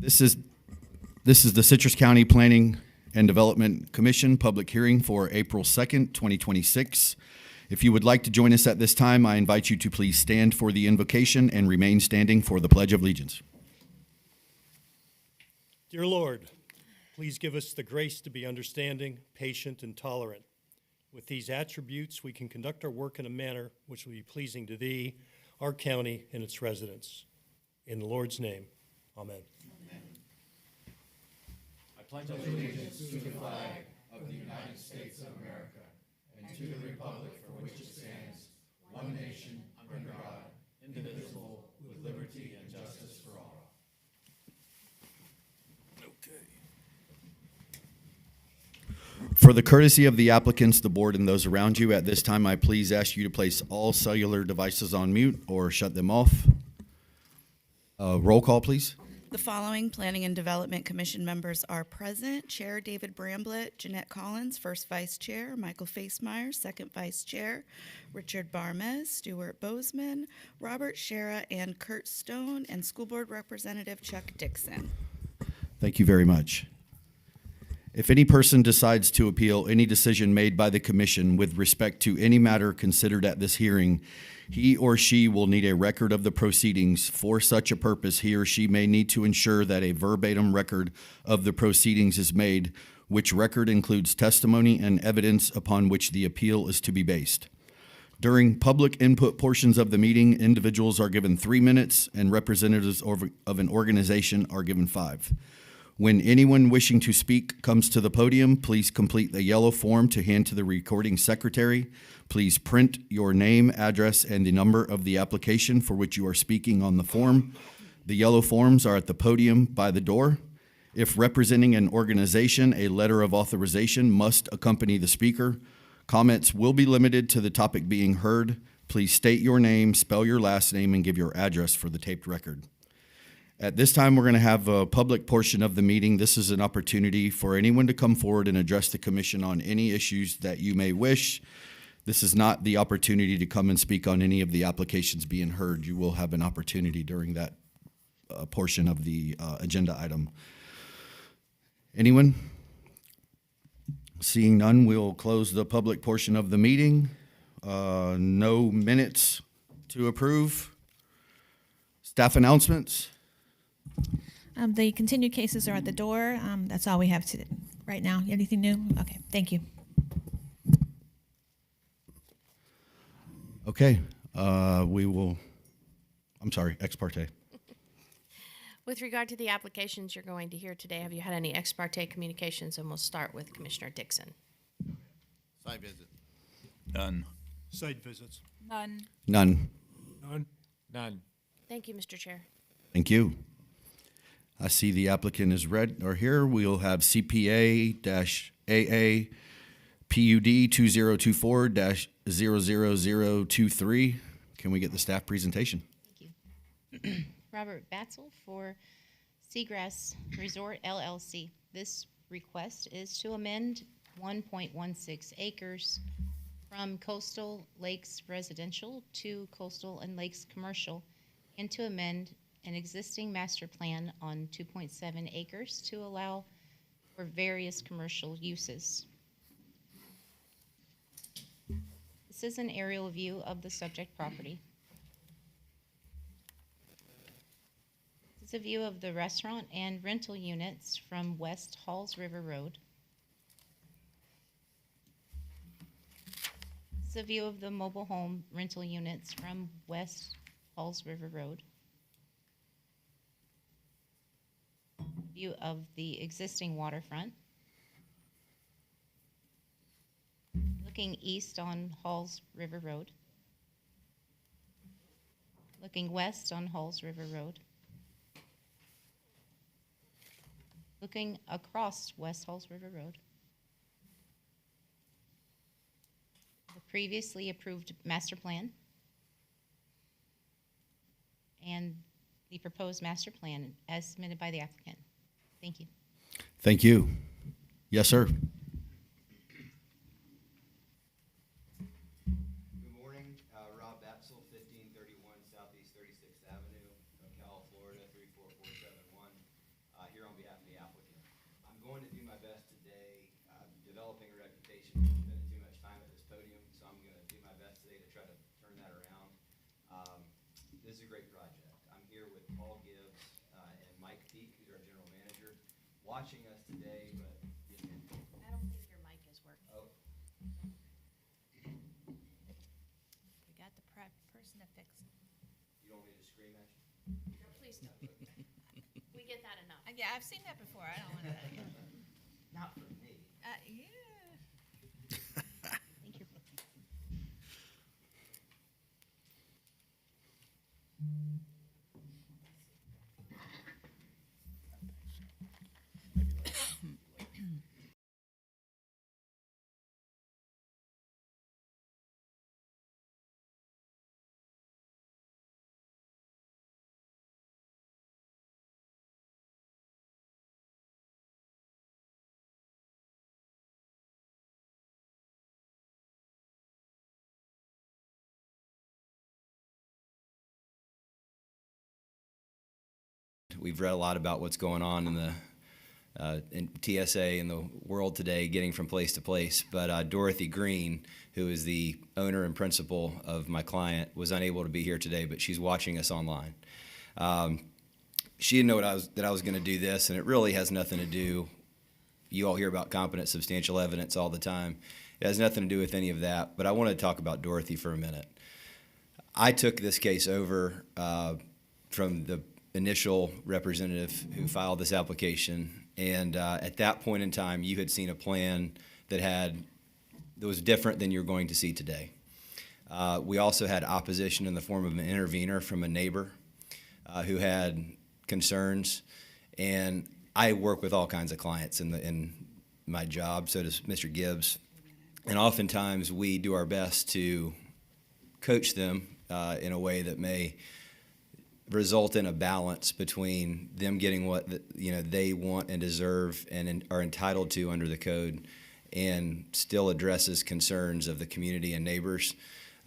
This is the Citrus County Planning and Development Commission public hearing for April 2nd, 2026. If you would like to join us at this time, I invite you to please stand for the invocation and remain standing for the Pledge of Allegiance. Dear Lord, please give us the grace to be understanding, patient, and tolerant. With these attributes, we can conduct our work in a manner which will be pleasing to Thee, our county, and its residents. In the Lord's name, amen. I pledge allegiance to the flag of the United States of America and to the republic for which it stands, one nation, under God, indivisible, with liberty and justice for all. Okay. For the courtesy of the applicants, the board, and those around you, at this time, I please ask you to place all cellular devices on mute or shut them off. Roll call, please. The following Planning and Development Commission members are present. Chair David Bramblett, Jeanette Collins, First Vice Chair, Michael Facemeyer, Second Vice Chair, Richard Barmez, Stuart Bozeman, Robert Shera, and Kurt Stone, and School Board Representative Chuck Dixon. Thank you very much. If any person decides to appeal any decision made by the commission with respect to any matter considered at this hearing, he or she will need a record of the proceedings. For such a purpose, he or she may need to ensure that a verbatim record of the proceedings is made, which record includes testimony and evidence upon which the appeal is to be based. During public input portions of the meeting, individuals are given 3 minutes and representatives of an organization are given 5. When anyone wishing to speak comes to the podium, please complete the yellow form to hand to the recording secretary. Please print your name, address, and the number of the application for which you are speaking on the form. The yellow forms are at the podium by the door. If representing an organization, a letter of authorization must accompany the speaker. Comments will be limited to the topic being heard. Please state your name, spell your last name, and give your address for the taped record. At this time, we're going to have a public portion of the meeting. This is an opportunity for anyone to come forward and address the commission on any issues that you may wish. This is not the opportunity to come and speak on any of the applications being heard. You will have an opportunity during that portion of the agenda item. Anyone? Seeing none, we'll close the public portion of the meeting. No minutes to approve. Staff announcements. The continued cases are at the door. That's all we have right now. Anything new? Okay, thank you. Okay, ex parte. With regard to the applications you're going to hear today, have you had any ex parte communications? And we'll start with Commissioner Dixon. Site visit. None. Site visits. None. None. None. None. Thank you, Mr. Chair. Thank you. I see the applicant is here. We'll have CPA-AA PUD 2024-00023. Can we get the staff presentation? Thank you. Robert Batzel for Seagrass Resort LLC. This request is to amend 1.16 acres from Coastal Lakes Residential to Coastal and Lakes Commercial, and to amend an existing master plan on 2.7 acres to allow for various commercial uses. This is an aerial view of the subject property. This is a view of the restaurant and rental units from West Halls River Road. This is a view of the mobile home rental units from West Halls River Road. View of the existing waterfront. Looking east on Halls River Road. Looking west on Halls River Road. Looking across West Halls River Road. The previously approved master plan. And the proposed master plan as submitted by the applicant. Thank you. Thank you. Yes, sir. Good morning. Rob Batzel, 1531 Southeast 36th Avenue, Ocala, Florida, 34471. here on behalf of the applicant. I'm going to do my best today. I'm developing a reputation for spending too much time at this podium, so I'm going to do my best today to try to turn that around. This is a great project. I'm here with Paul Gibbs and Mike Peak, who's our general manager, watching us today, but I don't think your mic is working. oh, We got the person to fix it. you don't want me to scream at you? No, please don't. We get that enough. Yeah, I've seen that before. I don't want that again. Not for me. Yeah. Thank you. We've read a lot about what's going on in the in TSA and the world today, getting from place to place. But Dorothy Green, who is the owner and principal of my client, was unable to be here today, but she's watching us online. She didn't know that I was going to do this, and it really has nothing to do. You all hear about competent, substantial evidence all the time. It has nothing to do with any of that. But I want to talk about Dorothy for a minute. I took this case over from the initial representative who filed this application, and at that point in time, you had seen a plan that was different than you're going to see today. We also had opposition in the form of an intervener from a neighbor who had concerns, and I work with all kinds of clients in my job, so does Mr. Gibbs, and oftentimes we do our best to coach them in a way that may result in a balance between them getting what they want and deserve and are entitled to under the code, and still addresses concerns of the community and neighbors.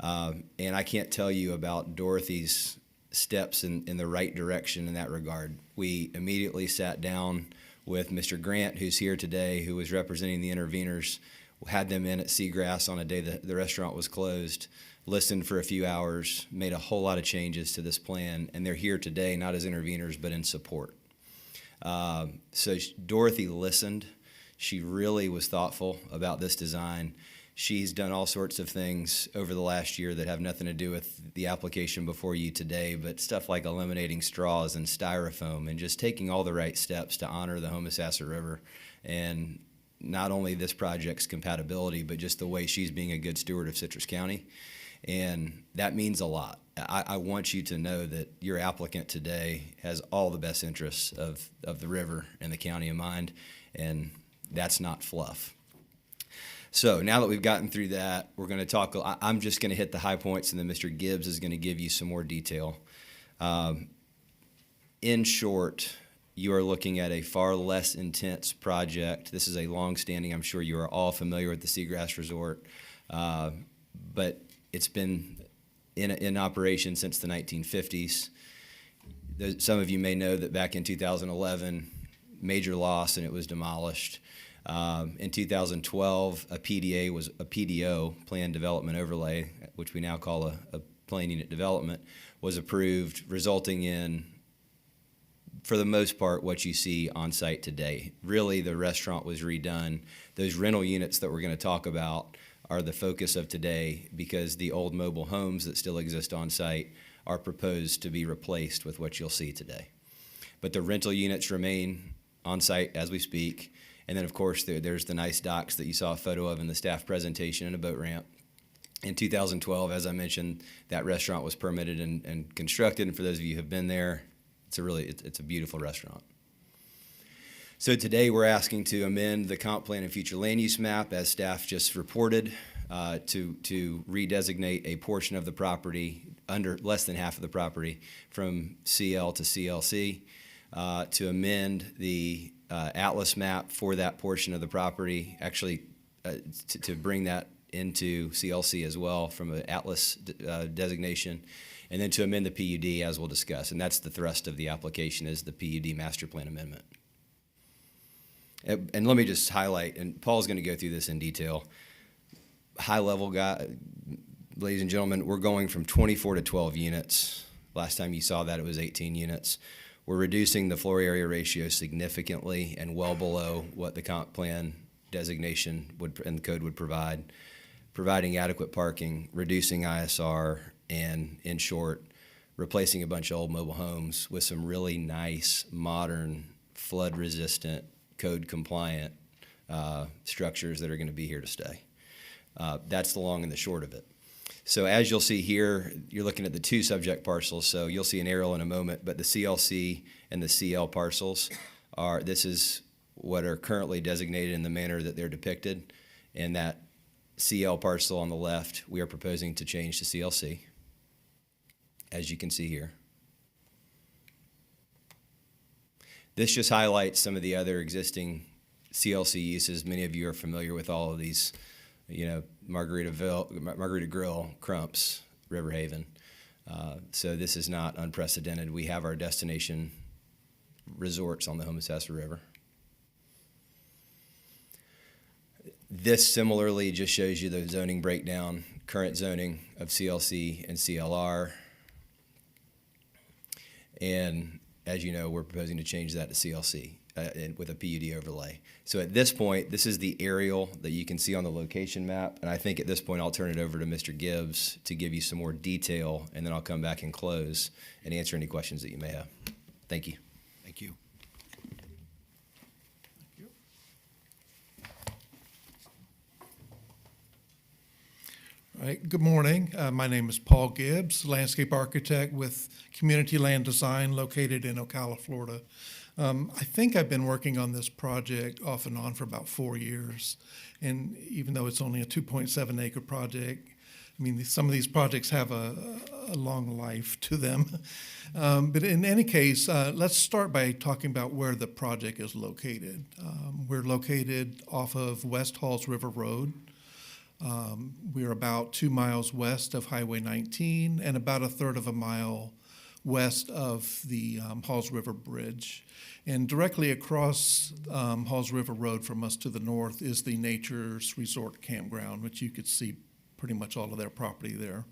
And I can't tell you about Dorothy's steps in the right direction in that regard. We immediately sat down with Mr. Grant, who's here today, who was representing the interveners, had them in at Seagrass on a day that the restaurant was closed, listened for a few hours, made a whole lot of changes to this plan, and they're here today not as interveners but in support. So Dorothy listened. She really was thoughtful about this design. She's done all sorts of things over the last year that have nothing to do with the application before you today, but stuff like eliminating straws and styrofoam and just taking all the right steps to honor the Homosassa River, and not only this project's compatibility, but just the way she's being a good steward of Citrus County. And that means a lot. I want you to know that your applicant today has all the best interests of the river and the county in mind, and that's not fluff. So now that we've gotten through that, we're going to talk. I'm just going to hit the high points, and then Mr. Gibbs is going to give you some more detail. In short, you are looking at a far less intense project. This is a long-standing, I'm sure you are all familiar with the Seagrass Resort, but it's been in operation since the 1950s. Some of you may know that back in 2011, major loss, and it was demolished. In 2012, a PDO, Planned Development Overlay, which we now call a Plan Unit Development, was approved, resulting in, for the most part, what you see on site today. Really, the restaurant was redone. Those rental units that we're going to talk about are the focus of today, because the old mobile homes that still exist on site are proposed to be replaced with what you'll see today. But the rental units remain on site as we speak. And then, of course, there's the nice docks that you saw a photo of in the staff presentation, and a boat ramp. In 2012, as I mentioned, that restaurant was permitted and constructed. And for those of you who have been there, it's a beautiful restaurant. So today we're asking to amend the comp plan and future land use map, as staff just reported, to redesignate a portion of the property, under less than half of the property, from CL to CLC, to amend the Atlas map for that portion of the property, actually to bring that into CLC as well from an Atlas designation, and then to amend the PUD, as we'll discuss. And that's the thrust of the application, is the PUD master plan amendment. And let me just highlight, and Paul's going to go through this in detail. High level guy, ladies and gentlemen, we're going from 24 to 12 units. Last time you saw that, it was 18 units. We're reducing the floor area ratio significantly and well below what the comp plan designation would and the code would provide, providing adequate parking, reducing ISR, and in short, replacing a bunch of old mobile homes with some really nice, modern, flood-resistant, code-compliant structures that are going to be here to stay. That's the long and the short of it. So as you'll see here, you're looking at the two subject parcels, so you'll see an aerial in a moment, but the CLC and the CL parcels this is what are currently designated in the manner that they're depicted. And that CL parcel on the left, we are proposing to change to CLC, as you can see here. This just highlights some of the other existing CLC uses. Many of you are familiar with all of these, Margarita Grill, Crumps, River Haven. So this is not unprecedented. We have our destination resorts on the Homosassa River. This similarly just shows you the zoning breakdown, current zoning of CLC and CLR. And as you know, we're proposing to change that to CLC with a PUD overlay. So at this point, this is the aerial that you can see on the location map. And I think at this point, I'll turn it over to Mr. Gibbs to give you some more detail, and then I'll come back and close and answer any questions that you may have. Thank you. Thank you. All right, good morning. My name is Paul Gibbs, landscape architect with Community Land Design located in Ocala, Florida. I think I've been working on this project off and on for about 4 years. And even though it's only a 2.7 acre project, I mean, some of these projects have a long life to them. But in any case, let's start by talking about where the project is located. We're located off of West Halls River Road. We're about 2 miles west of Highway 19 and about 1/3 of a mile west of the Halls River Bridge. And directly across Halls River Road from us to the north is the Nature's Resort Campground, which you could see pretty much all of their property there.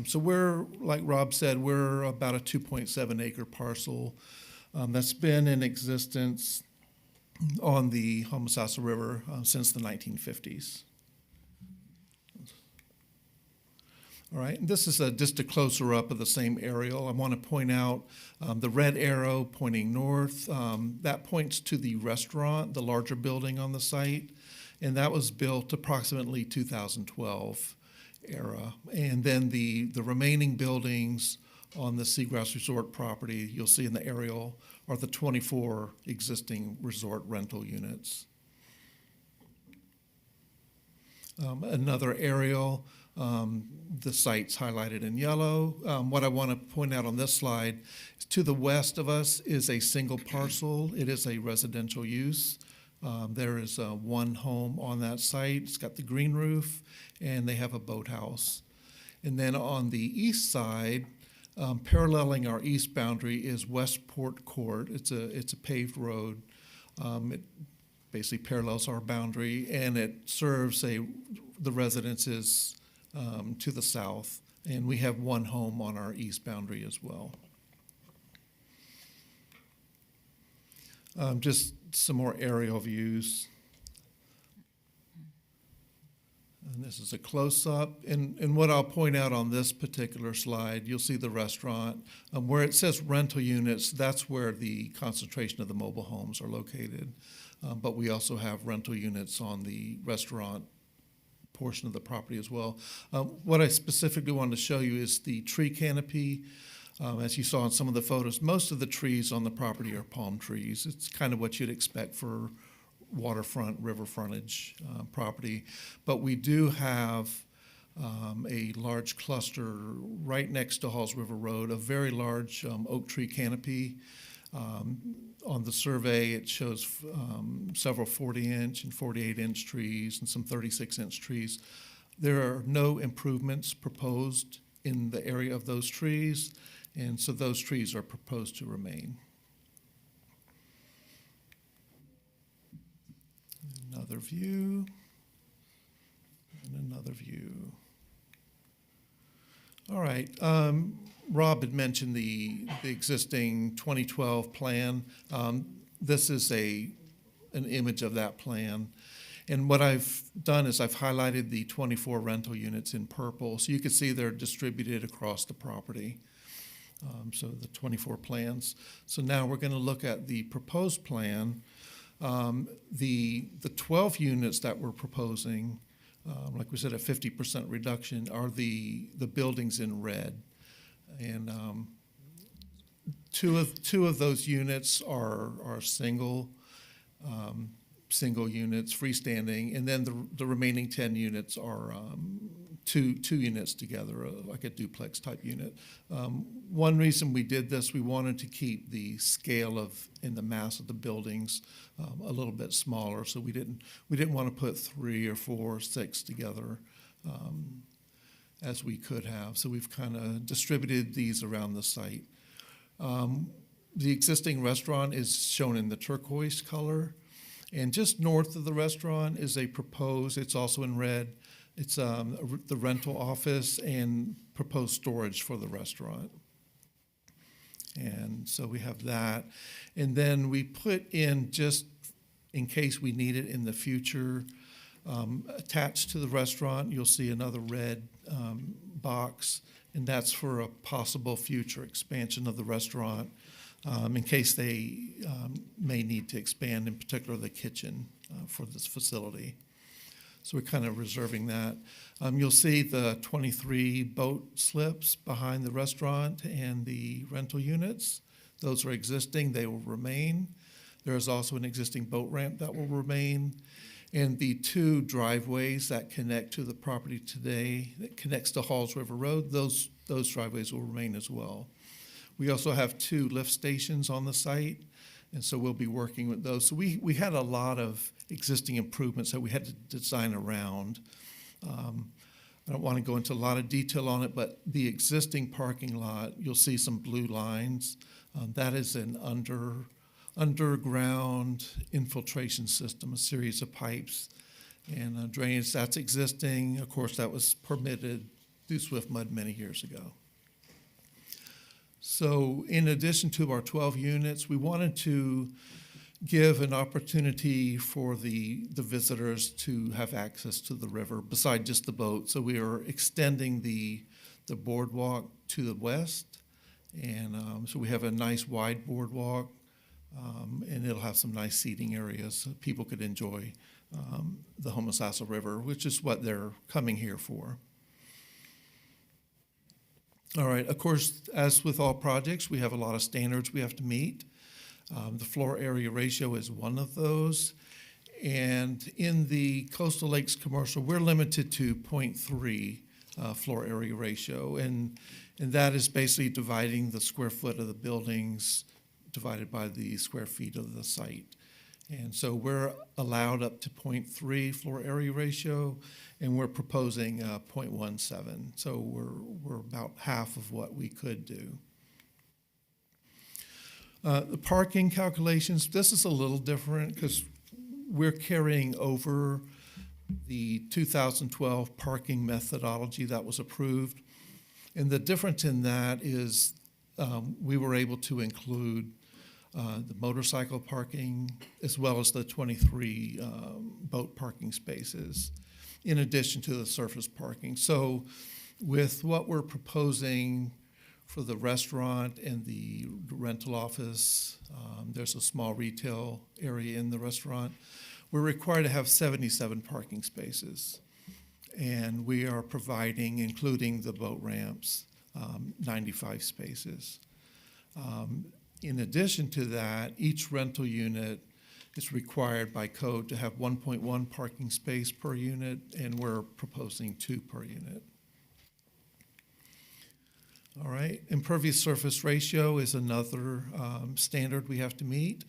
So we're, like Rob said, we're about a 2.7 acre parcel that's been in existence on the Homosassa River since the 1950s. All right, and this is just a closer up of the same aerial. I want to point out the red arrow pointing north. That points to the restaurant, the larger building on the site, and that was built approximately 2012 era. And then the remaining buildings on the Seagrass Resort property, you'll see in the aerial, are the 24 existing resort rental units. Another aerial. The site's highlighted in yellow. What I want to point out on this slide is to the west of us is a single parcel. It is a residential use. There is one home on that site. It's got the green roof, and they have a boathouse. And then on the east side, paralleling our east boundary is Westport Court. It's a paved road. It basically parallels our boundary, and it serves the residences to the south, and we have one home on our east boundary as well. Just some more aerial views. And this is a close-up, and what I'll point out on this particular slide, you'll see the restaurant. Where it says rental units, that's where the concentration of the mobile homes are located. But we also have rental units on the restaurant portion of the property as well. What I specifically wanted to show you is the tree canopy. As you saw in some of the photos, most of the trees on the property are palm trees. It's kind of what you'd expect for waterfront, river frontage property. But we do have a large cluster right next to Halls River Road, a very large oak tree canopy. On the survey, it shows several 40-inch and 48-inch trees and some 36-inch trees. There are no improvements proposed in the area of those trees, and so those trees are proposed to remain. Another view. And another view. All right. Rob had mentioned the existing 2012 plan. This is an image of that plan. And what I've done is I've highlighted the 24 rental units in purple, so you can see they're distributed across the property. So the 24 plans. So now we're going to look at the proposed plan. The 12 units that we're proposing, like we said, a 50% reduction, are the buildings in red. And two of those units are single units, freestanding, and then the remaining 10 units are two units together, like a duplex type unit. One reason we did this, we wanted to keep the scale and the mass of the buildings a little bit smaller, so we didn't want to put 3 or 4 or 6 together as we could have. So we've kind of distributed these around the site. The existing restaurant is shown in the turquoise color. And just north of the restaurant is it's also in red, it's the rental office and proposed storage for the restaurant. And so we have that. And then we put in, just in case we need it in the future, attached to the restaurant, you'll see another red box, and that's for a possible future expansion of the restaurant. In case they may need to expand, in particular the kitchen for this facility. So we're kind of reserving that. You'll see the 23 boat slips behind the restaurant and the rental units. Those are existing, they will remain. There is also an existing boat ramp that will remain. And the 2 driveways that connect to the property today, that connects to Halls River Road, those driveways will remain as well. We also have 2 lift stations on the site, and so we'll be working with those. So we had a lot of existing improvements that we had to design around. I don't want to go into a lot of detail on it, but the existing parking lot, you'll see some blue lines. That is an underground infiltration system, a series of pipes and drainage that's existing. Of course, that was permitted through Swift Mud many years ago. So in addition to our 12 units, we wanted to give an opportunity for the visitors to have access to the river beside just the boat. So we are extending the boardwalk to the west. And so we have a nice wide boardwalk, and it'll have some nice seating areas so people could enjoy the Homosassa River, which is what they're coming here for. All right, of course, as with all projects, we have a lot of standards we have to meet. The floor area ratio is one of those. And in the Coastal Lakes commercial, we're limited to 0.3 floor area ratio. And that is basically dividing the square foot of the buildings divided by the square feet of the site. And so we're allowed up to 0.3 floor area ratio, and we're proposing 0.17. So we're about half of what we could do. The parking calculations, this is a little different because we're carrying over the 2012 parking methodology that was approved. And the difference in that is we were able to include the motorcycle parking as well as the 23 boat parking spaces in addition to the surface parking. So with what we're proposing for the restaurant and the rental office, there's a small retail area in the restaurant, we're required to have 77 parking spaces. And we are providing, including the boat ramps, 95 spaces. In addition to that, each rental unit is required by code to have 1.1 parking space per unit, and we're proposing 2 per unit. All right, impervious surface ratio is another standard we have to meet.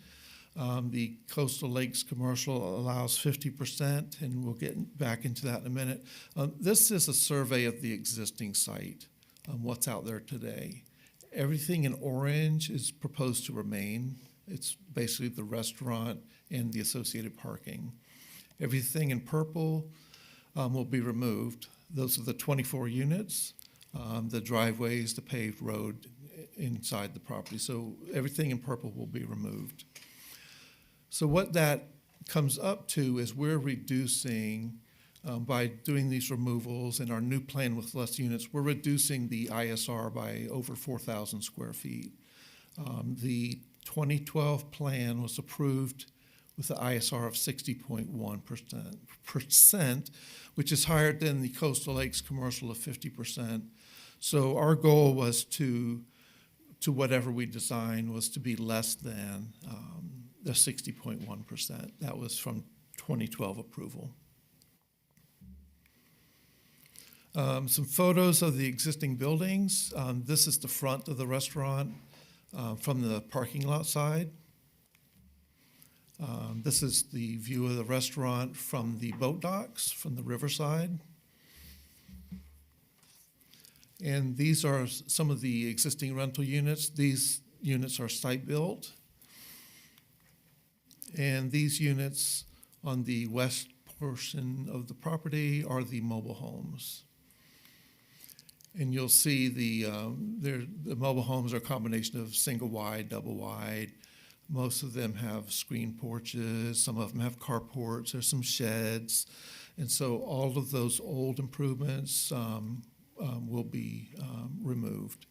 The Coastal Lakes commercial allows 50%, and we'll get back into that in a minute. This is a survey of the existing site, what's out there today. Everything in orange is proposed to remain. It's basically the restaurant and the associated parking. Everything in purple will be removed. Those are the 24 units, the driveways, the paved road inside the property. So everything in purple will be removed. So what that comes up to is we're reducing, by doing these removals in our new plan with less units, we're reducing the ISR by over 4,000 square feet. The 2012 plan was approved with the ISR of 60.1%, which is higher than the Coastal Lakes commercial of 50%. So our goal was to whatever we designed was to be less than the 60.1%. That was from 2012 approval. Some photos of the existing buildings. This is the front of the restaurant from the parking lot side. This is the view of the restaurant from the boat docks, from the riverside. And these are some of the existing rental units. These units are site-built. And these units on the west portion of the property are the mobile homes. And you'll see the mobile homes are a combination of single wide, double wide. Most of them have screen porches. Some of them have carports. There's some sheds. And so all of those old improvements will be removed.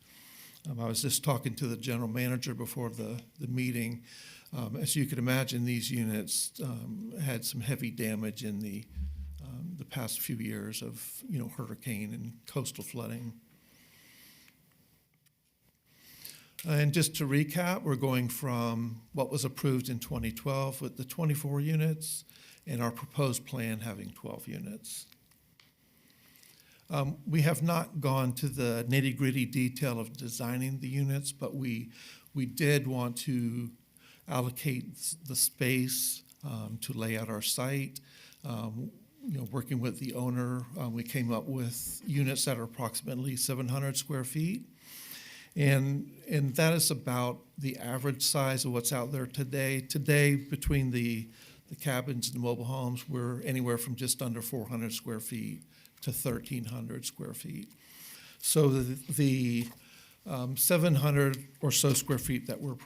I was just talking to the general manager before the meeting. As you can imagine, these units had some heavy damage in the past few years of hurricane and coastal flooding. And just to recap, we're going from what was approved in 2012 with the 24 units and our proposed plan having 12 units. We have not gone to the nitty-gritty detail of designing the units, but we did want to allocate the space to lay out our site. Working with the owner, we came up with units that are approximately 700 square feet. And that is about the average size of what's out there today. Today, between the cabins and the mobile homes, we're anywhere from just under 400 square feet to 1,300 square feet. So the 700 or so square feet that we're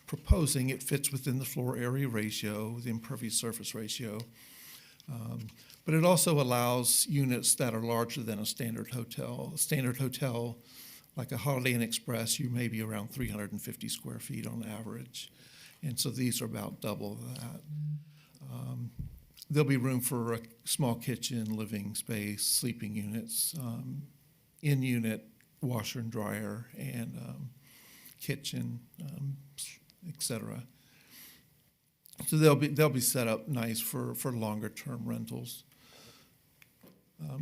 proposing, it fits within the floor area ratio, the impervious surface ratio. But it also allows units that are larger than a standard hotel. A standard hotel, like a Holiday Inn Express, you may be around 350 square feet on average. And so these are about double that. There'll be room for a small kitchen, living space, sleeping units, in-unit washer and dryer, and kitchen, etc. So they'll be set up nice for longer-term rentals.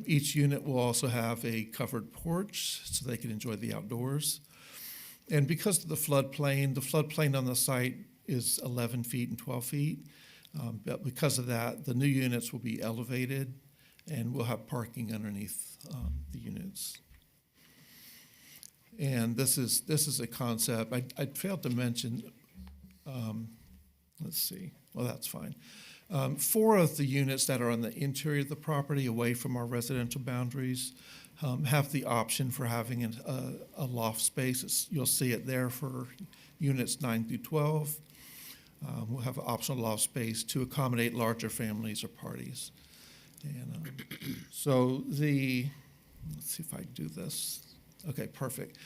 Each unit will also have a covered porch so they can enjoy the outdoors. And because of the floodplain on the site is 11 feet and 12 feet. But because of that, the new units will be elevated and we'll have parking underneath the units. And this is a concept. I failed to mention, let's see, well, that's fine. 4 of the units that are on the interior of the property away from our residential boundaries have the option for having a loft space. You'll see it there for units 9 through 12. We'll have an optional loft space to accommodate larger families or parties. And so let's see if I can do this. Okay, perfect.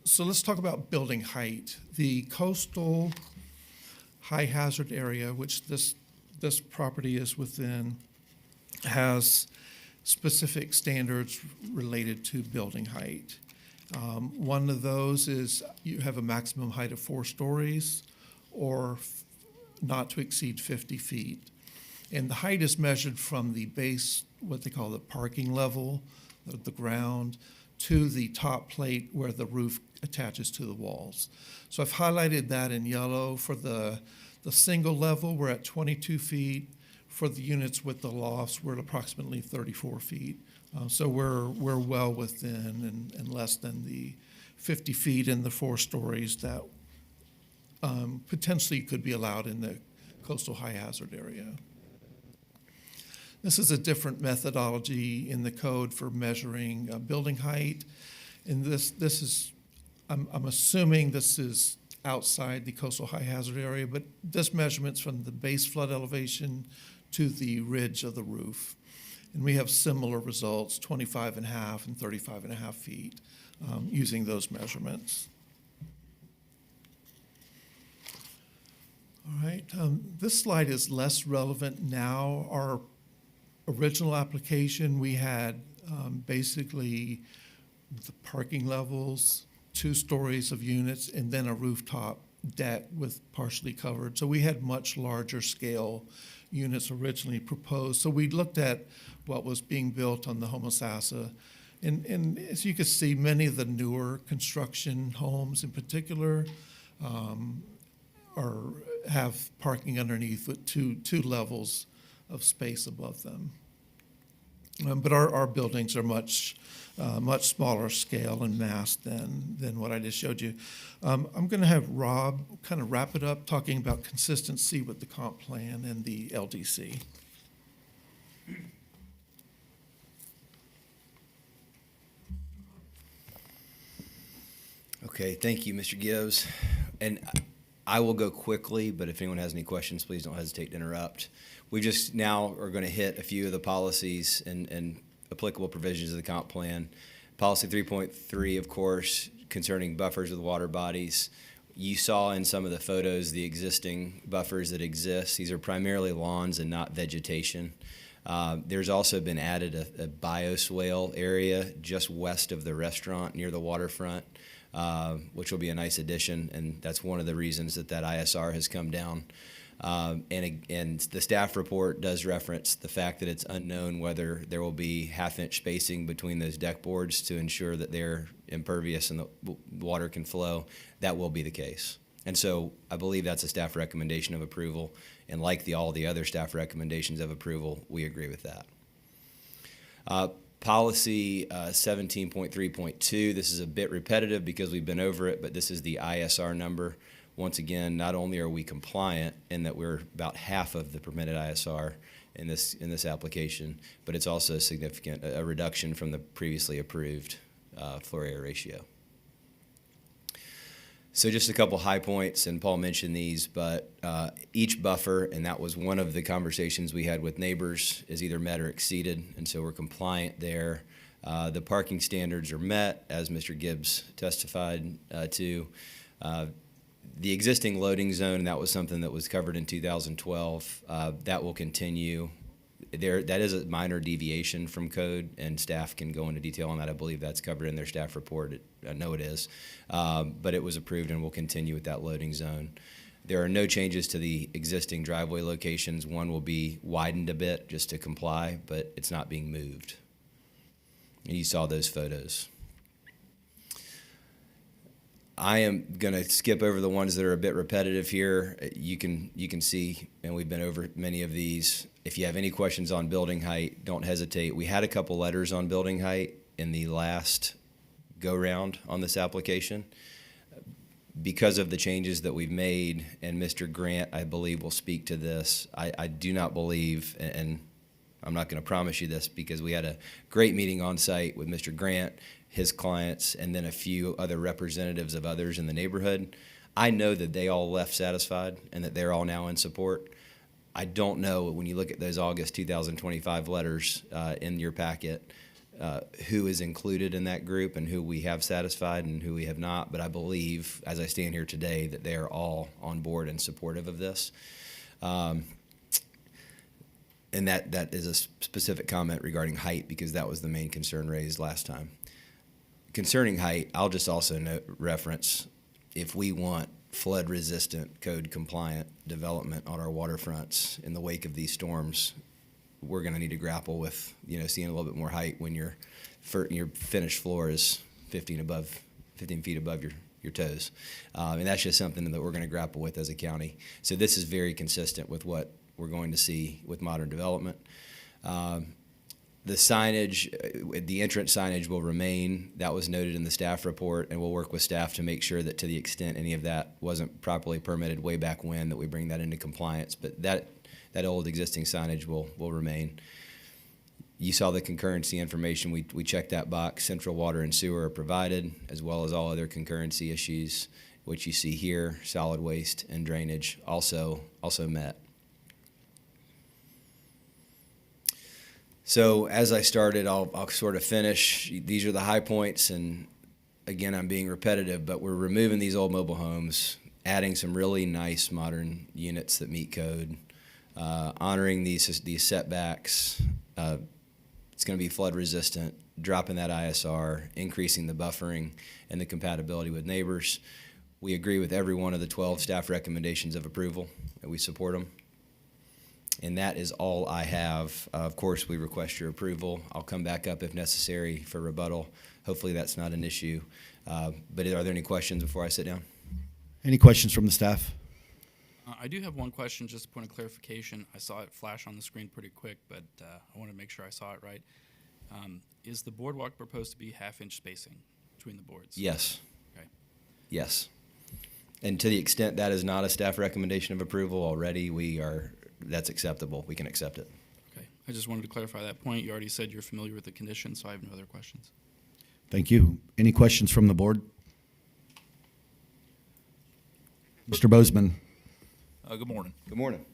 So let's talk about building height. The coastal high hazard area, which this property is within, has specific standards related to building height. One of those is you have a maximum height of 4 stories or not to exceed 50 feet. And the height is measured from the base, what they call the parking level of the ground, to the top plate where the roof attaches to the walls. So I've highlighted that in yellow. For the single level, we're at 22 feet. For the units with the lofts, we're at approximately 34 feet. So we're well within and less than the 50 feet in the 4 stories that potentially could be allowed in the coastal high hazard area. This is a different methodology in the code for measuring building height. And this is, I'm assuming this is outside the coastal high hazard area, but this measurement's from the base flood elevation to the ridge of the roof. And we have similar results, 25.5 and 35.5 feet, using those measurements. All right, this slide is less relevant now. Our original application, we had basically the parking levels, 2 stories of units, and then a rooftop deck with partially covered. So we had much larger scale units originally proposed. So we looked at what was being built on the Homosassa. And as you can see, many of the newer construction homes in particular have parking underneath with two levels of space above them. But our buildings are much smaller scale and mass than what I just showed you. I'm going to have Rob kind of wrap it up, talking about consistency with the comp plan and the LDC. Okay, thank you, Mr. Gibbs. And I will go quickly, but if anyone has any questions, please don't hesitate to interrupt. We just now are going to hit a few of the policies and applicable provisions of the comp plan. Policy 3.3, of course, concerning buffers with water bodies. You saw in some of the photos the existing buffers that exist. These are primarily lawns and not vegetation. There's also been added a bioswale area just west of the restaurant near the waterfront, which will be a nice addition, and that's one of the reasons that ISR has come down. And the staff report does reference the fact that it's unknown whether there will be half-inch spacing between those deck boards to ensure that they're impervious and the water can flow. That will be the case. And so I believe that's a staff recommendation of approval, and like all the other staff recommendations of approval, we agree with that. Policy 17.3.2, this is a bit repetitive because we've been over it, but this is the ISR number. Once again, not only are we compliant in that we're about half of the permitted ISR in this application, but it's also significant, a reduction from the previously approved floor area ratio. So just a couple high points, and Paul mentioned these, but each buffer, and that was one of the conversations we had with neighbors, is either met or exceeded, and so we're compliant there. The parking standards are met, as Mr. Gibbs testified to. The existing loading zone, that was something that was covered in 2012. That will continue. That is a minor deviation from code, and staff can go into detail on that. I believe that's covered in their staff report. I know it is. But it was approved and will continue with that loading zone. There are no changes to the existing driveway locations. One will be widened a bit just to comply, but it's not being moved. And you saw those photos. I am going to skip over the ones that are a bit repetitive here. You can see, and we've been over many of these. If you have any questions on building height, don't hesitate. We had a couple letters on building height in the last go-round on this application. Because of the changes that we've made, and Mr. Grant, I believe, will speak to this, I do not believe, and I'm not going to promise you this because we had a great meeting on site with Mr. Grant, his clients, and then a few other representatives of others in the neighborhood. I know that they all left satisfied and that they're all now in support. I don't know, when you look at those August 2025 letters in your packet, who is included in that group and who we have satisfied and who we have not, but I believe, as I stand here today, that they are all on board and supportive of this. And that is a specific comment regarding height because that was the main concern raised last time. Concerning height, I'll just also reference if we want flood-resistant, code-compliant development on our waterfronts in the wake of these storms, we're going to need to grapple with, seeing a little bit more height when your finished floor is 15 feet above your toes. And that's just something that we're going to grapple with as a county. So this is very consistent with what we're going to see with modern development. The signage, the entrance signage will remain. That was noted in the staff report, and we'll work with staff to make sure that to the extent any of that wasn't properly permitted way back when, that we bring that into compliance. But that old existing signage will remain. You saw the concurrency information. We checked that box. Central water and sewer are provided, as well as all other concurrency issues, which you see here. Solid waste and drainage also met. So as I started, I'll sort of finish. These are the high points, and again, I'm being repetitive, but we're removing these old mobile homes, adding some really nice modern units that meet code, honoring these setbacks. It's going to be flood resistant, dropping that ISR, increasing the buffering and the compatibility with neighbors. We agree with every one of the 12 staff recommendations of approval, and we support them. And that is all I have. Of course, we request your approval. I'll come back up if necessary for rebuttal. Hopefully that's not an issue. But are there any questions before I sit down? Any questions from the staff? I do have one question, just a point of clarification. I saw it flash on the screen pretty quick, but I want to make sure I saw it right. Is the boardwalk proposed to be half-inch spacing between the boards? Yes. Okay. Yes. And to the extent that is not a staff recommendation of approval already, that's acceptable. We can accept it. Okay. I just wanted to clarify that point. You already said you're familiar with the conditions, so I have no other questions. Thank you. Any questions from the board? Mr. Bozeman. Good morning. Good morning.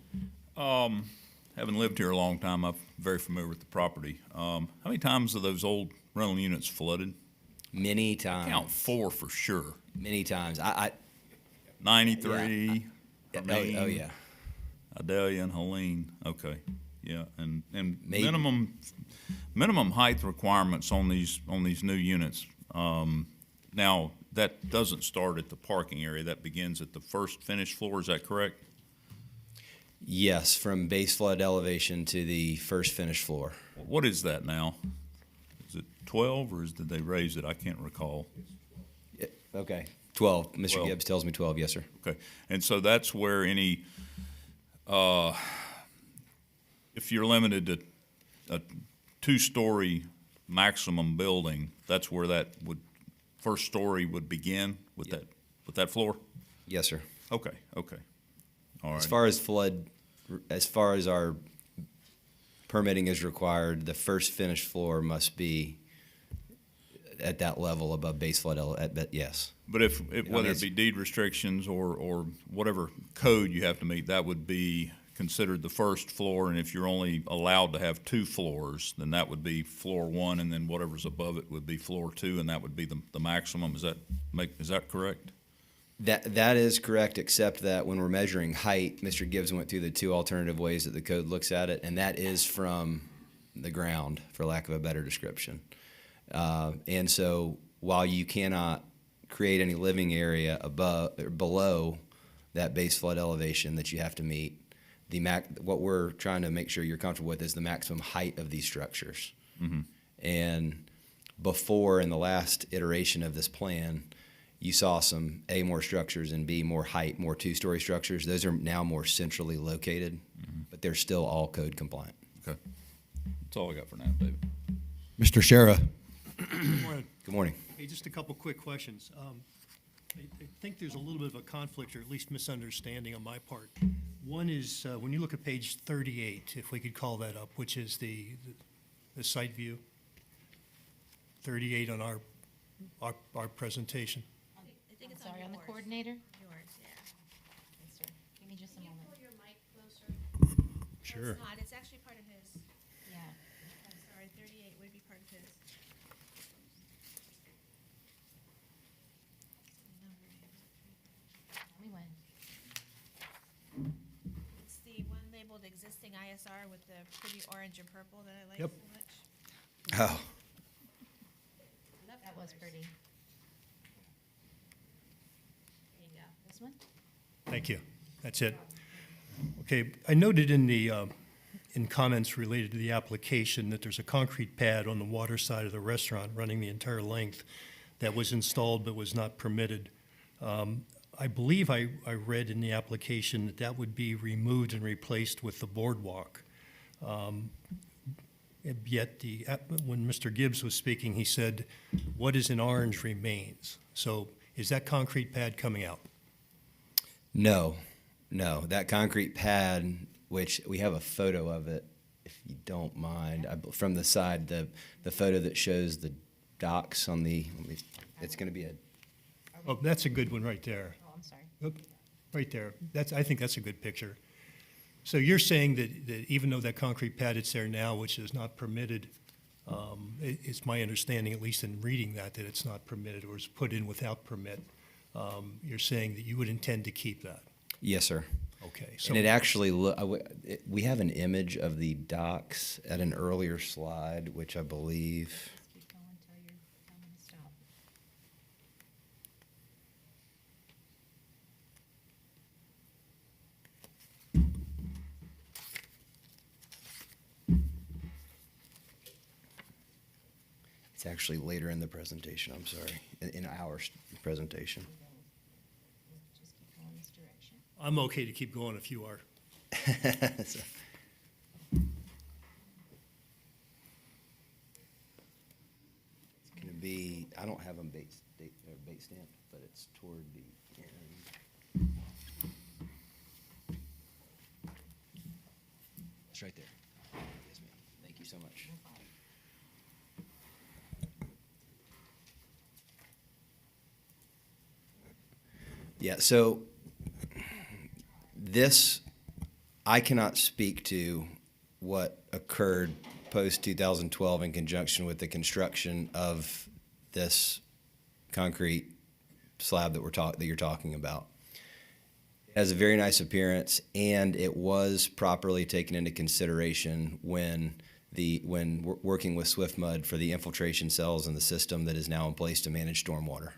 Having lived here a long time, I'm very familiar with the property. How many times are those old rental units flooded? Many times. Count 4 for sure. Many times. 93. Yeah. Hermine, Oh, yeah. Adelia and Helene. Okay. Yeah. And Maybe. minimum height requirements on these new units. Now that doesn't start at the parking area. That begins at the first finished floor. Is that correct? Yes, from base flood elevation to the first finished floor. What is that now? Is it 12 or did they raise it? I can't recall. Okay, 12. Mr. 12. Gibbs tells me 12, yes, sir. Okay, and so that's where any, if you're limited to a 2-story maximum building, that's where that first story would begin with that floor? Yes, sir. Okay. All right. As far as our permitting is required, the first finished floor must be at that level above base flood, yes. But whether it be deed restrictions or whatever code you have to meet, that would be considered the first floor, and if you're only allowed to have 2 floors, then that would be floor 1, and then whatever's above it would be floor 2, and that would be the maximum. Is that correct? That is correct, except that when we're measuring height, Mr. Gibbs went through the 2 alternative ways that the code looks at it, and that is from the ground, for lack of a better description. And so while you cannot create any living area above or below that base flood elevation that you have to meet, what we're trying to make sure you're comfortable with is the maximum height of these structures. Mm-hmm. And before, in the last iteration of this plan, you saw some A, more structures, and B, more height, more 2-story structures. Those are now more centrally located, but they're still all code compliant. Okay. That's all I got for now, David. Mr. Shara. Good morning. Hey, just a couple quick questions. I think there's a little bit of a conflict, or at least misunderstanding on my part. One is when you look at page 38, if we could call that up, which is the site view. 38 on our presentation. I'm sorry, on the coordinator? Yours, yeah. Yes, sir. Give me just a moment. Sure. It's not, it's actually part of his. Yeah. I'm sorry, 38 would be part of his. We went. It's the one labeled existing ISR with the pretty orange and purple that I like Yep. so much. Oh, That was pretty. There you go. This one? Thank you. That's it. Okay, I noted in the, in comments related to the application that there's a concrete pad on the water side of the restaurant running the entire length that was installed but was not permitted. I believe I read in the application that that would be removed and replaced with the boardwalk. Yet when Mr. Gibbs was speaking, he said, what is in orange remains. So is that concrete pad coming out? no. That concrete pad, which we have a photo of it if you don't mind, from the side, the photo that shows the docks on the, it's going to be a, Oh, that's a good one right there. Oh, I'm sorry. Oop, right there. I think that's a good picture. So you're saying that even though that concrete pad is there now, which is not permitted, it's my understanding, at least in reading that it's not permitted or is put in without permit. You're saying that you would intend to keep that? yes, sir. Okay. So And it actually, we have an image of the docks at an earlier slide, which I believe, Keep going until you're telling me to stop. it's actually later in the presentation, I'm sorry, in our presentation. Just keep going this direction. I'm okay to keep going if you are. So- It's gonna be, I don't have them bait stamped, but it's toward the end. It's right there. Yes, ma'am. Thank you so much. Yeah, so this, I cannot speak to what occurred post-2012 in conjunction with the construction of this concrete slab that you're talking about. It has a very nice appearance, and it was properly taken into consideration when working with Swift Mud for the infiltration cells in the system that is now in place to manage stormwater.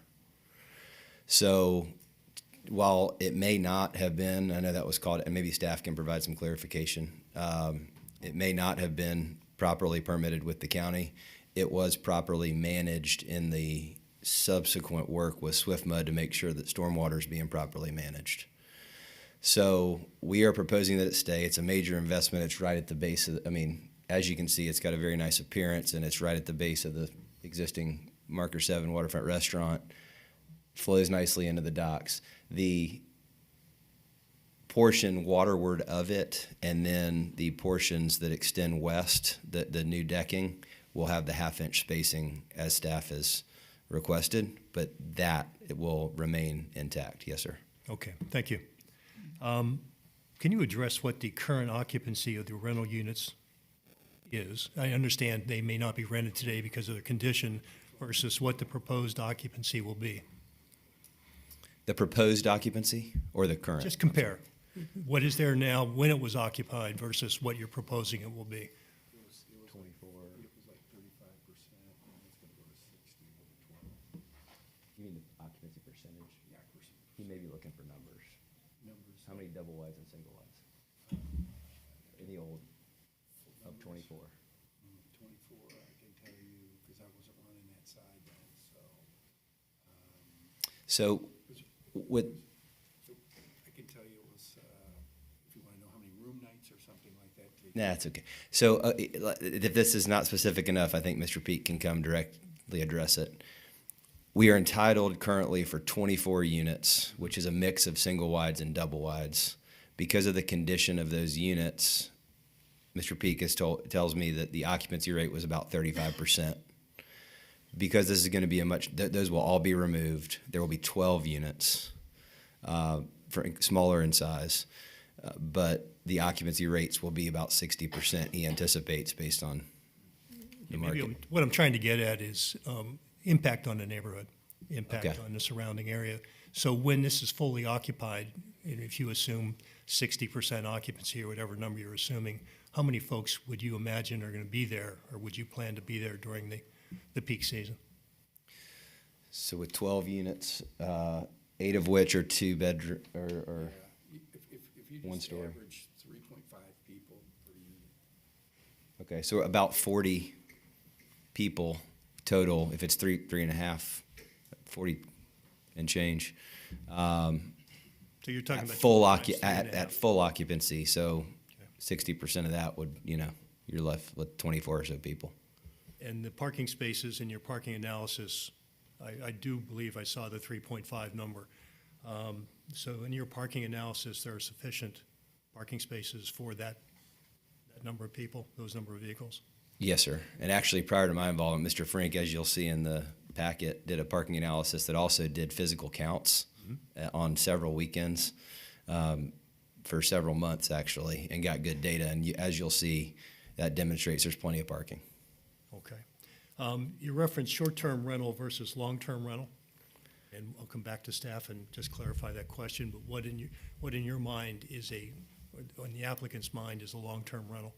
So while it may not have been, I know that was called, and maybe staff can provide some clarification, it may not have been properly permitted with the county. It was properly managed in the subsequent work with Swift Mud to make sure that stormwater is being properly managed. So we are proposing that it stay. It's a major investment. It's right at the base of, as you can see, it's got a very nice appearance, and it's right at the base of the existing Marker 7 waterfront restaurant. Flows nicely into the docks. The portion waterward of it, and then the portions that extend west, the new decking, will have the half-inch spacing as staff has requested, but that it will remain intact. Yes, sir. Okay, thank you. Can you address what the current occupancy of the rental units is? I understand they may not be rented today because of their condition versus what the proposed occupancy will be. The proposed occupancy or the current? Just compare. What is there now, when it was occupied versus what you're proposing it will be? You mean the occupancy percentage? Yeah, percentage. He may be looking for numbers. How many double wides and single wides? In the old, of 24. 24, I can tell you, because I wasn't running that side then, so. So with, I can tell you it was, if you want to know how many room nights or something like that. nah, it's okay. So if this is not specific enough, I think Mr. Peak can come directly address it. We are entitled currently for 24 units, which is a mix of single wides and double wides. Because of the condition of those units, Mr. Peak tells me that the occupancy rate was about 35%. Because this is going to be those will all be removed. There will be 12 units, smaller in size, but the occupancy rates will be about 60%. He anticipates based on the market. Maybe what I'm trying to get at is impact on the neighborhood, impact Okay. on the surrounding area. So when this is fully occupied, and if you assume 60% occupancy or whatever number you're assuming, how many folks would you imagine are going to be there, or would you plan to be there during the peak season? So with 12 units, 8 of which are two bedroom or If you one just story. average 3.5 people per unit. okay, so about 40 people total. If it's three and a half, 40 and change. So you're talking At about full times three and a at half. full occupancy, so 60% of that would, you're left with 24 or so people. And the parking spaces in your parking analysis, I do believe I saw the 3.5 number. So in your parking analysis, there are sufficient parking spaces for that that number of people, those number of vehicles? Yes, sir. And actually, prior to my involvement, Mr. Frank, as you'll see in the packet, did a parking analysis that also did physical counts on several weekends for several months, actually, and got good data. And as you'll see, that demonstrates there's plenty of parking. Okay. You referenced short-term rental versus long-term rental, and I'll come back to staff and just clarify that question, but what in your mind is in the applicant's mind is a long-term rental?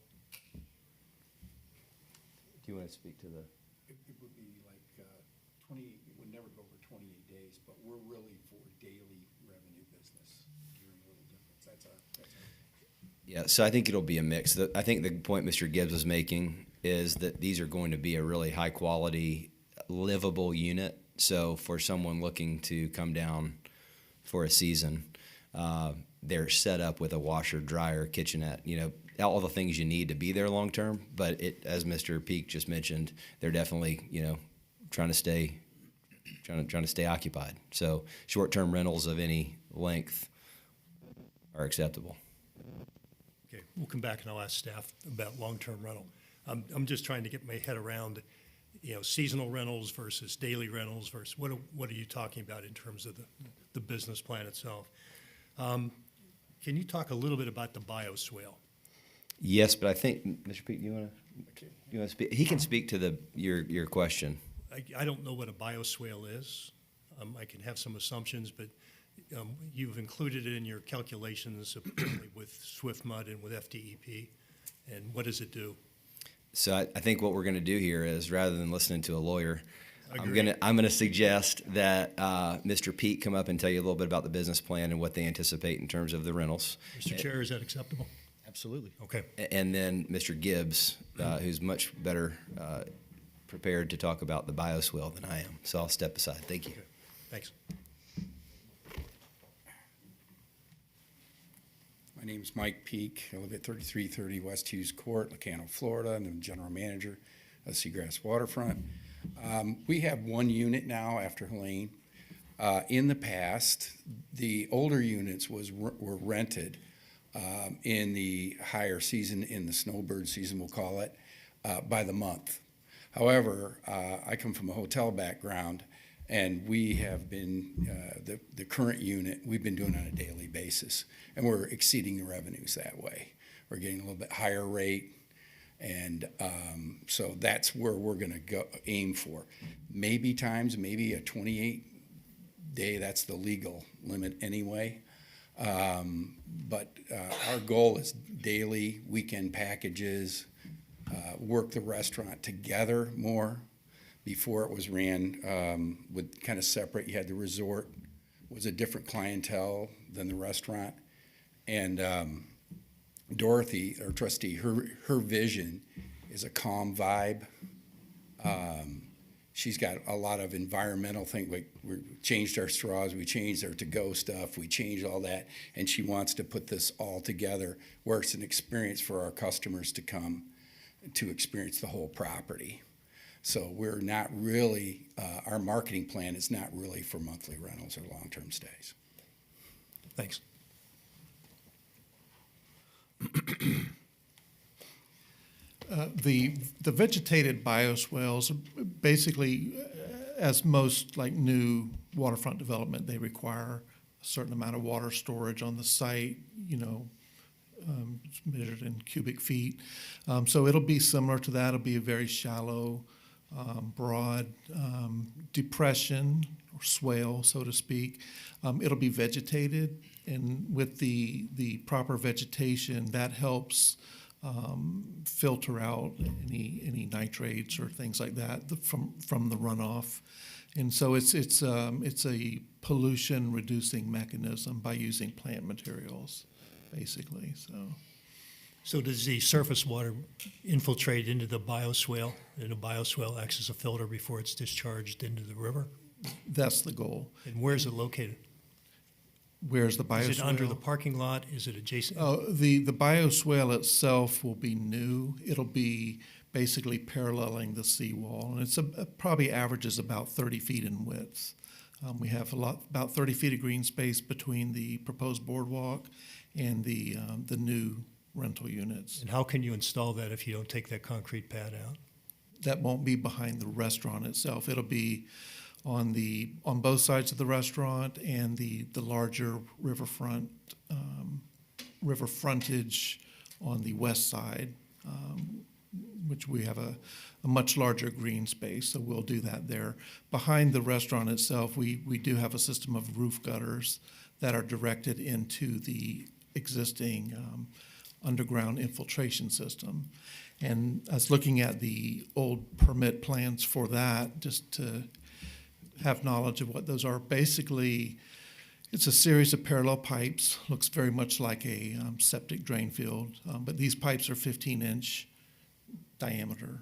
Do you want to speak to the? It would be like 28, it would never go over 28 days, but we're really for daily revenue business. Hearing a little difference. That's our. Yeah, so I think it'll be a mix. I think the point Mr. Gibbs was making is that these are going to be a really high quality, livable unit. So for someone looking to come down for a season, they're set up with a washer, dryer, kitchenette, all the things you need to be there long term. But as Mr. Peak just mentioned, they're definitely, trying to stay occupied. So short-term rentals of any length are acceptable. Okay, we'll come back and I'll ask staff about long-term rental. I'm just trying to get my head around, seasonal rentals versus daily rentals versus what are you talking about in terms of the business plan itself? Can you talk a little bit about the bioswale? Yes, but I think, Mr. Peak, you want to speak? He can speak to your question. I don't know what a bioswale is. I can have some assumptions, but you've included it in your calculations with SwiftMud and with FDEP. And what does it do? So I think what we're going to do here is, rather than listening to a lawyer, Agreed. I'm gonna suggest that Mr. Peak come up and tell you a little bit about the business plan and what they anticipate in terms of the rentals. Mr. Chair, is that acceptable? Absolutely. Okay. And then Mr. Gibbs, who's much better prepared to talk about the bioswale than I am. So I'll step aside. Thank you. Okay. Thanks. My name is Mike Peak. I live at 3330 West Hughes Court, Licano, Florida, and I'm general manager of Seagrass Waterfront. We have one unit now after Helene. In the past, the older units were rented in the higher season, in the snowbird season, we'll call it, by the month. However, I come from a hotel background, and we have been, the current unit, we've been doing on a daily basis, and we're exceeding the revenues that way. We're getting a little bit higher rate, and so that's where we're going to go aim for. Maybe a 28-day, that's the legal limit anyway. But our goal is daily, weekend packages, work the restaurant together more. Before it was ran with kind of separate. You had the resort was a different clientele than the restaurant. And Dorothy, our trustee, her vision is a calm vibe. She's got a lot of environmental things. We changed our straws, we changed our to-go stuff, we changed all that, and she wants to put this all together where it's an experience for our customers to come to experience the whole property. So we're not really, our marketing plan is not really for monthly rentals or long-term stays. Thanks. The vegetated bioswales, basically, as most like new waterfront development, they require a certain amount of water storage on the site, it's measured in cubic feet. So it'll be similar to that. It'll be a very shallow, broad depression or swale, so to speak. It'll be vegetated, and with the proper vegetation, that helps filter out any nitrates or things like that from the runoff. And so it's a pollution reducing mechanism by using plant materials, basically. So does the surface water infiltrate into the bioswale, and the bioswale acts as a filter before it's discharged into the river? That's the goal. And where is it located? Where's the bioswale? Is it under the parking lot? Is it adjacent? Oh, the bioswale itself will be new. It'll be basically paralleling the seawall, and it's probably averages about 30 feet in width. We have about 30 feet of green space between the proposed boardwalk and the new rental units. And how can you install that if you don't take that concrete pad out? That won't be behind the restaurant itself. It'll be on both sides of the restaurant and the larger river frontage on the west side, which we have a much larger green space, so we'll do that there. Behind the restaurant itself, we do have a system of roof gutters that are directed into the existing underground infiltration system. And I was looking at the old permit plans for that, just to have knowledge of what those are. Basically, it's a series of parallel pipes, looks very much like a septic drain field, but these pipes are 15-inch diameter.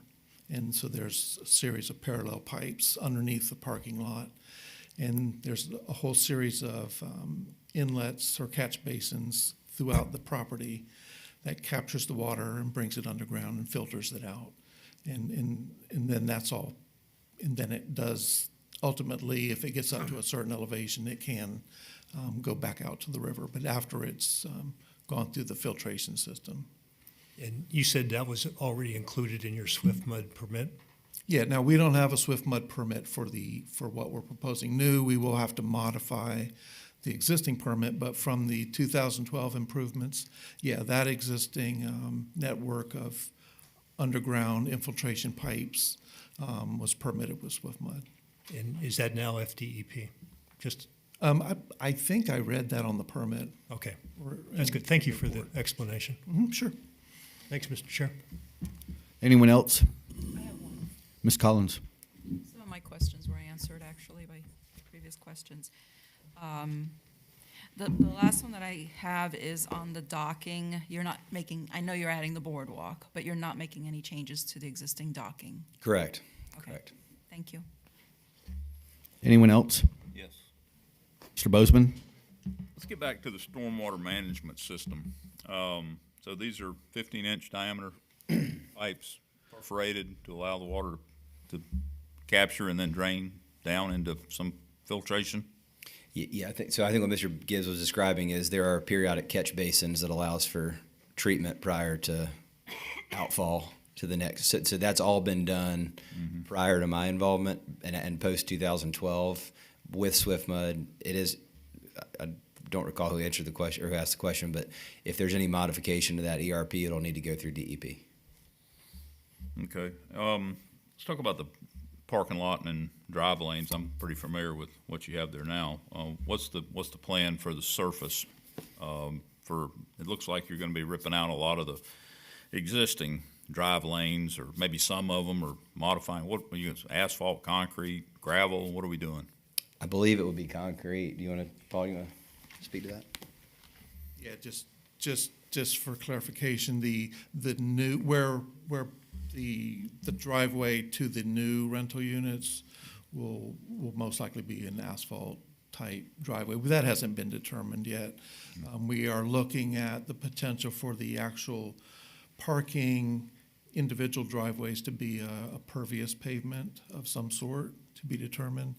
And so there's a series of parallel pipes underneath the parking lot. And there's a whole series of inlets or catch basins throughout the property that captures the water and brings it underground and filters it out. And then that's all. And then it does, ultimately, if it gets up to a certain elevation, it can go back out to the river. But after it's gone through the filtration system. And you said that was already included in your Swift Mud permit? Yeah, now we don't have a Swift Mud permit for what we're proposing new. We will have to modify the existing permit, but from the 2012 improvements, yeah, that existing network of underground infiltration pipes was permitted with Swift Mud. And is that now FDEP? Just, I think I read that on the permit. okay, that's good. Thank you for the explanation. Sure. Thanks, Mr. Chair. Anyone else? Ms. Collins? Some of my questions were answered, actually, by previous questions. The last one that I have is on the docking. You're not making, I know you're adding the boardwalk, but you're not making any changes to the existing docking. Correct. Okay. Correct. Thank you. Anyone else? Yes. Mr. Bozeman? Let's get back to the stormwater management system. So these are 15-inch diameter pipes perforated to allow the water to capture and then drain down into some filtration? Yeah, I think so. I think what Mr. Gibbs was describing is there are periodic catch basins that allows for treatment prior to outfall to the next. So that's all been done prior to my involvement and post 2012 with Swift Mud. It is. I don't recall who answered the question or who asked the question, but if there's any modification to that ERP, it'll need to go through DEP. Okay. Let's talk about the parking lot and drive lanes. I'm pretty familiar with what you have there now. What's the plan for the surface? It looks like you're going to be ripping out a lot of the existing drive lanes, or maybe some of them, or modifying. What are you? Asphalt, concrete, gravel? What are we doing? I believe it would be concrete. Do you want to, Paul? You want to speak to that? Yeah, just for clarification, the new where the driveway to the new rental units will most likely be an asphalt type driveway. That hasn't been determined yet. We are looking at the potential for the actual parking individual driveways to be a pervious pavement of some sort to be determined.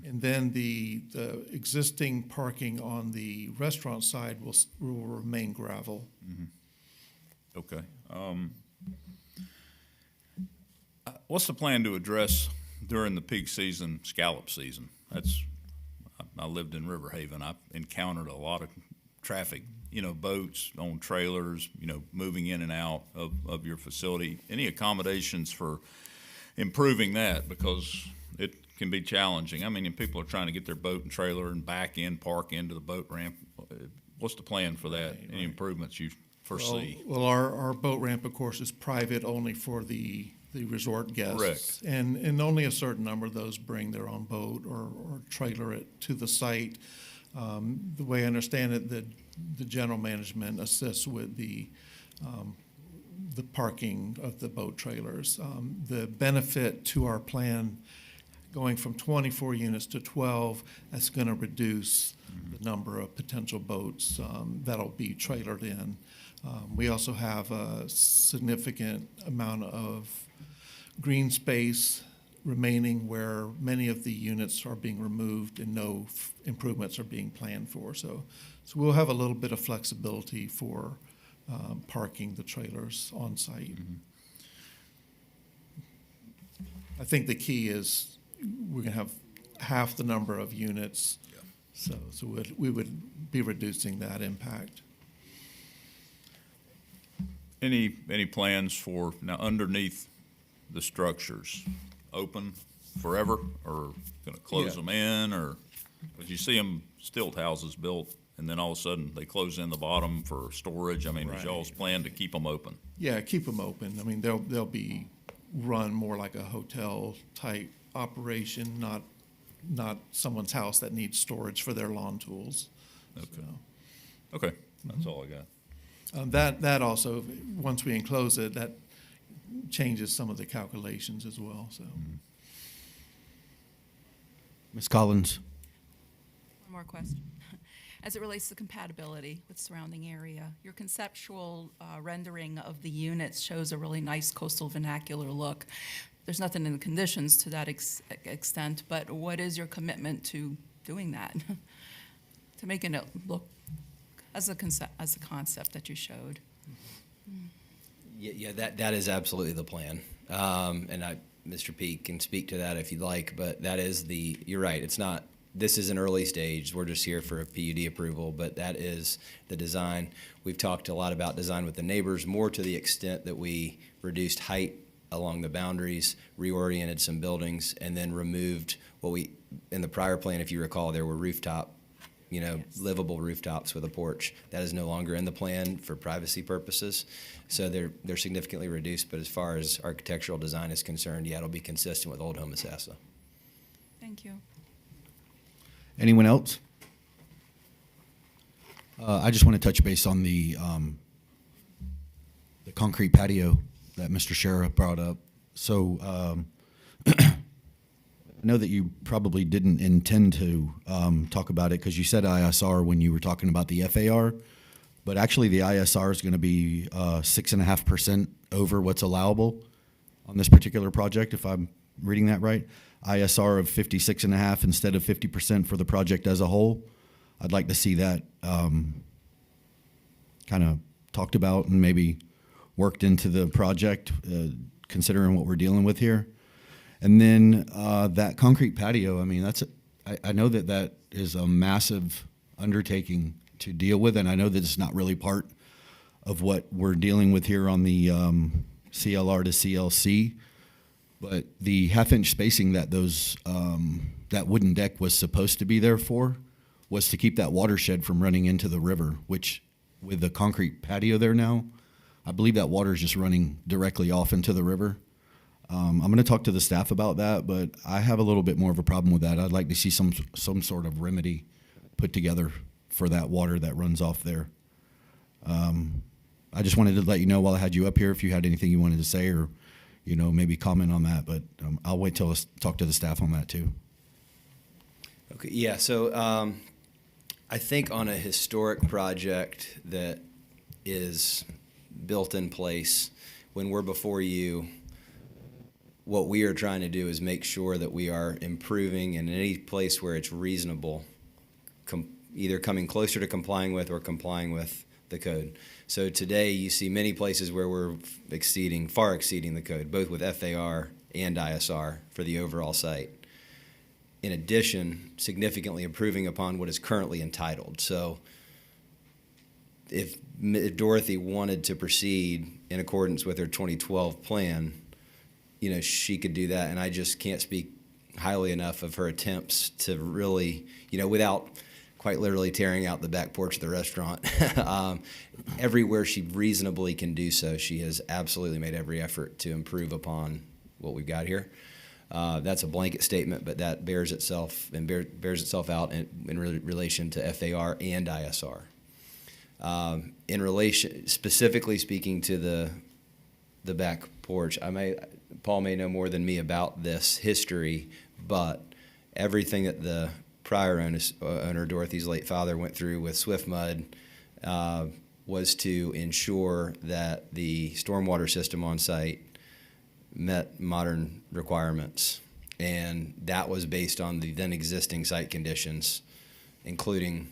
And then the existing parking on the restaurant side will remain gravel. Okay. What's the plan to address during the peak season, scallop season? I lived in River Haven. I encountered a lot of traffic, boats on trailers, moving in and out of your facility. Any accommodations for improving that? Because it can be challenging. I mean, and people are trying to get their boat and trailer and park into the boat ramp. What's the plan for that? Any improvements you foresee? Well, our boat ramp, of course, is private only for the resort guests. Correct. And only a certain number of those bring their own boat or trailer it to the site. The way I understand it, the general management assists with the parking of the boat trailers. The benefit to our plan going from 24 units to 12, that's going to reduce the number of potential boats that'll be trailered in. We also have a significant amount of green space remaining where many of the units are being removed and no improvements are being planned for. So we'll have a little bit of flexibility for parking the trailers on site. I think the key is we're going to have half the number of units, so we would be reducing that impact. Any plans for, now underneath the structures, open forever, or gonna close them in, or, because you see them stilt houses built, and then all of a sudden they close in the bottom for storage. I mean, is y'all's plan to keep them open? Yeah, keep them open. I mean, they'll be run more like a hotel-type operation, not someone's house that needs storage for their lawn tools. Okay. So, Okay, that's all I got. that also, once we enclose it, that changes some of the calculations as well, so. Ms. Collins? One more question. As it relates to compatibility with surrounding area, your conceptual rendering of the units shows a really nice coastal vernacular look. There's nothing in the conditions to that extent, but what is your commitment to doing that? To making it look as a concept that you showed? Yeah, that is absolutely the plan. And Mr. Peak can speak to that if you'd like, but that is you're right, this is an early stage. We're just here for a PUD approval, but that is the design. We've talked a lot about design with the neighbors, more to the extent that we reduced height along the boundaries, reoriented some buildings, and then removed in the prior plan, if you recall, there were livable rooftops with a porch. That is no longer in the plan for privacy purposes. So they're significantly reduced, but as far as architectural design is concerned, yeah, it'll be consistent with Old Homosassa. Thank you. Anyone else? I just want to touch base on the concrete patio that Mr. Sheriff brought up. So I know that you probably didn't intend to talk about it because you said ISR when you were talking about the FAR, but actually the ISR is going to be 6.5% over what's allowable on this particular project, if I'm reading that right. ISR of 56.5 instead of 50% for the project as a whole. I'd like to see that kind of talked about and maybe worked into the project, considering what we're dealing with here. And then that concrete patio, I mean, I know that is a massive undertaking to deal with, and I know that it's not really part of what we're dealing with here on the CLR to CLC. But the half-inch spacing that that wooden deck was supposed to be there for was to keep that watershed from running into the river, which with the concrete patio there now, I believe that water is just running directly off into the river. I'm going to talk to the staff about that, but I have a little bit more of a problem with that. I'd like to see some sort of remedy put together for that water that runs off there. I just wanted to let you know while I had you up here if you had anything you wanted to say or maybe comment on that, but I'll wait till I talk to the staff on that too. Okay, yeah, so I think on a historic project that is built in place, when we're before you, what we are trying to do is make sure that we are improving in any place where it's reasonable, either coming closer to complying with or complying with the code. So today you see many places where we're far exceeding the code, both with FAR and ISR for the overall site. In addition, significantly improving upon what is currently entitled. So if Dorothy wanted to proceed in accordance with her 2012 plan, she could do that, and I just can't speak highly enough of her attempts to really, without quite literally tearing out the back porch of the restaurant. Everywhere she reasonably can do so, she has absolutely made every effort to improve upon what we've got here. That's a blanket statement, but that bears itself out in relation to FAR and ISR. In relation, specifically speaking to the back porch, Paul may know more than me about this history, but everything that the prior owner, Dorothy's late father, went through with Swift Mud was to ensure that the stormwater system on site met modern requirements. And that was based on the then existing site conditions, including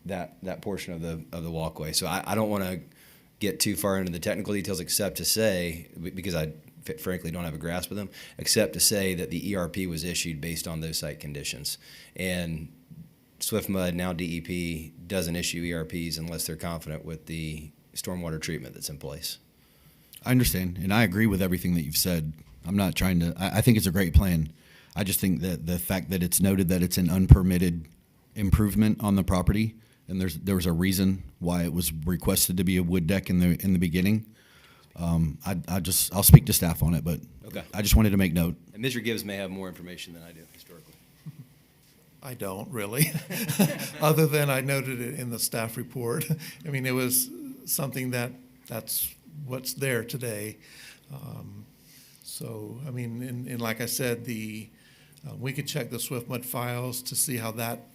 that portion of the walkway. So I don't want to get too far into the technical details, except to say, because I frankly don't have a grasp of them, except to say that the ERP was issued based on those site conditions. And SwiftMud, now DEP, doesn't issue ERPs unless they're confident with the stormwater treatment that's in place. I understand, and I agree with everything that you've said. I'm not trying to, I think it's a great plan. I just think that the fact that it's noted that it's an unpermitted improvement on the property, and there was a reason why it was requested to be a wood deck in the beginning. I'll speak to staff on it, but Okay. I just wanted to make note. And Mr. Gibbs may have more information than I do historically. I don't really, other than I noted it in the staff report. I mean, it was something that's what's there today. So, I mean, and like I said, we could check the SwiftMud files to see how that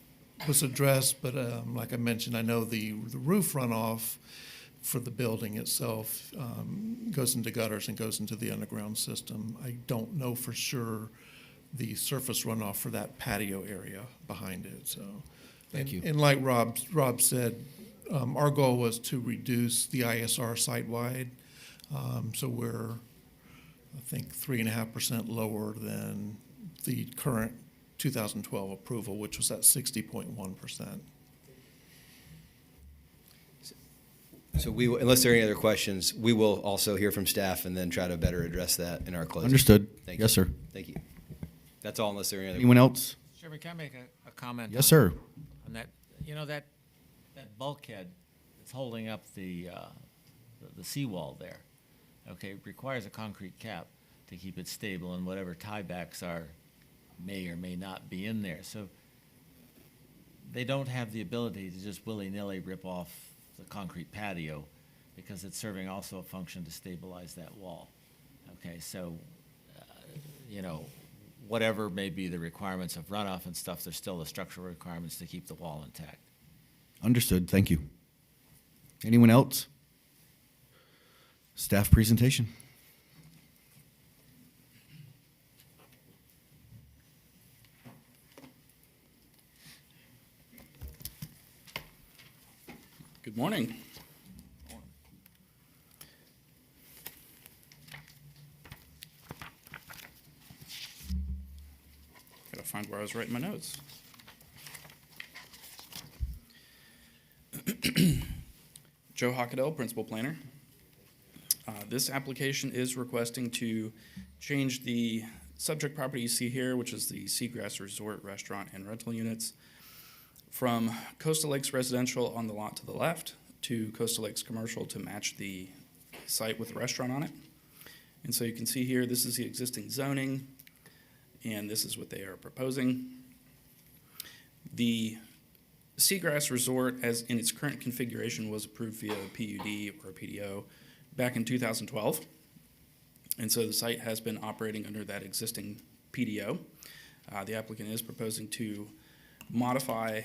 was addressed, but like I mentioned, I know the roof runoff for the building itself goes into gutters and goes into the underground system. I don't know for sure the surface runoff for that patio area behind it, so. Thank you. And like Rob said, our goal was to reduce the ISR site-wide. So we're, I think, 3.5% lower than the current 2012 approval, which was at 60.1%. So unless there are any other questions, we will also hear from staff and then try to better address that in our closing. Understood. Thank Yes, you. sir. Thank you. That's all unless there are any other Anyone else? Chairman, can I make a comment? Yes, sir. On that, that bulkhead that's holding up the seawall there, okay, requires a concrete cap to keep it stable, and whatever tiebacks may or may not be in there. So they don't have the ability to just willy-nilly rip off the concrete patio, because it's serving also a function to stabilize that wall. Okay, so, whatever may be the requirements of runoff and stuff, there's still the structural requirements to keep the wall intact. Understood. Thank you. Anyone else? Staff presentation. Good morning. Gotta find where I was writing my notes. Joe Hockadell, Principal Planner. This application is requesting to change the subject property you see here, which is the Seagrass Resort Restaurant and Rental Units, from Coastal Lakes Residential on the lot to the left to Coastal Lakes Commercial to match the site with the restaurant on it. And so you can see here, this is the existing zoning, and this is what they are proposing. The Seagrass Resort, as in its current configuration, was approved via a PUD or a PDO back in 2012. And so the site has been operating under that existing PDO. The applicant is proposing to modify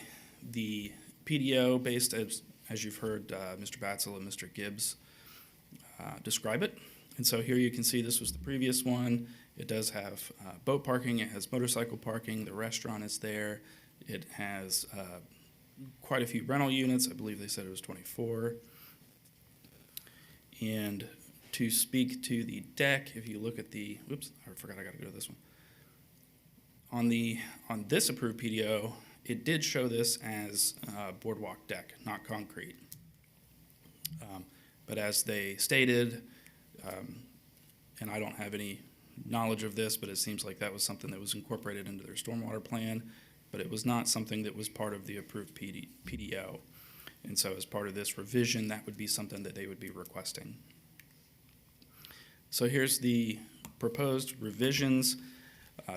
the PDO based, as you've heard Mr. Batzel and Mr. Gibbs describe it. And so here you can see this was the previous one. It does have boat parking, it has motorcycle parking, the restaurant is there. It has quite a few rental units. I believe they said it was 24. And to speak to the deck, if you look at the, whoops, I forgot I gotta go to this one. On this approved PDO, it did show this as boardwalk deck, not concrete. But as they stated, and I don't have any knowledge of this, but it seems like that was something that was incorporated into their stormwater plan, but it was not something that was part of the approved PDO. And so as part of this revision, that would be something that they would be requesting. So here's the proposed revisions.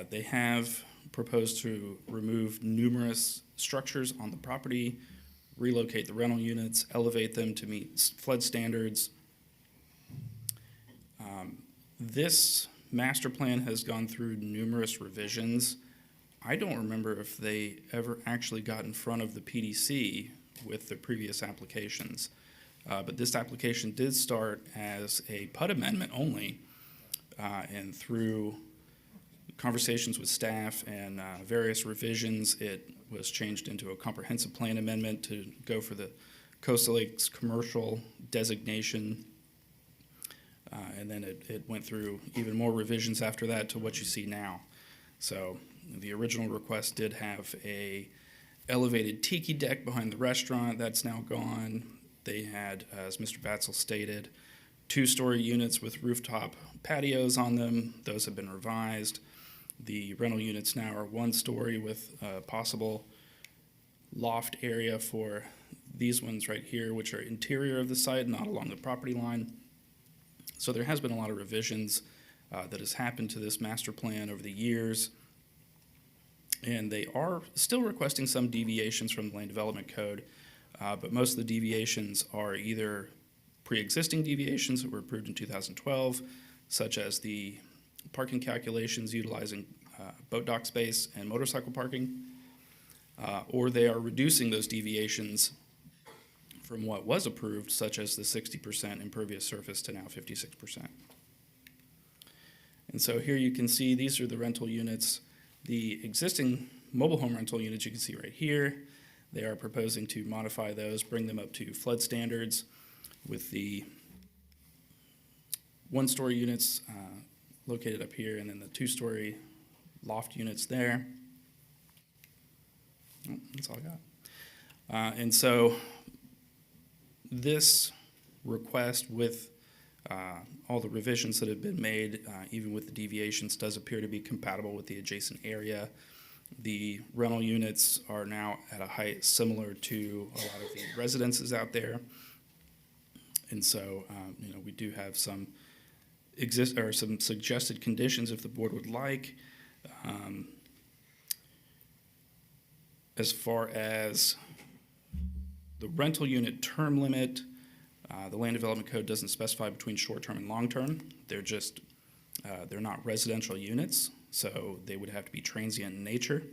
They have proposed to remove numerous structures on the property, relocate the rental units, elevate them to meet flood standards. This master plan has gone through numerous revisions. I don't remember if they ever actually got in front of the PDC with the previous applications. But this application did start as a PUD amendment only, and through conversations with staff and various revisions, it was changed into a comprehensive plan amendment to go for the Coastal Lakes commercial designation. And then it went through even more revisions after that to what you see now. So the original request did have a elevated tiki deck behind the restaurant. That's now gone. They had, as Mr. Batzel stated, 2-story units with rooftop patios on them. Those have been revised. The rental units now are 1-story with a possible loft area for these ones right here, which are interior of the site, not along the property line. So there has been a lot of revisions that has happened to this master plan over the years. And they are still requesting some deviations from the Land Development Code, but most of the deviations are either pre-existing deviations that were approved in 2012, such as the parking calculations utilizing boat dock space and motorcycle parking, or they are reducing those deviations from what was approved, such as the 60% impervious surface to now 56%. And so here you can see these are the rental units. The existing mobile home rental units you can see right here. They are proposing to modify those, bring them up to flood standards with the 1-story units located up here and then the 2-story loft units there. Oh, that's all I got. And so this request with all the revisions that have been made, even with the deviations, does appear to be compatible with the adjacent area. The rental units are now at a height similar to a lot of the residences out there. And so, we do have some some suggested conditions if the board would like. As far as the rental unit term limit, the Land Development Code doesn't specify between short-term and long-term. They're just, they're not residential units, so they would have to be transient in nature.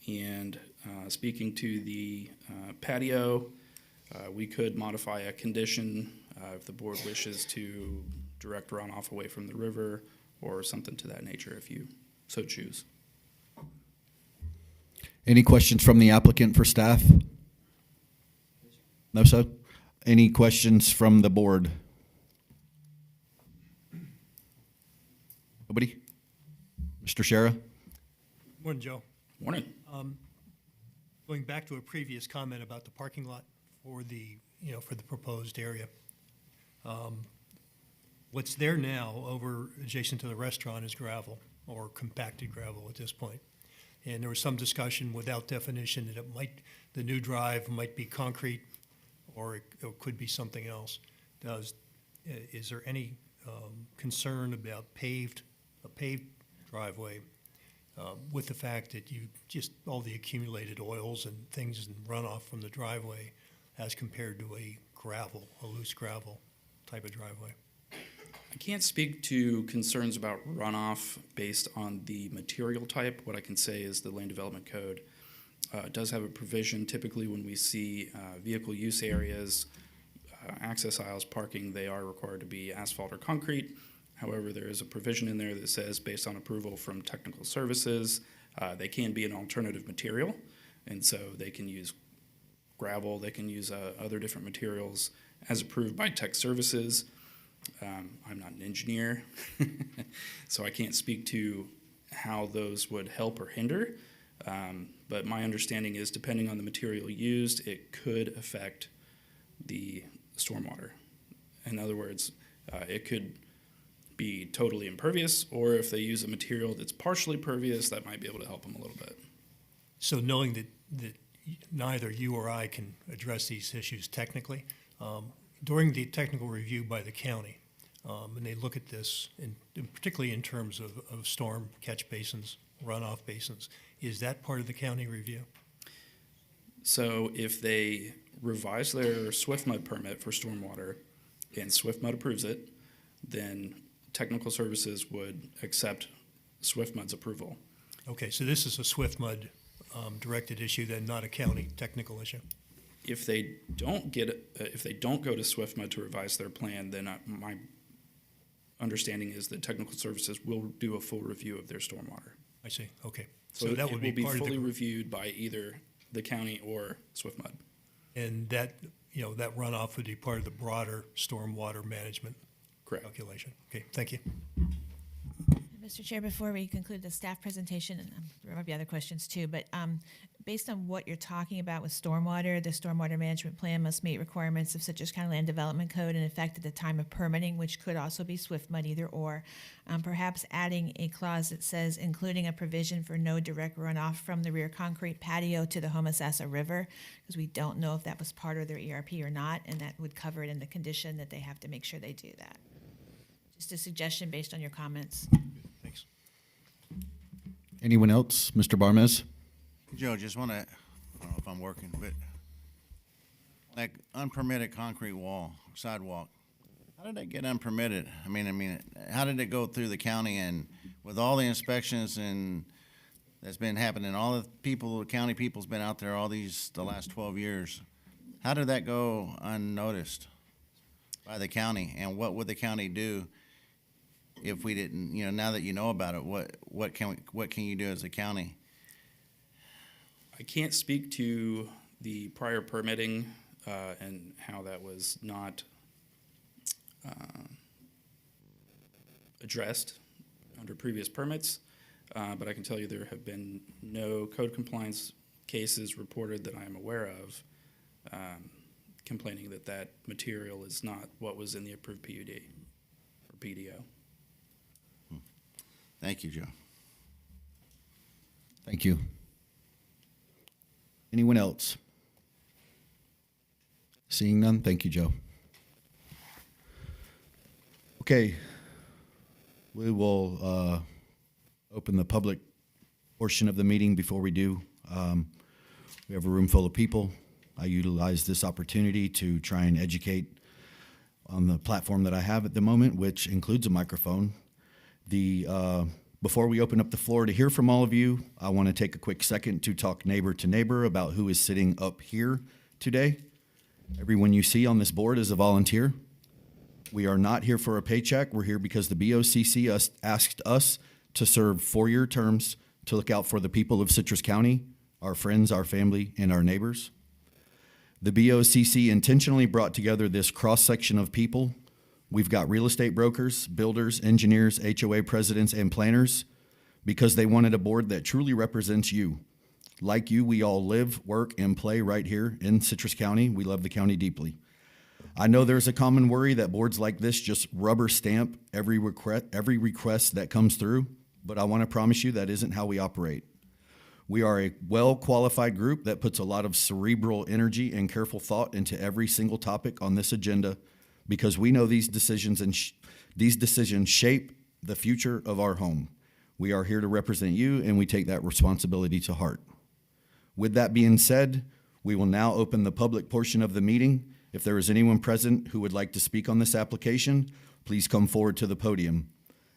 And speaking to the patio, we could modify a condition if the board wishes to direct runoff away from the river or something to that nature if you so choose. Any questions from the applicant for staff? No, sir? Any questions from the board? Nobody? Mr. Shara? Morning, Joe. Morning. Going back to a previous comment about the parking lot for the, for the proposed area. What's there now over adjacent to the restaurant is gravel or compacted gravel at this point. And there was some discussion without definition that the new drive might be concrete or it could be something else. Is there any concern about a paved driveway with the fact that all the accumulated oils and things and runoff from the driveway as compared to a loose gravel type of driveway? I can't speak to concerns about runoff based on the material type. What I can say is the Land Development Code does have a provision. Typically when we see vehicle use areas, access aisles, parking, they are required to be asphalt or concrete. However, there is a provision in there that says based on approval from technical services, they can be an alternative material. And so they can use gravel, they can use other different materials as approved by tech services. I'm not an engineer, so I can't speak to how those would help or hinder. But my understanding is depending on the material used, it could affect the stormwater. In other words, it could be totally impervious, or if they use a material that's partially pervious, that might be able to help them a little bit. So knowing that neither you or I can address these issues technically, during the technical review by the county, and they look at this, and particularly in terms of storm catch basins, runoff basins, is that part of the county review? So if they revise their SwiftMud permit for stormwater and SwiftMud approves it, then technical services would accept SwiftMud's approval. Okay, so this is a SwiftMud directed issue, then not a county technical issue? If they don't go to SwiftMud to revise their plan, then my understanding is that technical services will do a full review of their stormwater. I see, okay. So it that would be will be part of the fully group. reviewed by either the county or SwiftMud. And that, that runoff would be part of the broader stormwater management Correct. calculation. Okay, thank you. Mr. Chair, before we conclude the staff presentation, and there might be other questions too, but based on what you're talking about with stormwater, the stormwater management plan must meet requirements of Citrus County Land Development Code in effect at the time of permitting, which could also be SwiftMud, either or. Perhaps adding a clause that says, including a provision for no direct runoff from the rear concrete patio to the Homosassa River, because we don't know if that was part of their ERP or not, and that would cover it in the condition that they have to make sure they do that. Just a suggestion based on your comments. Thanks. Anyone else? Mr. Barmes? Joe, just want to, I don't know if I'm working, but like unpermitted concrete wall, sidewalk, how did that get unpermitted? I mean, how did it go through the county, and with all the inspections and that's been happening, all the people, the county people's been out there the last 12 years. How did that go unnoticed by the county? And what would the county do if we didn't, now that you know about it, what can you do as a county? I can't speak to the prior permitting and how that was not addressed under previous permits, but I can tell you there have been no code compliance cases reported that I am aware of complaining that material is not what was in the approved PUD or PDO. Thank you, Joe. Thank you. Anyone else? Seeing none, thank you, Joe. Okay, we will open the public portion of the meeting. Before we do, we have a room full of people. I utilize this opportunity to try and educate on the platform that I have at the moment, which includes a microphone. Before we open up the floor to hear from all of you, I want to take a quick second to talk neighbor to neighbor about who is sitting up here today. Everyone you see on this board is a volunteer. We are not here for a paycheck. We're here because the BOCC asked us to serve 4-year terms to look out for the people of Citrus County, our friends, our family, and our neighbors. The BOCC intentionally brought together this cross-section of people. We've got real estate brokers, builders, engineers, HOA presidents, and planners because they wanted a board that truly represents you. Like you, we all live, work, and play right here in Citrus County. We love the county deeply. I know there's a common worry that boards like this just rubber stamp every request that comes through, but I want to promise you that isn't how we operate. We are a well-qualified group that puts a lot of cerebral energy and careful thought into every single topic on this agenda because we know these decisions shape the future of our home. We are here to represent you, and we take that responsibility to heart. With that being said, we will now open the public portion of the meeting. If there is anyone present who would like to speak on this application, please come forward to the podium.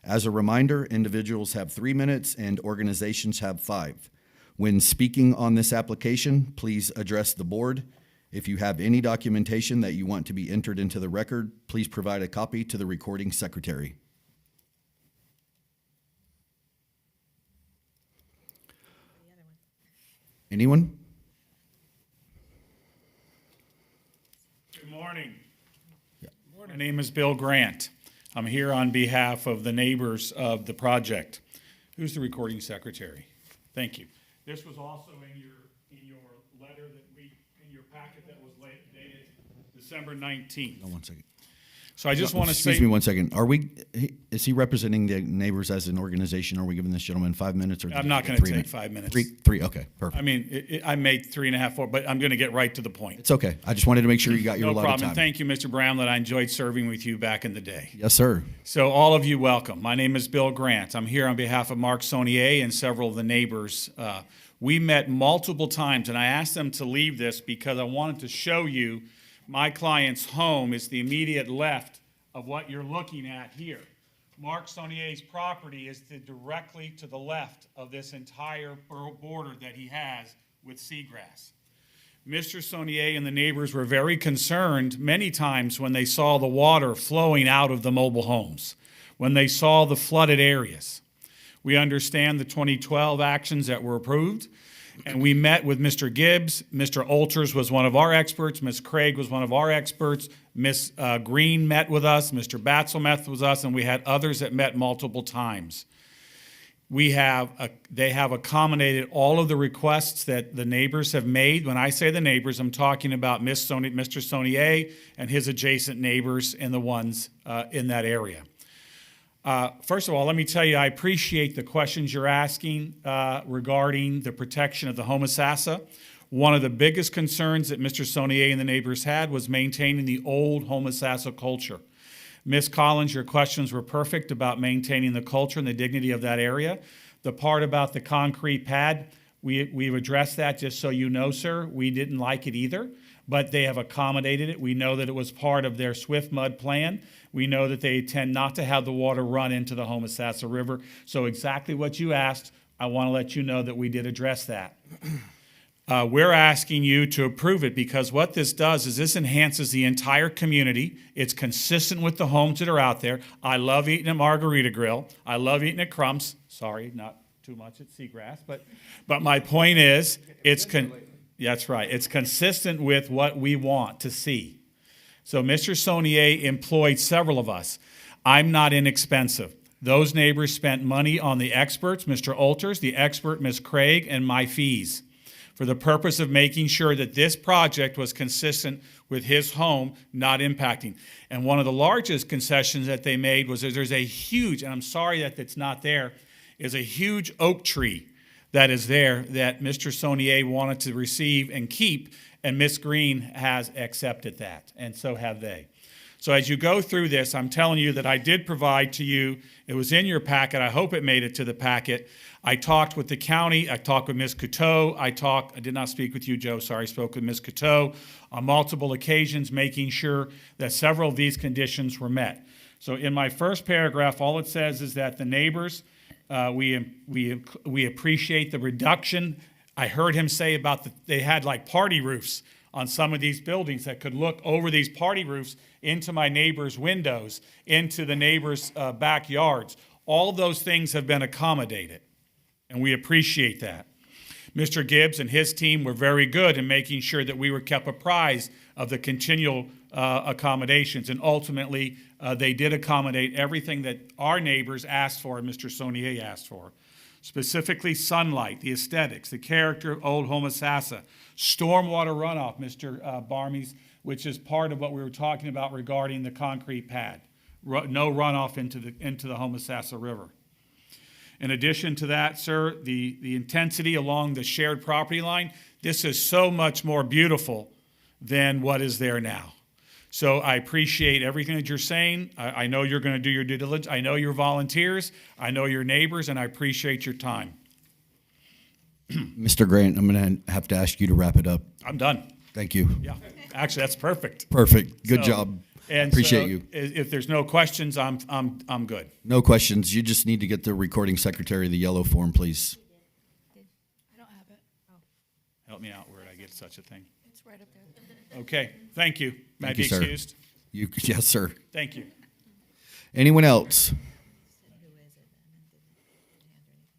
As a reminder, individuals have 3 minutes and organizations have 5. When speaking on this application, please address the board. If you have any documentation that you want to be entered into the record, please provide a copy to the recording secretary. Anyone? Good morning. My name is Bill Grant. I'm here on behalf of the neighbors of the project. Who's the recording secretary? Thank you. This was also in your letter in your packet that was dated December 19th. No, 1 second. So I just want to say. Excuse me 1 second. Is he representing the neighbors as an organization? Are we giving this gentleman 5 minutes? Or I'm not going to take 5 minutes. Three. Okay, perfect. I mean, I made 3.5, 4, but I'm going to get right to the point. It's okay. I just wanted to make sure you got your No allotted problem. time. Thank you, Mr. Brownlet. I enjoyed serving with you back in the day. Yes, sir. So all of you, welcome. My name is Bill Grant. I'm here on behalf of Mark Saunier and several of the neighbors. We met multiple times, and I asked them to leave this because I wanted to show you my client's home is the immediate left of what you're looking at here. Mark Saunier's property is directly to the left of this entire border that he has with seagrass. Mr. Saunier and the neighbors were very concerned many times when they saw the water flowing out of the mobile homes, when they saw the flooded areas. We understand the 2012 actions that were approved. And we met with Mr. Gibbs. Mr. Olters was one of our experts. Ms. Craig was one of our experts. Ms. Green met with us. Mr. Batzel met with us. And we had others that met multiple times. They have accommodated all of the requests that the neighbors have made. When I say the neighbors, I'm talking about Mr. Saunier and his adjacent neighbors and the ones in that area. First of all, let me tell you, I appreciate the questions you're asking regarding the protection of the Homosassa. One of the biggest concerns that Mr. Saunier and the neighbors had was maintaining the old Homosassa culture. Ms. Collins, your questions were perfect about maintaining the culture and the dignity of that area. The part about the concrete pad, we've addressed that, just so you know, sir. We didn't like it either, but they have accommodated it. We know that it was part of their Swift Mud plan. We know that they tend not to have the water run into the Homosassa River. So exactly what you asked, I want to let you know that we did address that. We're asking you to approve it because what this does is this enhances the entire community. It's consistent with the homes that are out there. I love eating at Margarita Grill. I love eating at Crump's. Sorry, not too much at Seagrass. But my point is, that's right. It's consistent with what we want to see. So Mr. Saunier employed several of us. I'm not inexpensive. Those neighbors spent money on the experts, Mr. Olters, the expert, Ms. Craig, and my fees for the purpose of making sure that this project was consistent with his home, not impacting. And one of the largest concessions that they made was that there's a huge, and I'm sorry that it's not there, is a huge oak tree that is there that Mr. Saunier wanted to receive and keep, and Ms. Green has accepted that, and so have they. So as you go through this, I'm telling you that I did provide to you, it was in your packet, I hope it made it to the packet. I talked with the county, I talked with Ms. Coteau, I did not speak with you, Joe, sorry, I spoke with Ms. Coteau on multiple occasions, making sure that several of these conditions were met. So in my first paragraph, all it says is that the neighbors, we appreciate the reduction. I heard him say about they had like party roofs on some of these buildings that could look over these party roofs into my neighbors' windows, into the neighbors' backyards. All those things have been accommodated, and we appreciate that. Mr. Gibbs and his team were very good in making sure that we were kept apprised of the continual accommodations, and ultimately they did accommodate everything that our neighbors asked for and Mr. Saunier asked for. Specifically sunlight, the aesthetics, the character of Old Homosassa, stormwater runoff, Mr. Barmies, which is part of what we were talking about regarding the concrete pad. No runoff into the Homosassa River. In addition to that, sir, the intensity along the shared property line, this is so much more beautiful than what is there now. So I appreciate everything that you're saying. I know you're going to do your due diligence. I know your volunteers. I know your neighbors, and I appreciate your time. Mr. Grant, I'm going to have to ask you to wrap it up. I'm done. Thank you. Yeah, actually, that's perfect. Perfect. Good job. And appreciate so you. If there's no questions, I'm good. No questions. You just need to get the recording secretary the yellow form, please. I don't have it. Help me out where I get such a thing. It's right up there. Okay, thank you. May I Thank be you, sir. excused? Yes, sir. Thank you. Anyone else?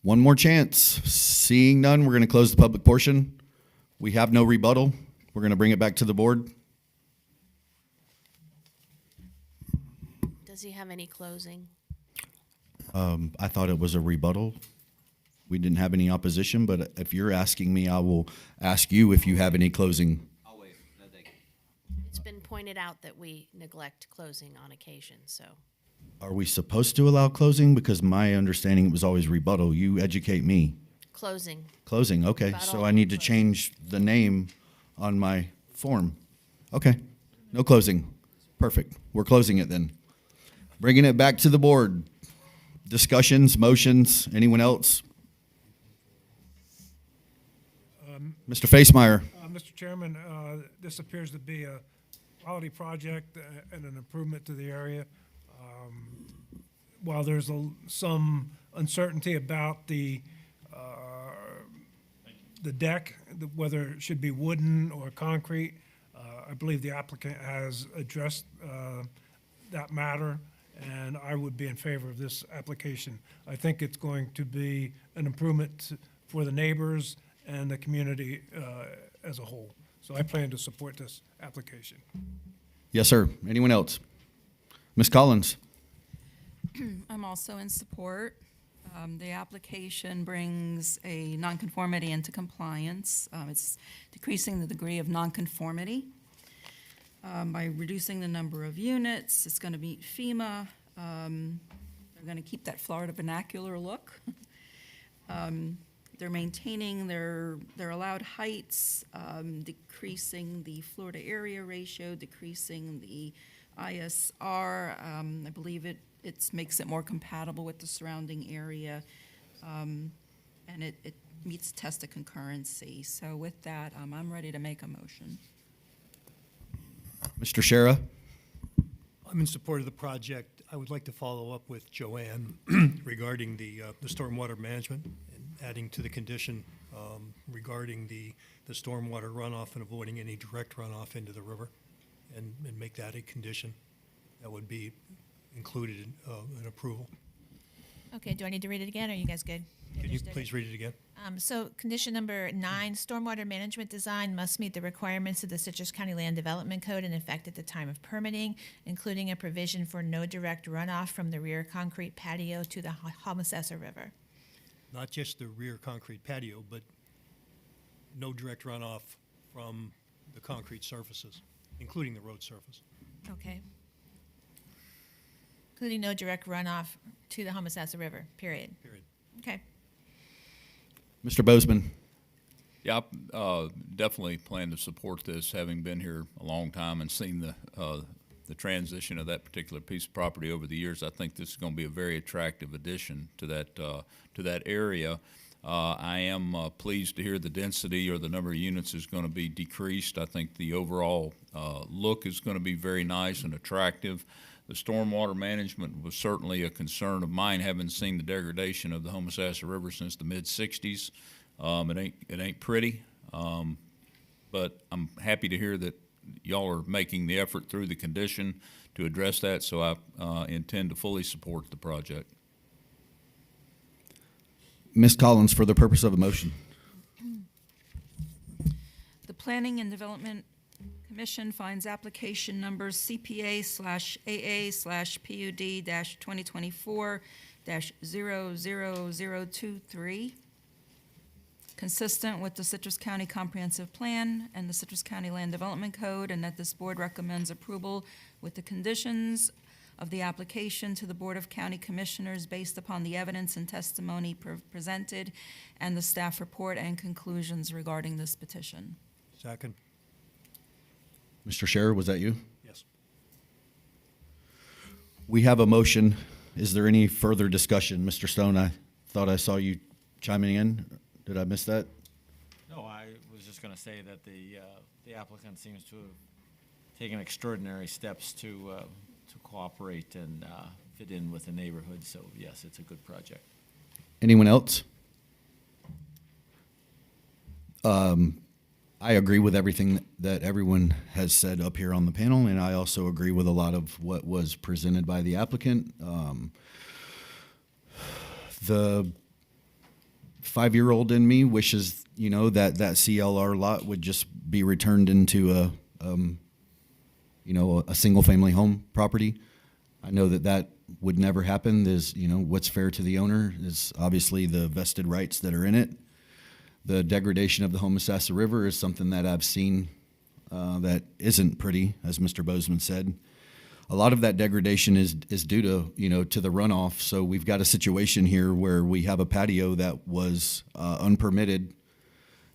One more chance. Seeing none, we're going to close the public portion. We have no rebuttal. We're going to bring it back to the board. Does he have any closing? I thought it was a rebuttal. We didn't have any opposition, but if you're asking me, I will ask you if you have any closing. I'll wait. No, thank you. It's been pointed out that we neglect closing on occasion, so. Are we supposed to allow closing? Because my understanding it was always rebuttal. You educate me. Closing. Closing, okay. Rebuttal, So I need to change the name on my form. Okay, no closing. Perfect. We're closing it then. Bringing it back to the board. Discussions, motions, anyone else? Mr. Facemeyer. Mr. Chairman, this appears to be a quality project and an improvement to the area. While there's some uncertainty about the deck, whether it should be wooden or concrete, I believe the applicant has addressed that matter, and I would be in favor of this application. I think it's going to be an improvement for the neighbors and the community as a whole. So I plan to support this application. Yes, sir. Anyone else? Ms. Collins? I'm also in support. The application brings a nonconformity into compliance. It's decreasing the degree of nonconformity by reducing the number of units. It's going to meet FEMA. They're going to keep that Florida vernacular look. They're maintaining their allowed heights, decreasing the Florida area ratio, decreasing the ISR. I believe it makes it more compatible with the surrounding area, and it meets test of concurrency. So with that, I'm ready to make a motion. Mr. Shera? I'm in support of the project. I would like to follow up with Joanne regarding the stormwater management and adding to the condition regarding the stormwater runoff and avoiding any direct runoff into the river, and make that a condition that would be included in approval. Okay, do I need to read it again, or are you guys good? Can you Understood? please read it again? So condition number 9, stormwater management design must meet the requirements of the Citrus County Land Development Code in effect at the time of permitting, including a provision for no direct runoff from the rear concrete patio to the Homosassa River. Not just the rear concrete patio, but no direct runoff from the concrete surfaces, including the road surface. Okay. Including no direct runoff to the Homosassa River, period. Period. Okay. Mr. Bozeman? Yeah, I definitely plan to support this, having been here a long time and seen the transition of that particular piece of property over the years. I think this is going to be a very attractive addition to that area. I am pleased to hear the density or the number of units is going to be decreased. I think the overall look is going to be very nice and attractive. The stormwater management was certainly a concern of mine, having seen the degradation of the Homosassa River since the mid-'60s. It ain't pretty, but I'm happy to hear that y'all are making the effort through the condition to address that, so I intend to fully support the project. Ms. Collins, for the purpose of a motion. The Planning and Development Commission finds application numbers CPA/AA/PUD-2024-00023 consistent with the Citrus County Comprehensive Plan and the Citrus County Land Development Code, and that this board recommends approval with the conditions of the application to the Board of County Commissioners based upon the evidence and testimony presented and the staff report and conclusions regarding this petition. Second. Mr. Shera, was that you? Yes. We have a motion. Is there any further discussion? Mr. Stone, I thought I saw you chiming in. Did I miss that? No, I was just going to say that the applicant seems to have taken extraordinary steps to cooperate and fit in with the neighborhood. So yes, it's a good project. Anyone else? I agree with everything that everyone has said up here on the panel, and I also agree with a lot of what was presented by the applicant. The 5-year-old in me wishes, that CLR lot would just be returned into a single-family home property. I know that would never happen. There's, what's fair to the owner is obviously the vested rights that are in it. The degradation of the Homosassa River is something that I've seen that isn't pretty, as Mr. Bozeman said. A lot of that degradation is due to, to the runoff. So we've got a situation here where we have a patio that was unpermitted,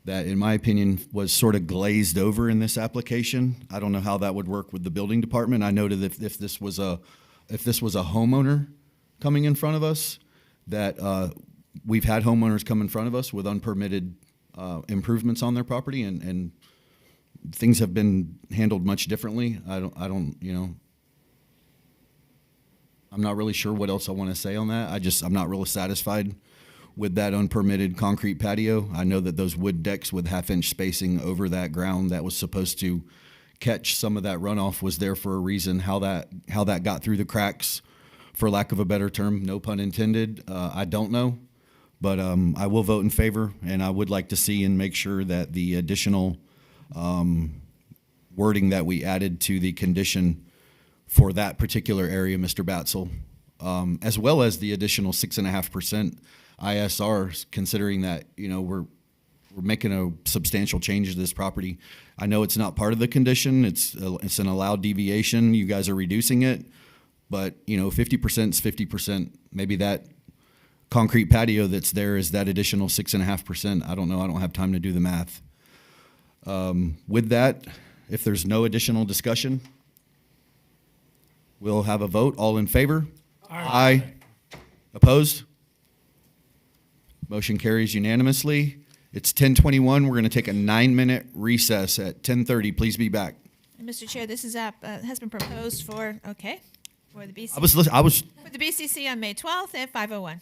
that in my opinion was sort of glazed over in this application. I don't know how that would work with the building department. I know that if this was a homeowner coming in front of us, that we've had homeowners come in front of us with unpermitted improvements on their property, and things have been handled much differently. I'm not really sure what else I want to say on that. I'm not really satisfied with that unpermitted concrete patio. I know that those wood decks with half-inch spacing over that ground that was supposed to catch some of that runoff was there for a reason. How that got through the cracks for lack of a better term, no pun intended. I don't know, but I will vote in favor, and I would like to see and make sure that the additional wording that we added to the condition for that particular area, Mr. Batzel, as well as the additional 6.5% ISR, considering that, you know, we're making a substantial change to this property. I know it's not part of the condition. It's an allowed deviation. You guys are reducing it, but you know, 50% is 50%. Maybe that concrete patio that's there is that additional 6.5%. I don't know. I don't have time to do the math. With that, if there's no additional discussion, we'll have a vote. All in favor? Aye. Opposed? Motion carries unanimously. It's 10:21. We're going to take a 9-minute recess at 10:30. Please be back. Mr. Chair, this is has been proposed for the BCC. I was For the BCC on May 12th at 5:01.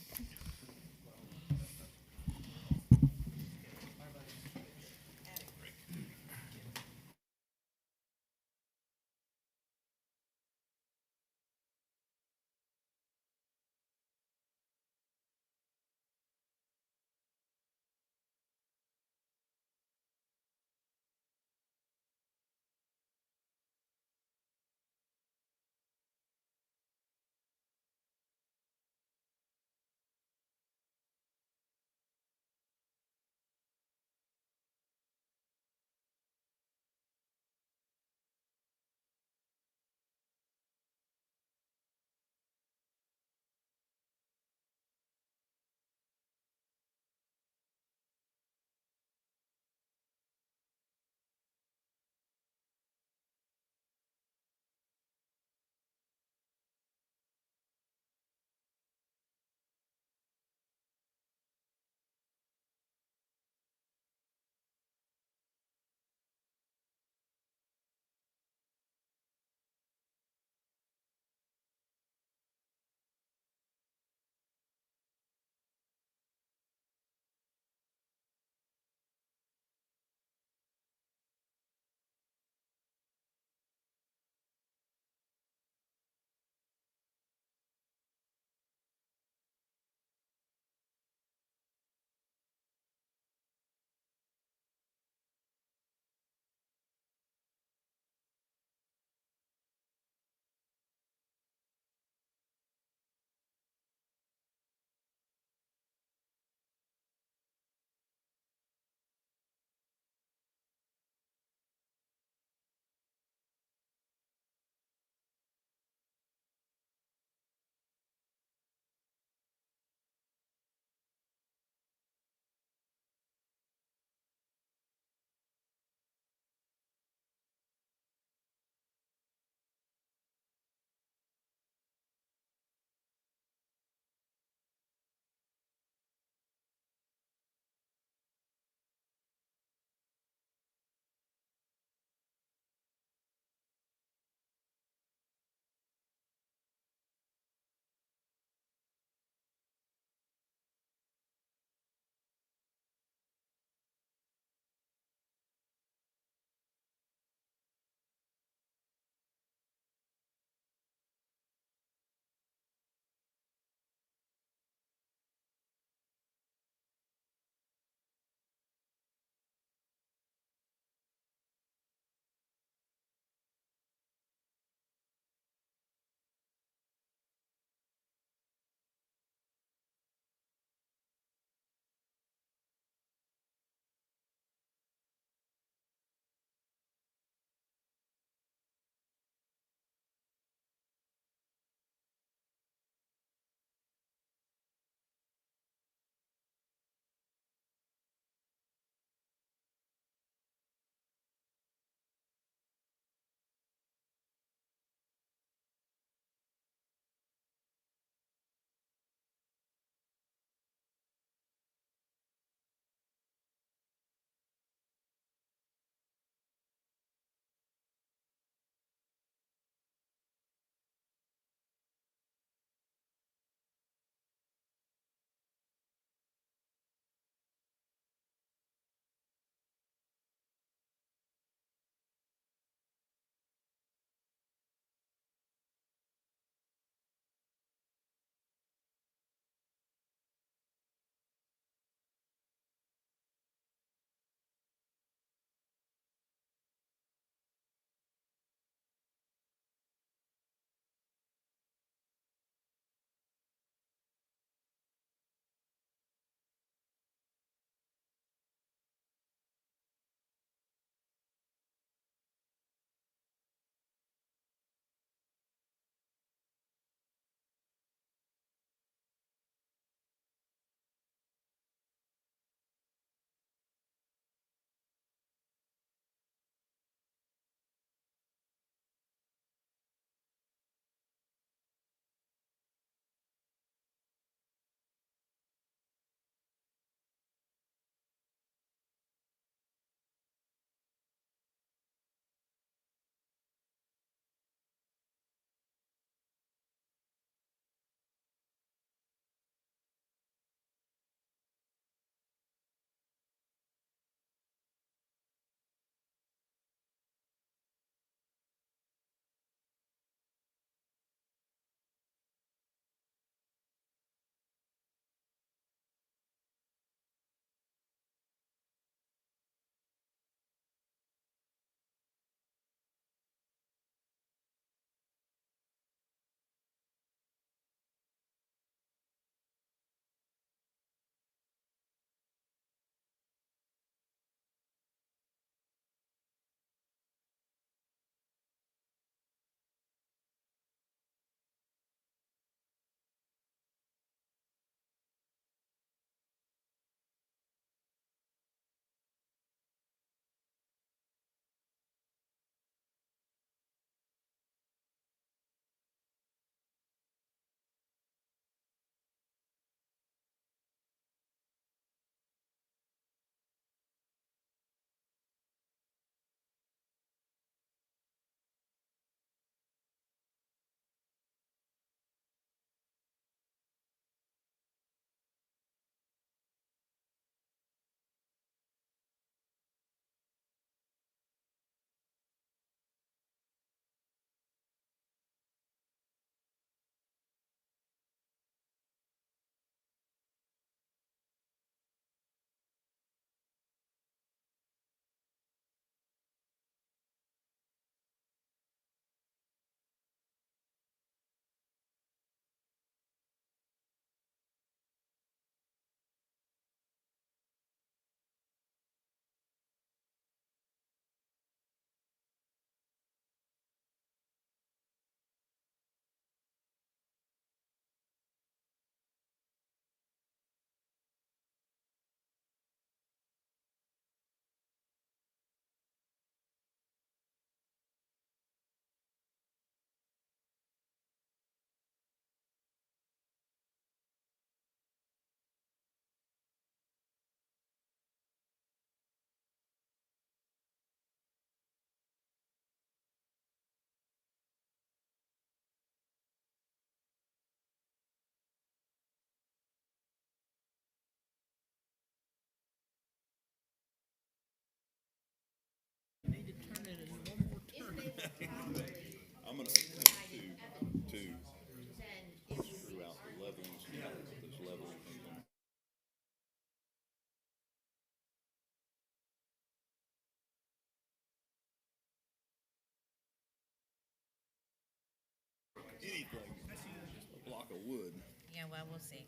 Yeah, well, we'll see.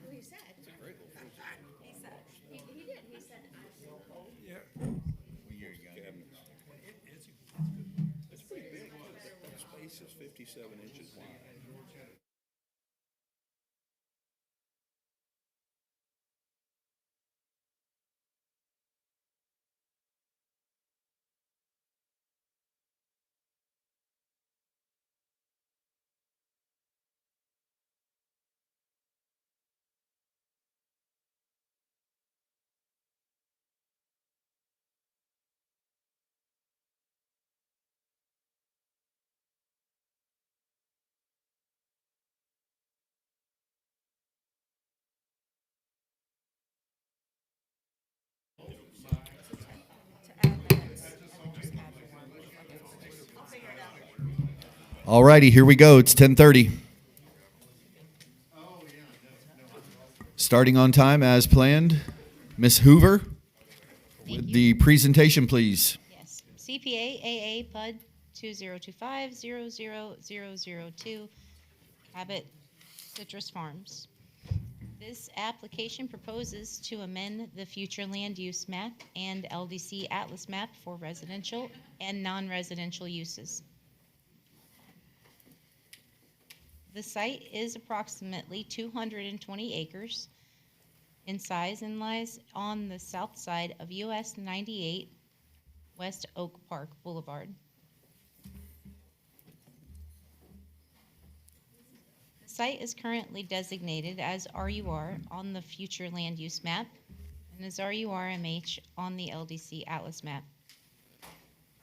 Well, he said. He said. He did. He said. It's pretty big. The space is 57 inches wide. All righty, here we go. It's 10:30. Starting on time as planned. Ms. Hoover, with the presentation, please. Yes. CPA AA PUD 2025-00002, Cabot Citrus Farms. This application proposes to amend the future land use map and LDC Atlas map for residential and non-residential uses. The site is approximately 220 acres in size and lies on the south side of US 98 West Oak Park Boulevard. The site is currently designated as RUR on the future land use map and as RURMH on the LDC Atlas map.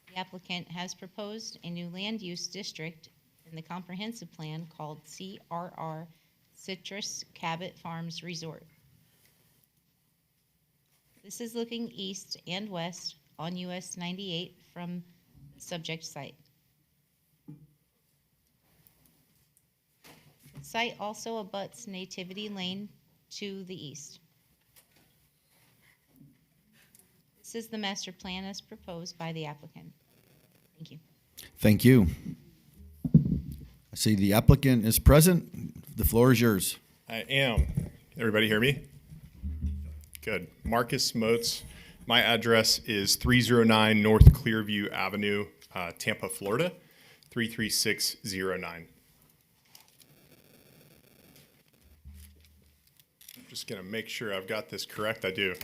The applicant has proposed a new land use district in the comprehensive plan called CRR Citrus Cabot Farms Resort. This is looking east and west on US 98 from the subject site. The site also abuts Nativity Lane to the east. This is the master plan as proposed by the applicant. Thank you. Thank you. I see the applicant is present. The floor is yours. I am. Everybody hear me? Good. Marcus Moats. My address is 309 North Clearview Avenue, Tampa, Florida, 33609. I'm just going to make sure I've got this correct. I do.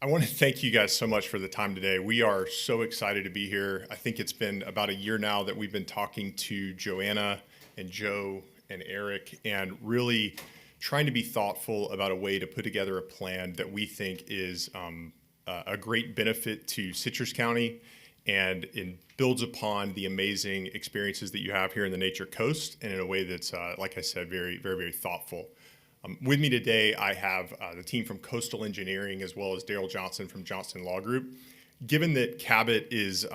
I want to thank you guys so much for the time today. We are so excited to be here. I think it's been about a year now that we've been talking to Joanna and Joe and Eric and really trying to be thoughtful about a way to put together a plan that we think is a great benefit to Citrus County and it builds upon the amazing experiences that you have here in the Nature Coast and in a way that's, like I said, very, very, very thoughtful. With me today, I have the team from Coastal Engineering as well as Daryl Johnson from Johnson Law Group. Given that Cabot is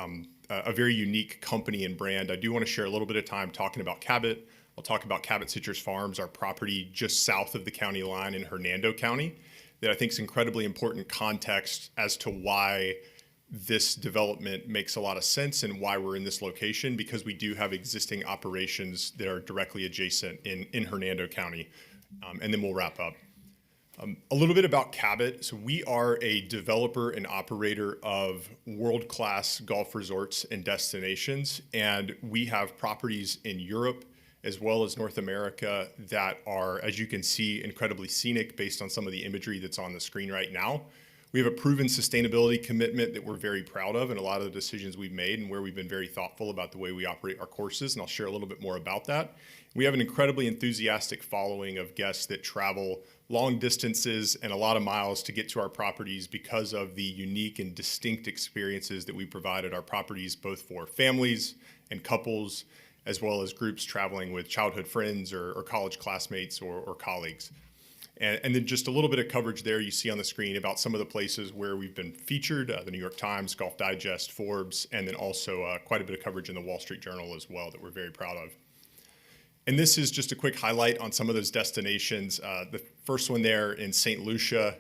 a very unique company and brand, I do want to share a little bit of time talking about Cabot. I'll talk about Cabot Citrus Farms, our property just south of the county line in Hernando County, that I think is incredibly important context as to why this development makes a lot of sense and why we're in this location, because we do have existing operations that are directly adjacent in Hernando County. And then we'll wrap up. A little bit about Cabot. So we are a developer and operator of world-class golf resorts and destinations, and we have properties in Europe as well as North America that are, as you can see, incredibly scenic based on some of the imagery that's on the screen right now. We have a proven sustainability commitment that we're very proud of and a lot of the decisions we've made and where we've been very thoughtful about the way we operate our courses, and I'll share a little bit more about that. We have an incredibly enthusiastic following of guests that travel long distances and a lot of miles to get to our properties because of the unique and distinct experiences that we provide at our properties, both for families and couples, as well as groups traveling with childhood friends or college classmates or colleagues. And then just a little bit of coverage there you see on the screen about some of the places where we've been featured, the New York Times, Golf Digest, Forbes, and then also quite a bit of coverage in the Wall Street Journal as well that we're very proud of. And this is just a quick highlight on some of those destinations. The first one there in St. Lucia,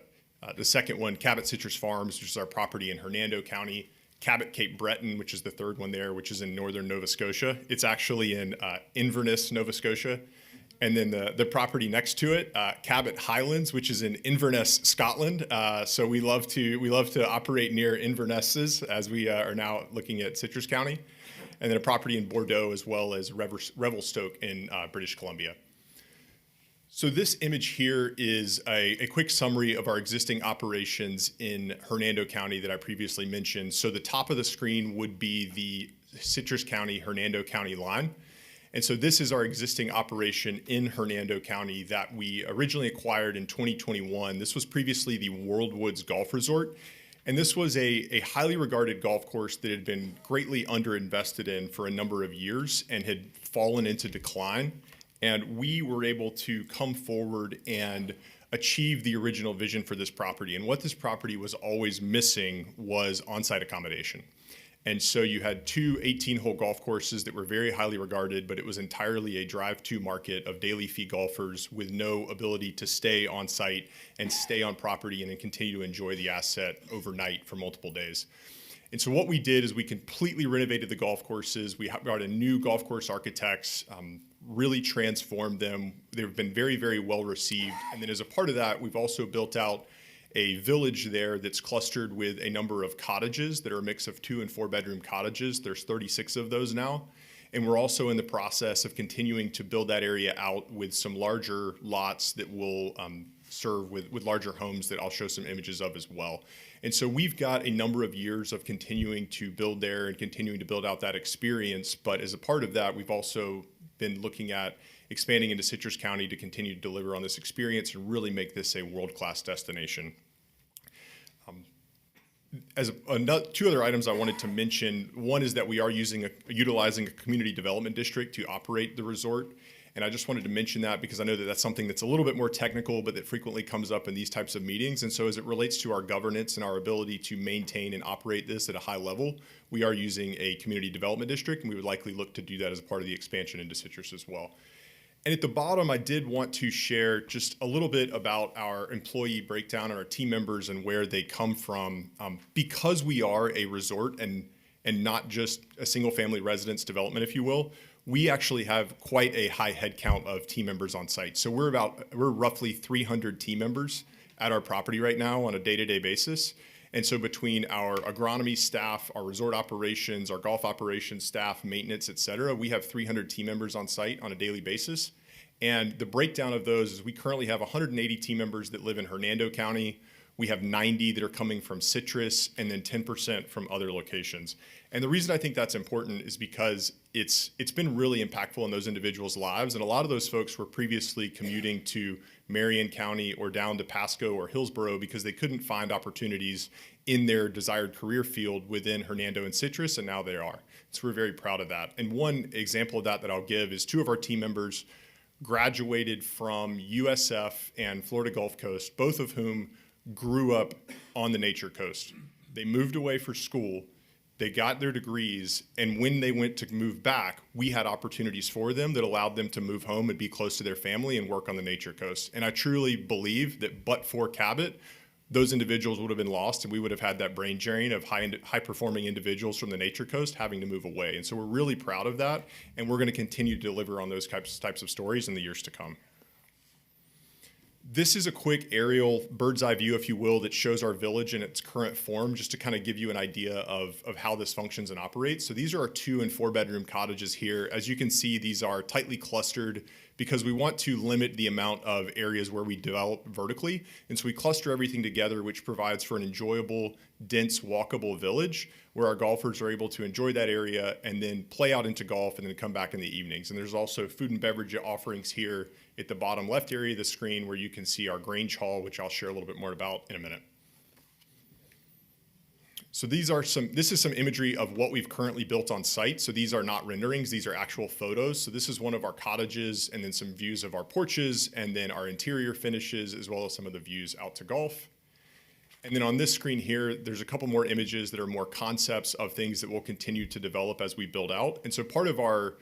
the second one, Cabot Citrus Farms, which is our property in Hernando County, Cabot Cape Breton, which is the third one there, which is in northern Nova Scotia. It's actually in Inverness, Nova Scotia. And then the property next to it, Cabot Highlands, which is in Inverness, Scotland. So we love to operate near Invernesses as we are now looking at Citrus County. And then a property in Bordeaux as well as Revelstoke in British Columbia. So this image here is a quick summary of our existing operations in Hernando County that I previously mentioned. So the top of the screen would be the Citrus County, Hernando County line. And so this is our existing operation in Hernando County that we originally acquired in 2021. This was previously the World Woods Golf Resort. And this was a highly regarded golf course that had been greatly underinvested in for a number of years and had fallen into decline. And we were able to come forward and achieve the original vision for this property. And what this property was always missing was on-site accommodation. And so you had two 18-hole golf courses that were very highly regarded, but it was entirely a drive-to market of daily fee golfers with no ability to stay on site and stay on property and then continue to enjoy the asset overnight for multiple days. And so what we did is we completely renovated the golf courses. We brought in new golf course architects, really transformed them. They've been very, very well received. And then as a part of that, we've also built out a village there that's clustered with a number of cottages that are a mix of 2 and 4 bedroom cottages. There's 36 of those now. And we're also in the process of continuing to build that area out with some larger lots that will serve with larger homes that I'll show some images of as well. And so we've got a number of years of continuing to build there and continuing to build out that experience. But as a part of that, we've also been looking at expanding into Citrus County to continue to deliver on this experience and really make this a world-class destination. Two other items I wanted to mention. One is that we are utilizing a community development district to operate the resort. And I just wanted to mention that because I know that that's something that's a little bit more technical, but that frequently comes up in these types of meetings. And so as it relates to our governance and our ability to maintain and operate this at a high level, we are using a community development district, and we would likely look to do that as a part of the expansion into Citrus as well. And at the bottom, I did want to share just a little bit about our employee breakdown and our team members and where they come from. Because we are a resort and not just a single family residence development, if you will, we actually have quite a high head count of team members on site. So we're roughly 300 team members at our property right now on a day-to-day basis. And so between our agronomy staff, our resort operations, our golf operations staff, maintenance, et cetera, we have 300 team members on site on a daily basis. And the breakdown of those is we currently have 180 team members that live in Hernando County. We have 90 that are coming from Citrus and then 10% from other locations. And the reason I think that's important is because it's been really impactful in those individuals' lives. And a lot of those folks were previously commuting to Marion County or down to Pasco or Hillsborough because they couldn't find opportunities in their desired career field within Hernando and Citrus, and now they are. So we're very proud of that. And one example of that I'll give is 2 of our team members graduated from USF and Florida Gulf Coast, both of whom grew up on the Nature Coast. They moved away for school, they got their degrees, and when they went to move back, we had opportunities for them that allowed them to move home and be close to their family and work on the Nature Coast. And I truly believe that but for Cabot, those individuals would have been lost and we would have had that brain drain of high-performing individuals from the Nature Coast having to move away. And so we're really proud of that, and we're going to continue to deliver on those types of stories in the years to come. This is a quick aerial bird's eye view, if you will, that shows our village in its current form, just to kind of give you an idea of how this functions and operates. So these are our 2 and 4 bedroom cottages here. As you can see, these are tightly clustered because we want to limit the amount of areas where we develop vertically. And so we cluster everything together, which provides for an enjoyable, dense, walkable village where our golfers are able to enjoy that area and then play out into golf and then come back in the evenings. And there's also food and beverage offerings here at the bottom left area of the screen where you can see our Grange Hall, which I'll share a little bit more about in a minute. So this is some imagery of what we've currently built on site. So these are not renderings, these are actual photos. So this is one of our cottages and then some views of our porches and then our interior finishes as well as some of the views out to golf. And then on this screen here, there's a couple more images that are more concepts of things that we'll continue to develop as we build out. And so part of our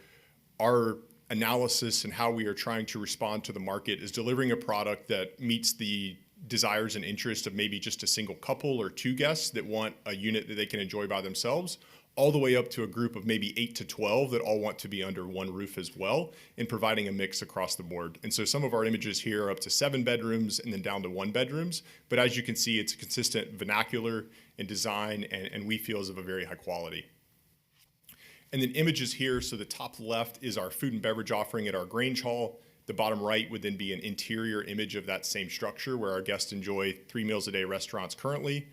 analysis and how we are trying to respond to the market is delivering a product that meets the desires and interests of maybe just a single couple or 2 guests that want a unit that they can enjoy by themselves, all the way up to a group of maybe 8 to 12 that all want to be under one roof as well, and providing a mix across the board. And so some of our images here are up to 7 bedrooms and then down to 1 bedrooms. But as you can see, it's a consistent vernacular and design, and we feel is of a very high quality. And then images here, so the top left is our food and beverage offering at our Grange Hall. The bottom right would then be an interior image of that same structure where our guests enjoy 3 meals a day restaurants currently.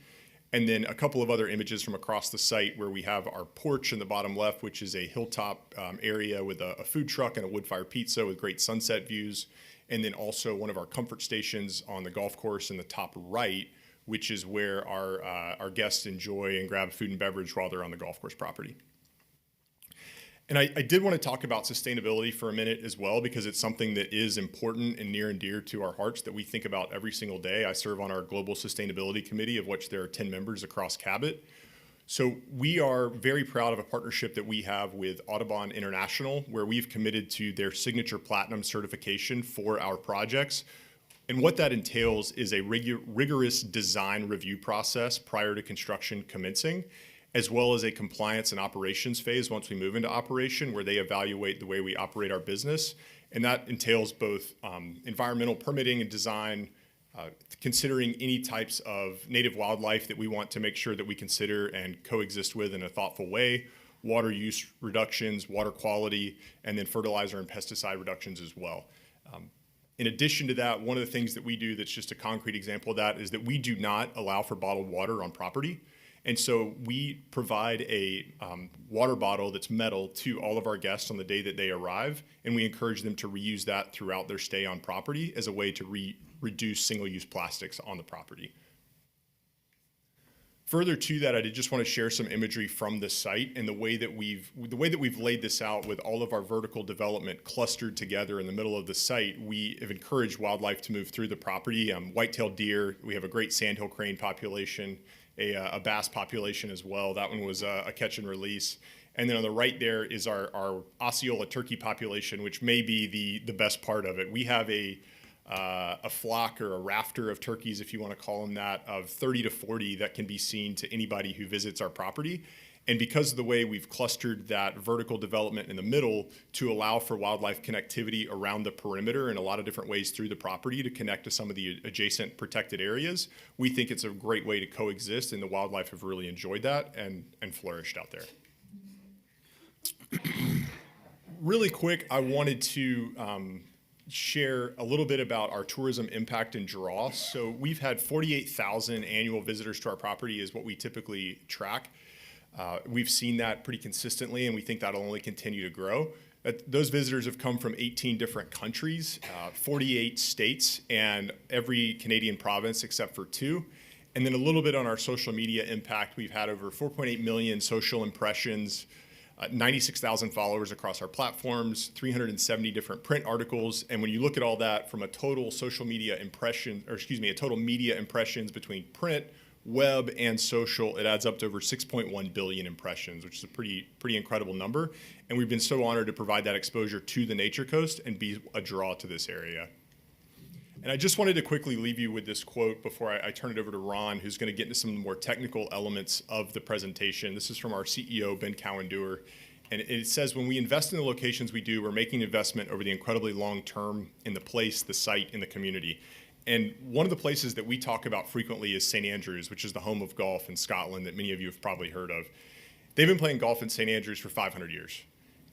And then a couple of other images from across the site where we have our porch in the bottom left, which is a hilltop area with a food truck and a wood-fired pizza with great sunset views. And then also one of our comfort stations on the golf course in the top right, which is where our guests enjoy and grab food and beverage while they're on the golf course property. And I did want to talk about sustainability for a minute as well, because it's something that is important and near and dear to our hearts that we think about every single day. I serve on our Global Sustainability Committee, of which there are 10 members across Cabot. So we are very proud of a partnership that we have with Audubon International, where we've committed to their Signature Platinum certification for our projects. And what that entails is a rigorous design review process prior to construction commencing, as well as a compliance and operations phase once we move into operation, where they evaluate the way we operate our business. And that entails both environmental permitting and design, considering any types of native wildlife that we want to make sure that we consider and coexist with in a thoughtful way, water use reductions, water quality, and then fertilizer and pesticide reductions as well. In addition to that, one of the things that we do that's just a concrete example of that is that we do not allow for bottled water on property. And so we provide a water bottle that's metal to all of our guests on the day that they arrive, and we encourage them to reuse that throughout their stay on property as a way to reduce single-use plastics on the property. Further to that, I did just want to share some imagery from the site and the way that we've laid this out with all of our vertical development clustered together in the middle of the site. We have encouraged wildlife to move through the property. White-tailed deer, we have a great sandhill crane population, a bass population as well. That one was a catch and release. And then on the right there is our Osceola turkey population, which may be the best part of it. We have a flock or a rafter of turkeys, if you want to call them that, of 30 to 40 that can be seen to anybody who visits our property. And because of the way we've clustered that vertical development in the middle to allow for wildlife connectivity around the perimeter in a lot of different ways through the property to connect to some of the adjacent protected areas, we think it's a great way to coexist, and the wildlife have really enjoyed that and flourished out there. Really quick, I wanted to share a little bit about our tourism impact and draw. So we've had 48,000 annual visitors to our property is what we typically track. We've seen that pretty consistently, and we think that'll only continue to grow. Those visitors have come from 18 different countries, 48 states, and every Canadian province except for 2. And then a little bit on our social media impact. We've had over 4.8 million social impressions, 96,000 followers across our platforms, 370 different print articles. And when you look at all that from a total social media impression, or excuse me, a total media impressions between print, web, and social, it adds up to over 6.1 billion impressions, which is a pretty incredible number. And we've been so honored to provide that exposure to the Nature Coast and be a draw to this area. And I just wanted to quickly leave you with this quote before I turn it over to Ron, who's going to get into some of the more technical elements of the presentation. This is from our CEO, Ben Cowan-Dewar. And it says, when we invest in the locations we do, we're making an investment over the incredibly long term in the place, the site, and the community. And one of the places that we talk about frequently is St. Andrews, which is the home of golf in Scotland that many of you have probably heard of. They've been playing golf in St. Andrews for 500 years.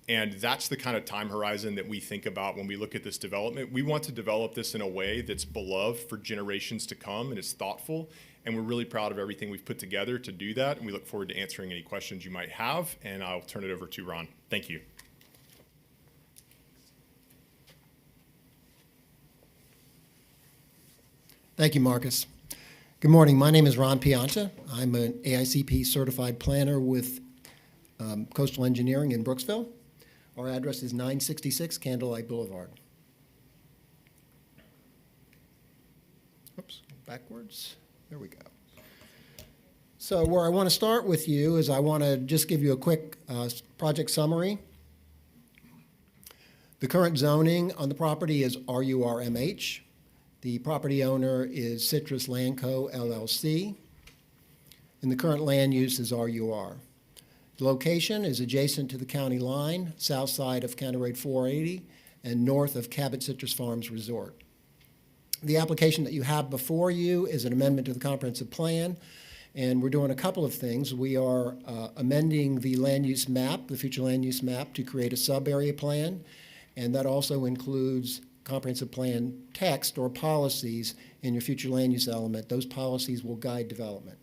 And that's the kind of time horizon that we think about when we look at this development. We want to develop this in a way that's beloved for generations to come, and it's thoughtful. And we're really proud of everything we've put together to do that. And we look forward to answering any questions you might have. And I'll turn it over to Ron. Thank you. Thank you, Marcus. Good morning. My name is Ron Pianta. I'm an AICP certified planner with Coastal Engineering in Brooksville. Our address is 966 Candlelight Boulevard. Oops, backwards. There we go. So where I want to start with you is I want to just give you a quick project summary. The current zoning on the property is RURMH. The property owner is Citrus Land Co. LLC, and the current land use is RUR. The location is adjacent to the county line, south side of County Road 480, and north of Cabot Citrus Farms Resort. The application that you have before you is an amendment to the comprehensive plan, and we're doing a couple of things. We are amending the land use map, the future land use map, to create a sub-area plan, and that also includes comprehensive plan text or policies in your future land use element. Those policies will guide development.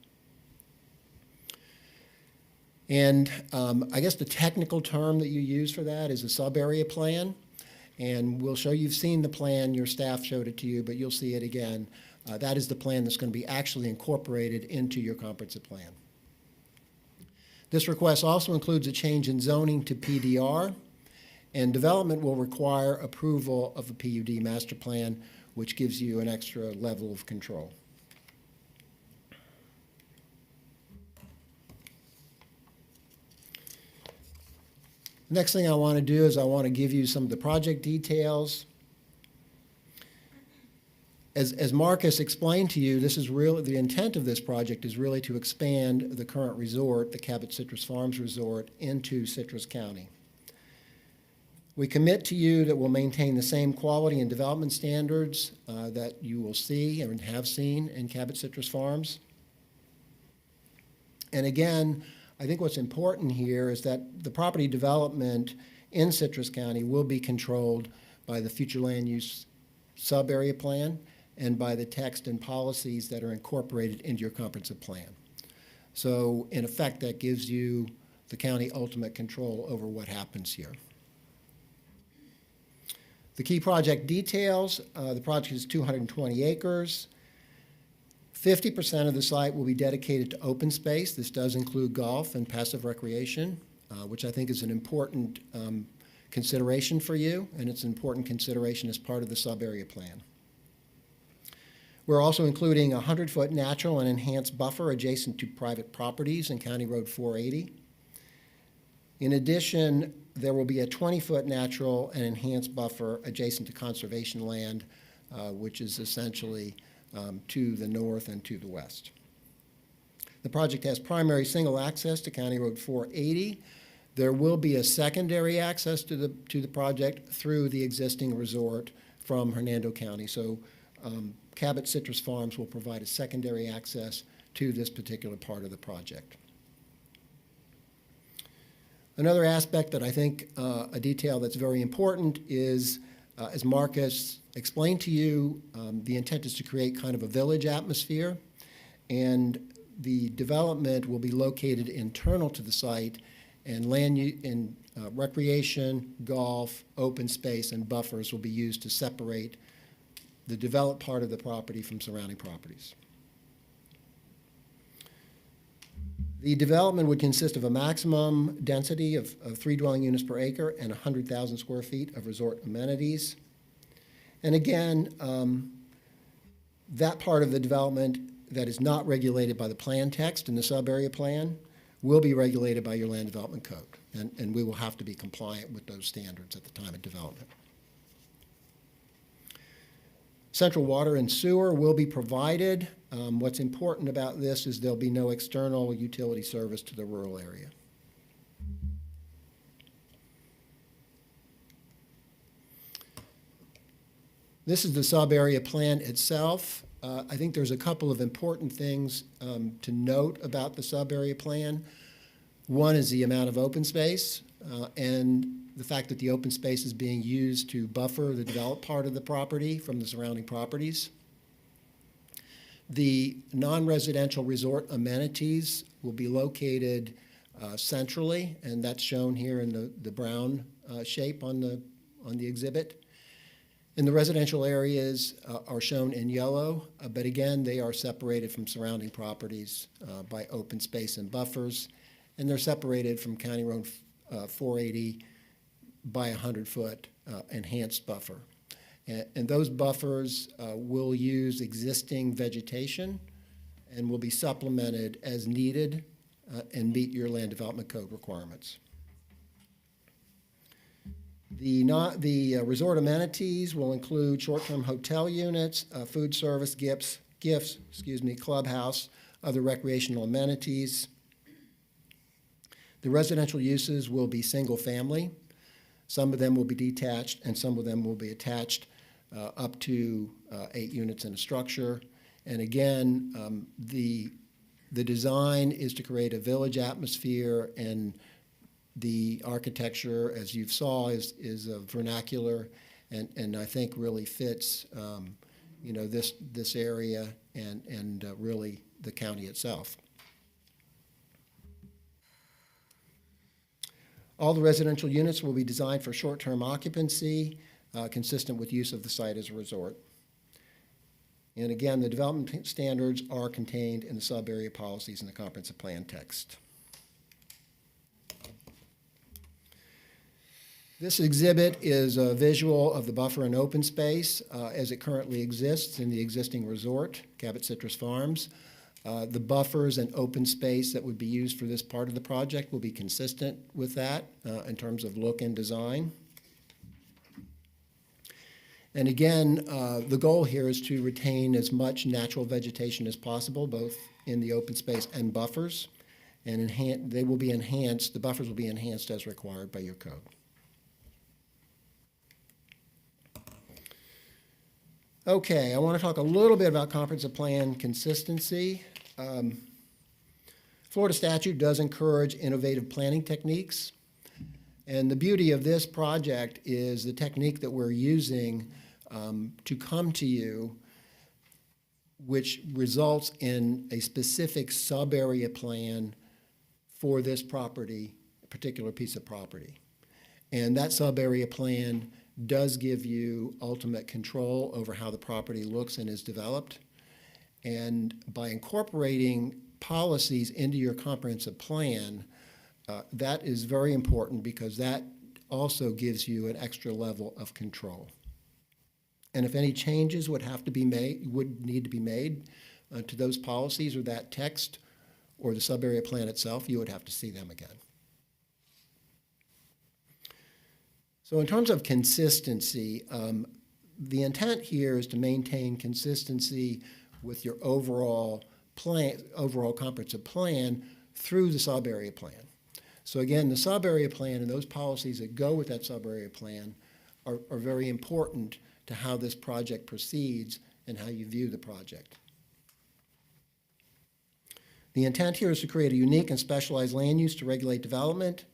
And I guess the technical term that you use for that is a sub-area plan. And we'll show you've seen the plan, your staff showed it to you, but you'll see it again. That is the plan that's going to be actually incorporated into your comprehensive plan. This request also includes a change in zoning to PDR, and development will require approval of a PUD master plan, which gives you an extra level of control. The next thing I want to do is I want to give you some of the project details. As Marcus explained to you, this is really the intent of this project is really to expand the current resort, the Cabot Citrus Farms Resort, into Citrus County. We commit to you that we'll maintain the same quality and development standards that you will see and have seen in Cabot Citrus Farms. And again, I think what's important here is that the property development in Citrus County will be controlled by the future land use sub-area plan and by the text and policies that are incorporated into your comprehensive plan. So in effect, that gives you the county ultimate control over what happens here. The key project details, the project is 220 acres. 50% of the site will be dedicated to open space. This does include golf and passive recreation, which I think is an important consideration for you, and it's an important consideration as part of the sub-area plan. We're also including a 100-foot natural and enhanced buffer adjacent to private properties in County Road 480. In addition, there will be a 20-foot natural and enhanced buffer adjacent to conservation land, which is essentially to the north and to the west. The project has primary single access to County Road 480. There will be a secondary access to the project through the existing resort from Hernando County. So Cabot Citrus Farms will provide a secondary access to this particular part of the project. Another aspect that I think, a detail that's very important is, as Marcus explained to you, the intent is to create kind of a village atmosphere, and the development will be located internal to the site, and recreation, golf, open space, and buffers will be used to separate the developed part of the property from surrounding properties. The development would consist of a maximum density of 3 dwelling units per acre and 100,000 square feet of resort amenities. And again, that part of the development that is not regulated by the plan text in the sub-area plan will be regulated by your land development code, and we will have to be compliant with those standards at the time of development. Central water and sewer will be provided. What's important about this is there'll be no external utility service to the rural area. This is the sub-area plan itself. I think there's a couple of important things to note about the sub-area plan. One is the amount of open space and the fact that the open space is being used to buffer the developed part of the property from the surrounding properties. The non-residential resort amenities will be located centrally, and that's shown here in the brown shape on the exhibit. And the residential areas are shown in yellow, but again, they are separated from surrounding properties by open space and buffers, and they're separated from County Road 480 by a 100-foot enhanced buffer. And those buffers will use existing vegetation and will be supplemented as needed and meet your land development code requirements. The resort amenities will include short-term hotel units, food service, gifts, clubhouse, other recreational amenities. The residential uses will be single-family. Some of them will be detached, and some of them will be attached up to 8 units in a structure. And again, the design is to create a village atmosphere, and the architecture, as you saw, is a vernacular, and I think really fits this area and really the county itself. All the residential units will be designed for short-term occupancy, consistent with use of the site as a resort. And again, the development standards are contained in the sub-area policies in the comprehensive plan text. This exhibit is a visual of the buffer and open space as it currently exists in the existing resort, Cabot Citrus Farms. The buffers and open space that would be used for this part of the project will be consistent with that in terms of look and design. And again, the goal here is to retain as much natural vegetation as possible, both in the open space and buffers. And they will be enhanced, the buffers will be enhanced as required by your code. Okay, I want to talk a little bit about comprehensive plan consistency. Florida statute does encourage innovative planning techniques. And the beauty of this project is the technique that we're using to come to you, which results in a specific sub-area plan for this property, a particular piece of property. And that sub-area plan does give you ultimate control over how the property looks and is developed. And by incorporating policies into your comprehensive plan, that is very important because that also gives you an extra level of control. And if any changes would need to be made to those policies or that text or the sub-area plan itself, you would have to see them again. So in terms of consistency, the intent here is to maintain consistency with your overall comprehensive plan through the sub-area plan. So again, the sub-area plan and those policies that go with that sub-area plan are very important to how this project proceeds and how you view the project. The intent here is to create a unique and specialized land use to regulate development.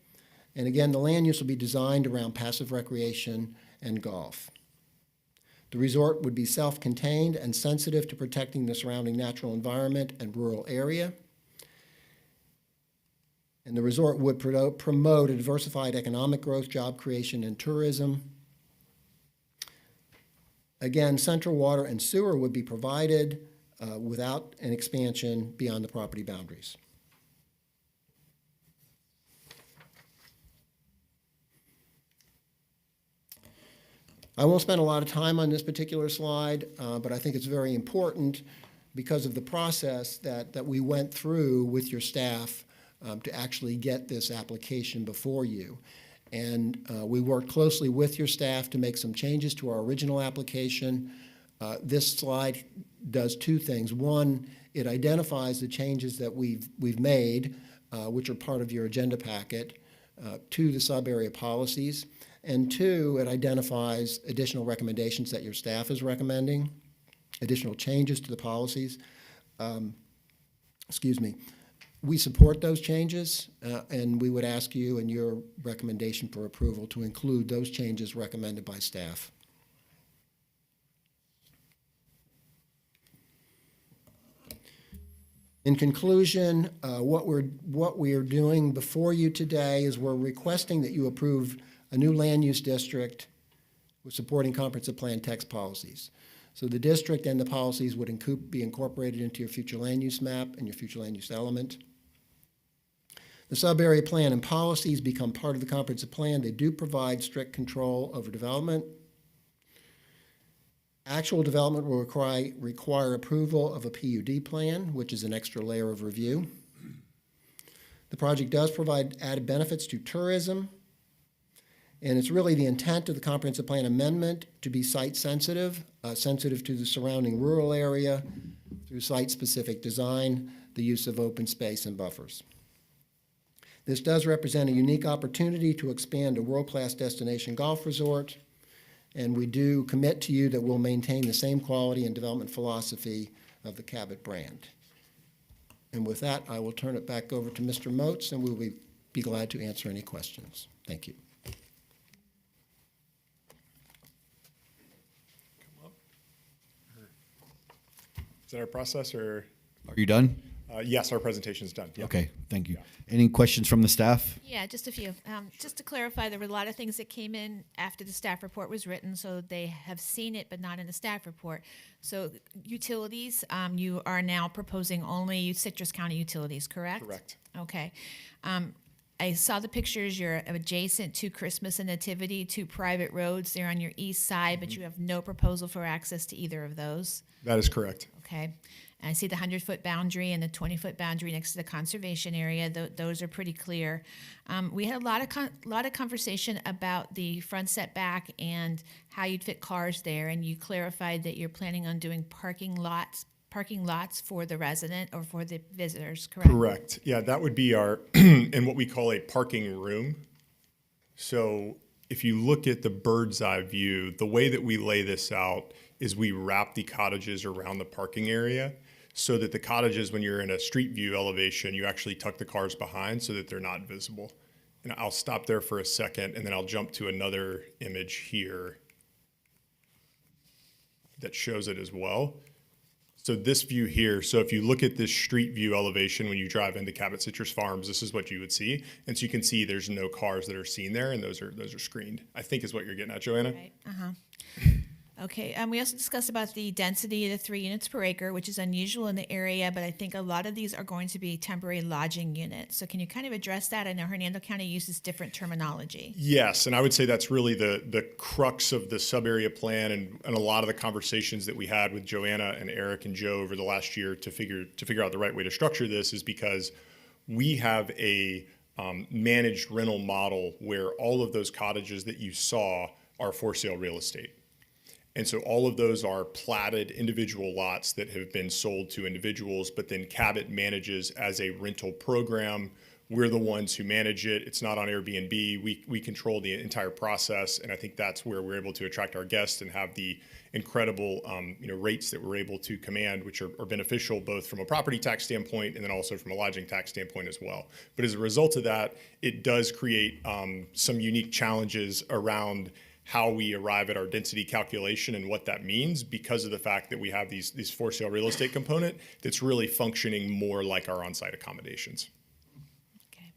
And again, the land use will be designed around passive recreation and golf. The resort would be self-contained and sensitive to protecting the surrounding natural environment and rural area. And the resort would promote a diversified economic growth, job creation, and tourism. Again, central water and sewer would be provided without an expansion beyond the property boundaries. I won't spend a lot of time on this particular slide, but I think it's very important because of the process that we went through with your staff to actually get this application before you. And we worked closely with your staff to make some changes to our original application. This slide does two things. One, it identifies the changes that we've made, which are part of your agenda packet, to the sub-area policies. And two, it identifies additional recommendations that your staff is recommending, additional changes to the policies. We support those changes, and we would ask you in your recommendation for approval to include those changes recommended by staff. In conclusion, what we are doing before you today is we're requesting that you approve a new land use district with supporting comprehensive plan text policies. So the district and the policies would be incorporated into your future land use map and your future land use element. The sub-area plan and policies become part of the comprehensive plan. They do provide strict control over development. Actual development will require approval of a PUD plan, which is an extra layer of review. The project does provide added benefits to tourism, and it's really the intent of the comprehensive plan amendment to be site sensitive, sensitive to the surrounding rural area through site-specific design, the use of open space and buffers. This does represent a unique opportunity to expand a world-class destination golf resort, and we do commit to you that we'll maintain the same quality and development philosophy of the Cabot brand. And with that, I will turn it back over to Mr. Moats, and we will be glad to answer any questions. Thank you. Is that our process, or? Are you done? Yes, our presentation's done. Yep. Okay, thank you. Any questions from the staff? Yeah, just a few. Just to clarify, there were a lot of things that came in after the staff report was written, so they have seen it, but not in the staff report. So utilities, you are now proposing only Citrus County utilities, correct? Correct. Okay. I saw the pictures. You're adjacent to Christmas and Nativity, two private roads. They're on your east side, but you have no proposal for access to either of those. That is correct. Okay. And I see the 100-foot boundary and the 20-foot boundary next to the conservation area. Those are pretty clear. We had a lot of conversation about the front setback and how you'd fit cars there, and you clarified that you're planning on doing parking lots for the resident or for the visitors, correct? Correct. Yeah, that would be our, in what we call a parking room. So if you look at the bird's eye view, the way that we lay this out is we wrap the cottages around the parking area so that the cottages, when you're in a street view elevation, you actually tuck the cars behind so that they're not visible. And I'll stop there for a second, and then I'll jump to another image here that shows it as well. So this view here, so if you look at this street view elevation when you drive into Cabot Citrus Farms, this is what you would see. And so you can see there's no cars that are seen there, and those are screened, I think is what you're getting at, Joanna. Right. Okay. We also discussed about the density of the 3 units per acre, which is unusual in the area, but I think a lot of these are going to be temporary lodging units. So can you kind of address that? I know Hernando County uses different terminology. Yes, and I would say that's really the crux of the sub-area plan and a lot of the conversations that we had with Joanna and Eric and Joe over the last year to figure out the right way to structure this is because we have a managed rental model where all of those cottages that you saw are for sale real estate. And so all of those are platted individual lots that have been sold to individuals, but then Cabot manages as a rental program. We're the ones who manage it. It's not on Airbnb. We control the entire process, and I think that's where we're able to attract our guests and have the incredible rates that we're able to command, which are beneficial both from a property tax standpoint and then also from a lodging tax standpoint as well. But as a result of that, it does create some unique challenges around how we arrive at our density calculation and what that means because of the fact that we have these for sale real estate component that's really functioning more like our on-site accommodations. Okay.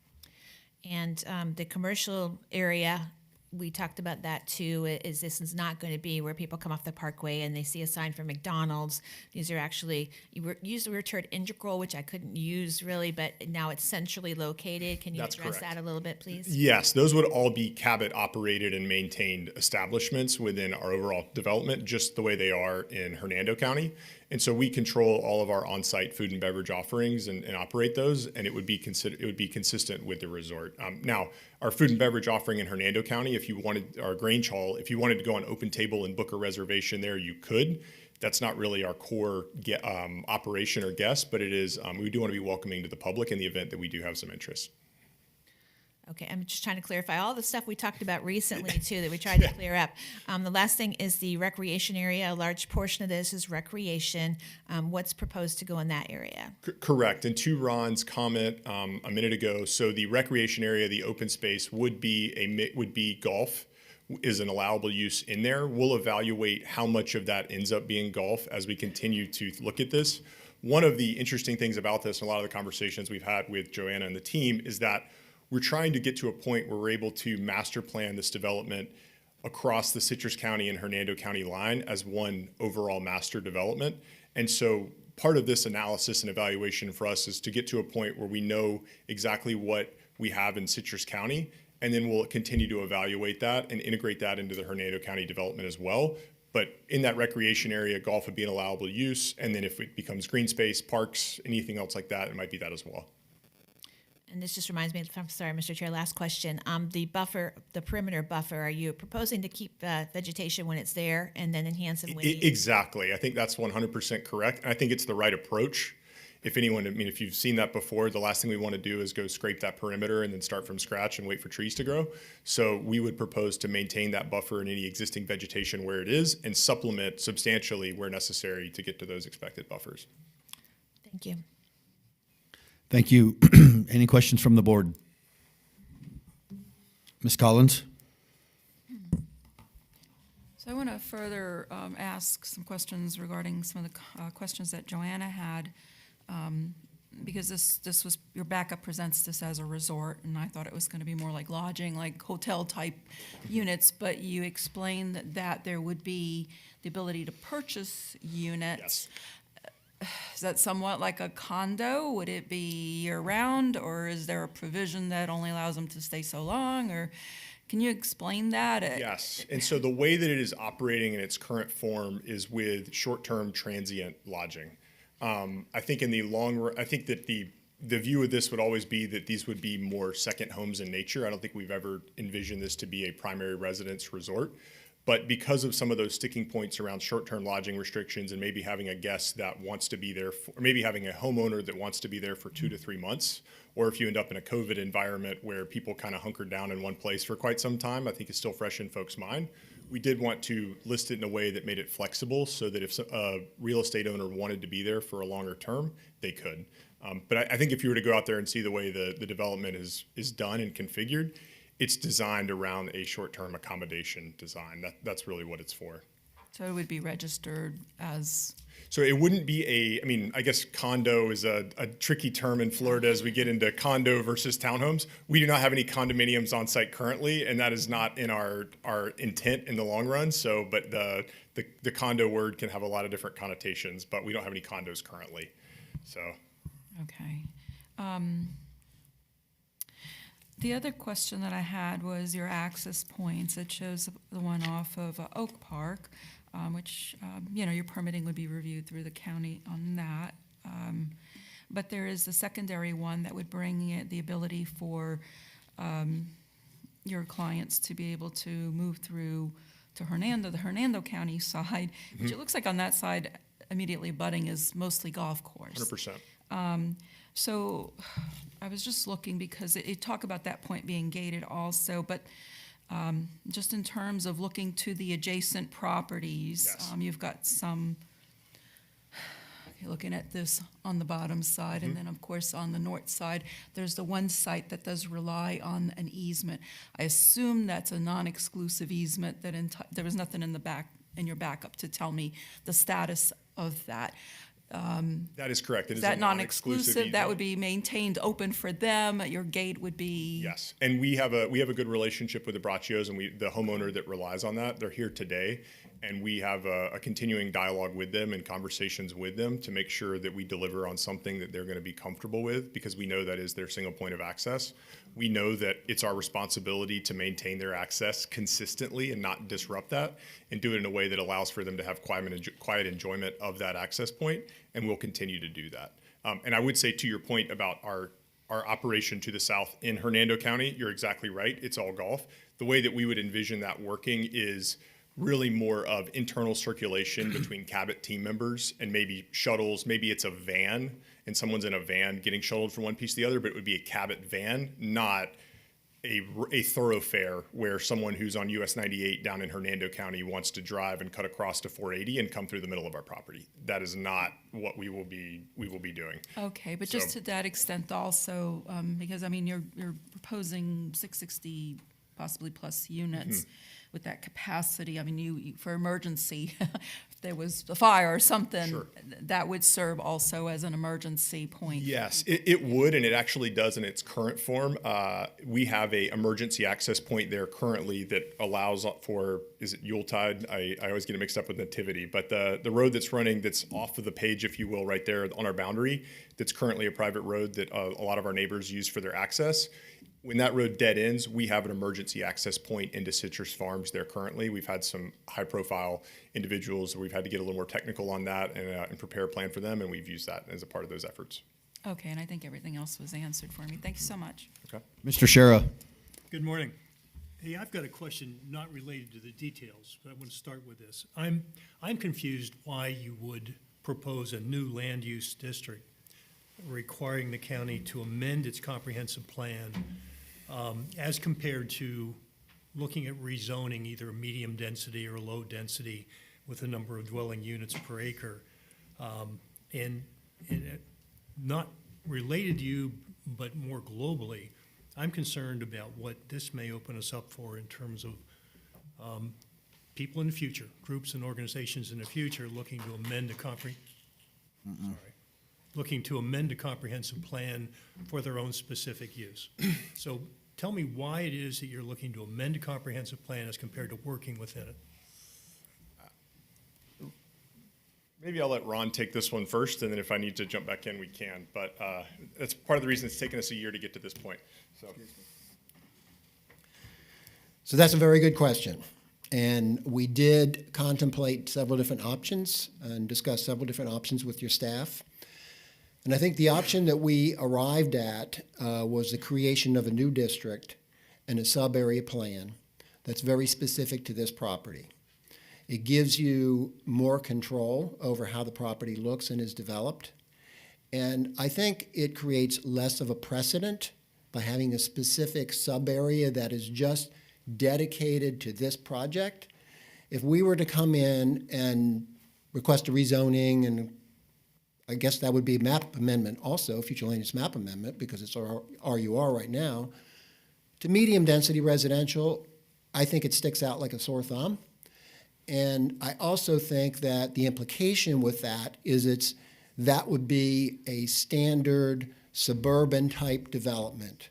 And the commercial area, we talked about that too, is this is not going to be where people come off the parkway and they see a sign for McDonald's. These are actually, you used the word integral, which I couldn't use really, but now it's centrally located. Can you That's address correct. that a little bit, please? Yes, those would all be Cabot operated and maintained establishments within our overall development, just the way they are in Hernando County. And so we control all of our on-site food and beverage offerings and operate those, and it would be consistent with the resort. Now, our food and beverage offering in Hernando County, if you wanted our Grange Hall, if you wanted to go on Open Table and book a reservation there, you could. That's not really our core operation or guest, but it is. We do want to be welcoming to the public in the event that we do have some interest. Okay, I'm just trying to clarify all the stuff we talked about recently too that we tried to clear up. The last thing is the recreation area. A large portion of this is recreation. What's proposed to go in that area? Correct. And to Ron's comment a minute ago, so the recreation area, the open space would be golf is an allowable use in there. We'll evaluate how much of that ends up being golf as we continue to look at this. One of the interesting things about this, and a lot of the conversations we've had with Joanna and the team, is that we're trying to get to a point where we're able to master plan this development across the Citrus County and Hernando County line as one overall master development. And so part of this analysis and evaluation for us is to get to a point where we know exactly what we have in Citrus County, and then we'll continue to evaluate that and integrate that into the Hernando County development as well. But in that recreation area, golf would be an allowable use, and then if it becomes green space, parks, anything else like that, it might be that as well. And this just reminds me, I'm sorry, Mr. Chair, last question. The buffer, the perimeter buffer, are you proposing to keep vegetation when it's there and then enhance it when you... Exactly. I think that's 100% correct. And I think it's the right approach. if anyone, I mean, if you've seen that before, the last thing we want to do is go scrape that perimeter and then start from scratch and wait for trees to grow. So we would propose to maintain that buffer and any existing vegetation where it is and supplement substantially where necessary to get to those expected buffers. Thank you. Thank you. Any questions from the board? Ms. Collins? So I want to further ask some questions regarding some of the questions that Joanna had, because this was, your backup presents this as a resort, and I thought it was going to be more like lodging, like hotel-type units, but you explained that there would be the ability to purchase units. Is that somewhat like a condo? Would it be year-round, or is there a provision that only allows them to stay so long, or can you explain that? Yes, and so the way that it is operating in its current form is with short-term transient lodging. I think in the long run, I think that the view of this would always be that these would be more second homes in nature. I don't think we've ever envisioned this to be a primary residence resort. But because of some of those sticking points around short-term lodging restrictions and maybe having a guest that wants to be there, or maybe having a homeowner that wants to be there for 2 to 3 months, or if you end up in a COVID environment where people kind of hunkered down in one place for quite some time, I think it's still fresh in folks' mind. We did want to list it in a way that made it flexible so that if a real estate owner wanted to be there for a longer term, they could. But I think if you were to go out there and see the way the development is done and configured, it's designed around a short-term accommodation design. That's really what it's for. So it would be registered as? So it wouldn't be I mean, I guess condo is a tricky term in Florida as we get into condo versus townhomes. We do not have any condominiums on site currently, and that is not in our intent in the long run. So, but the condo word can have a lot of different connotations, but we don't have any condos currently, so. Okay. The other question that I had was your access points. It shows the one off of Oak Park, which, your permitting would be reviewed through the county on that. But there is the secondary one that would bring it the ability for your clients to be able to move through to the Hernando County side, which it looks like on that side immediately abutting is mostly golf course. 100%. So I was just looking because it talk about that point being gated also, but just in terms of looking to the adjacent properties, Yes. You've got some, looking at this on the bottom side, and then of course on the north side, there's the one site that does rely on an easement. I assume that's a non-exclusive easement that there was nothing in your backup to tell me the status of that. That is correct. It Is is that a non-exclusive? That easement. would be maintained open for them? Your gate would be? Yes, and we have a good relationship with the Braccios and the homeowner that relies on that. They're here today, and we have a continuing dialogue with them and conversations with them to make sure that we deliver on something that they're going to be comfortable with, because we know that is their single point of access. We know that it's our responsibility to maintain their access consistently and not disrupt that, and do it in a way that allows for them to have quiet enjoyment of that access point, and we'll continue to do that. And I would say, to your point about our operation to the south in Hernando County, you're exactly right. It's all golf. The way that we would envision that working is really more of internal circulation between Cabot team members and maybe shuttles. Maybe it's a van and someone's in a van getting shuttled from one piece to the other, but it would be a Cabot van, not a thoroughfare where someone who's on US 98 down in Hernando County wants to drive and cut across to 480 and come through the middle of our property. That is not what we will be doing. Okay, but just to that extent also, because I mean, you're proposing 660 possibly plus units with that capacity. I mean, you for emergency, if there was a fire or something, Sure. that would serve also as an emergency point. Yes, it would, and it actually does in its current form. We have a emergency access point there currently that allows for, is it Yuletide? I always get it mixed up with Nativity, but the road that's running, that's off of the page, if you will, right there on our boundary, that's currently a private road that a lot of our neighbors use for their access. When that road dead ends, we have an emergency access point into Citrus Farms there currently. We've had some high-profile individuals. We've had to get a little more technical on that and prepare a plan for them, and we've used that as a part of those efforts. Okay, and I think everything else was answered for me. Thank you so much. Okay. Mr. Shera. Good morning. Hey, I've got a question not related to the details, but I want to start with this. I'm confused why you would propose a new land use district. requiring the county to amend its comprehensive plan as compared to looking at rezoning either a medium density or a low density with a number of dwelling units per acre. And not related to you, but more globally, I'm concerned about what this may open us up for in terms of people in the future, groups and organizations in the future looking to amend a comprehensive plan for their own specific use. So tell me why it is that you're looking to amend a comprehensive plan as compared to working within it. Maybe I'll let Ron take this one first, and then if I need to jump back in, we can. But that's part of the reason it's taken us a year to get to this point. So that's a very good question. And we did contemplate several different options and discuss several different options with your staff. And I think the option that we arrived at was the creation of a new district and a sub-area plan that's very specific to this property. It gives you more control over how the property looks and is developed. And I think it creates less of a precedent by having a specific sub-area that is just dedicated to this project. If we were to come in and request a rezoning, and I guess that would be a map amendment also, future land use map amendment, because it's RUR right now, to medium density residential, I think it sticks out like a sore thumb. And I also think that the implication with that is that would be a standard suburban type development,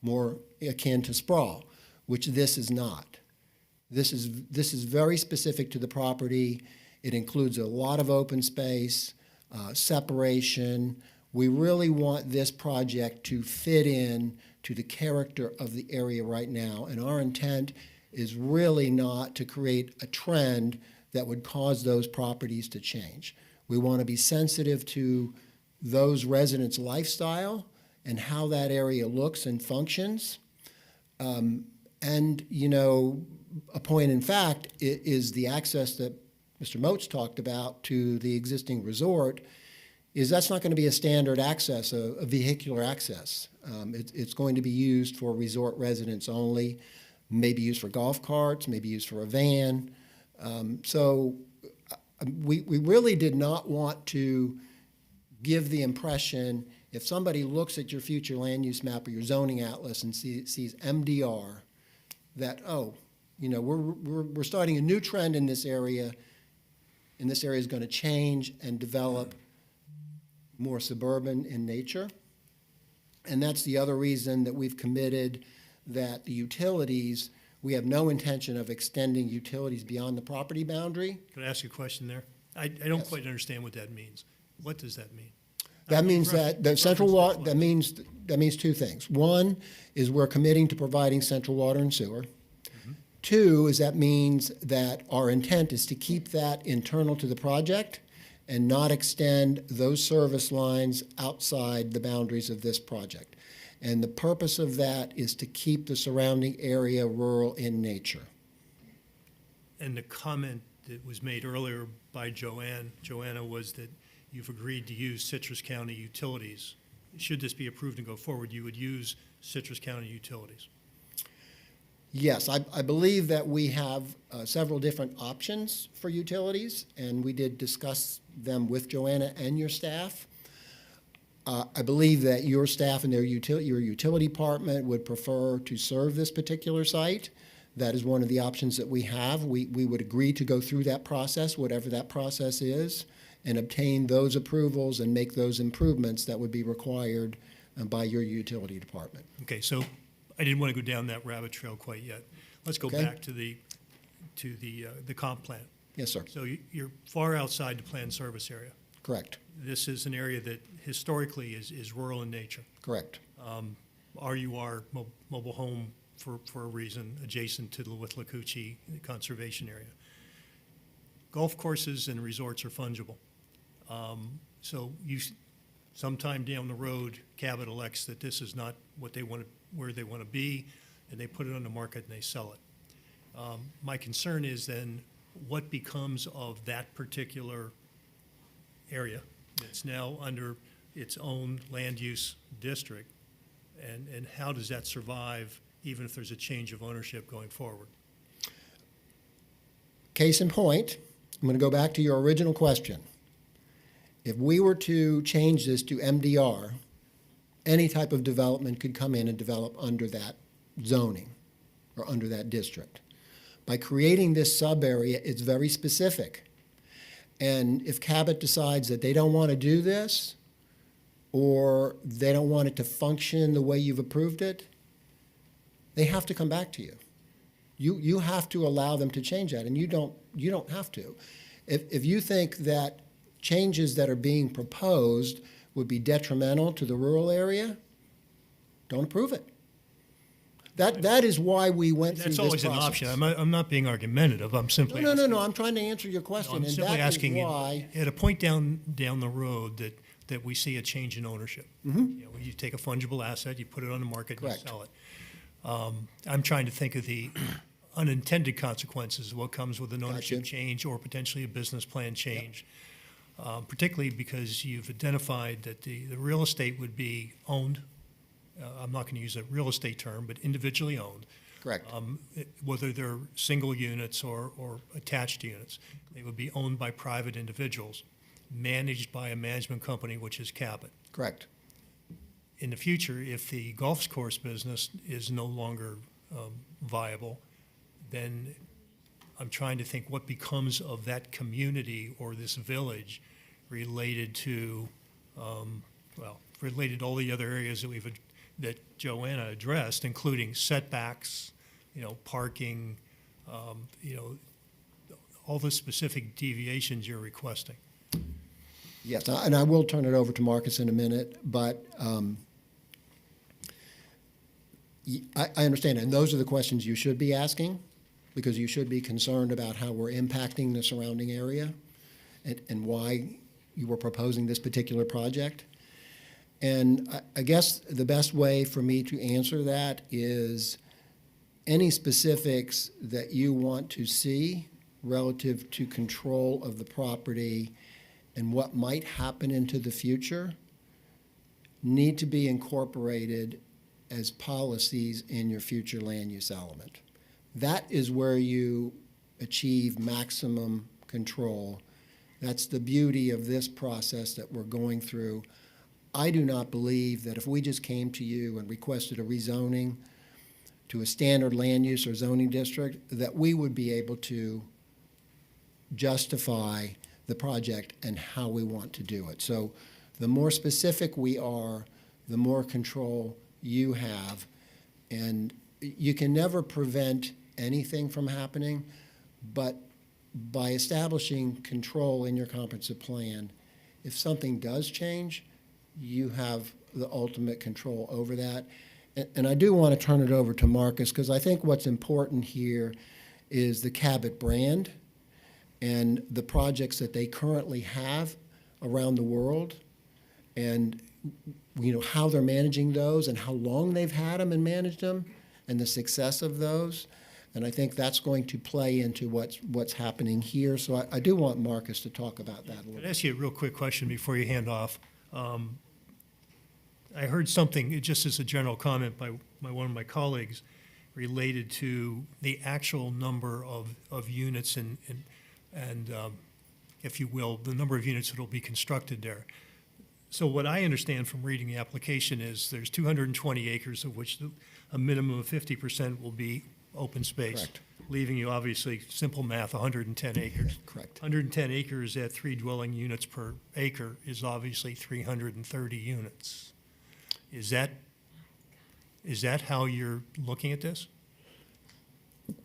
more akin to sprawl, which this is not. This is very specific to the property. It includes a lot of open space, separation. We really want this project to fit in to the character of the area right now. And our intent is really not to create a trend that would cause those properties to change. We want to be sensitive to those residents' lifestyle and how that area looks and functions. And, you know, a point in fact is the access that Mr. Moats talked about to the existing resort, is that's not going to be a standard access, a vehicular access. It's going to be used for resort residents only, maybe used for golf carts, maybe used for a van. So we really did not want to give the impression, if somebody looks at your future land use map or your zoning atlas and sees MDR, that, oh, you know, we're starting a new trend in this area, and this area is going to change and develop more suburban in nature. And that's the other reason that we've committed that the utilities, we have no intention of extending utilities beyond the property boundary. Could I ask you a question there? I don't quite understand what that means. What does that mean? That means that the central water, that means two things. One is we're committing to providing central water and sewer. Two is that means that our intent is to keep that internal to the project and not extend those service lines outside the boundaries of this project. And the purpose of that is to keep the surrounding area rural in nature. And the comment that was made earlier by Joanna was that you've agreed to use Citrus County utilities. Should this be approved and go forward, you would use Citrus County utilities. Yes, I believe that we have several different options for utilities, and we did discuss them with Joanna and your staff. I believe that your staff and your utility department would prefer to serve this particular site. That is one of the options that we have. We would agree to go through that process, whatever that process is, and obtain those approvals and make those improvements that would be required by your utility department. Okay, so I didn't want to go down that rabbit trail quite yet. Let's go back to the comp plan. Yes, sir. So you're far outside the planned service area. Correct. This is an area that historically is rural in nature. Correct. RUR, mobile home for a reason, adjacent to the Withlacoochee Conservation Area. Golf courses and resorts are fungible. So you, sometime down the road, Cabot elects that this is not what they want, where they want to be, and they put it on the market and they sell it. My concern is then what becomes of that particular area that's now under its own land use district? And how does that survive even if there's a change of ownership going forward? Case in point, I'm going to go back to your original question. If we were to change this to MDR, any type of development could come in and develop under that zoning or under that district. By creating this sub-area, it's very specific. And if Cabot decides that they don't want to do this, or they don't want it to function the way you've approved it, they have to come back to you. You have to allow them to change that, and you don't have to. If you think that changes that are being proposed would be detrimental to the rural area, don't approve it. That is why we went through this process. That's always an option. I'm not being argumentative. I'm simply No. I'm trying to answer your question, I'm and simply that asking is why. at a point down the road that we see a change in ownership. Mhm. You know, you take a fungible asset, you put it on the market, and you Correct. sell it. I'm trying to think of the unintended consequences of what comes with an ownership change or potentially a business plan change. Particularly because you've identified that the real estate would be owned. I'm not going to use a real estate term, but individually owned. Correct. Whether they're single units or attached units, they would be owned by private individuals, managed by a management company, which is Cabot. Correct. In the future, if the golf course business is no longer viable, then I'm trying to think what becomes of that community or this village related to, related to all the other areas that Joanna addressed, including setbacks, parking, all the specific deviations you're requesting. Yes, and I will turn it over to Marcus in a minute, but I understand, and those are the questions you should be asking, because you should be concerned about how we're impacting the surrounding area and why you were proposing this particular project. And I guess the best way for me to answer that is any specifics that you want to see relative to control of the property and what might happen into the future need to be incorporated as policies in your future land use element. That is where you achieve maximum control. That's the beauty of this process that we're going through. I do not believe that if we just came to you and requested a rezoning to a standard land use or zoning district, that we would be able to justify the project and how we want to do it. So the more specific we are, the more control you have. And you can never prevent anything from happening, but by establishing control in your comprehensive plan, if something does change, you have the ultimate control over that. And I do want to turn it over to Marcus, because I think what's important here is the Cabot brand and the projects that they currently have around the world, and how they're managing those and how long they've had them and managed them and the success of those. And I think that's going to play into what's happening here. So I do want Marcus to talk about that a little I'd bit. ask you a real quick question before you hand off. I heard something, just as a general comment by one of my colleagues, related to the actual number of units and if you will, the number of units that will be constructed there. So what I understand from reading the application is there's 220 acres, of which a minimum of 50% will be open space. Correct. Leaving you, obviously, simple math, 110 acres. Correct. 110 acres at 3 dwelling units per acre is obviously 330 units. Is that how you're looking at this?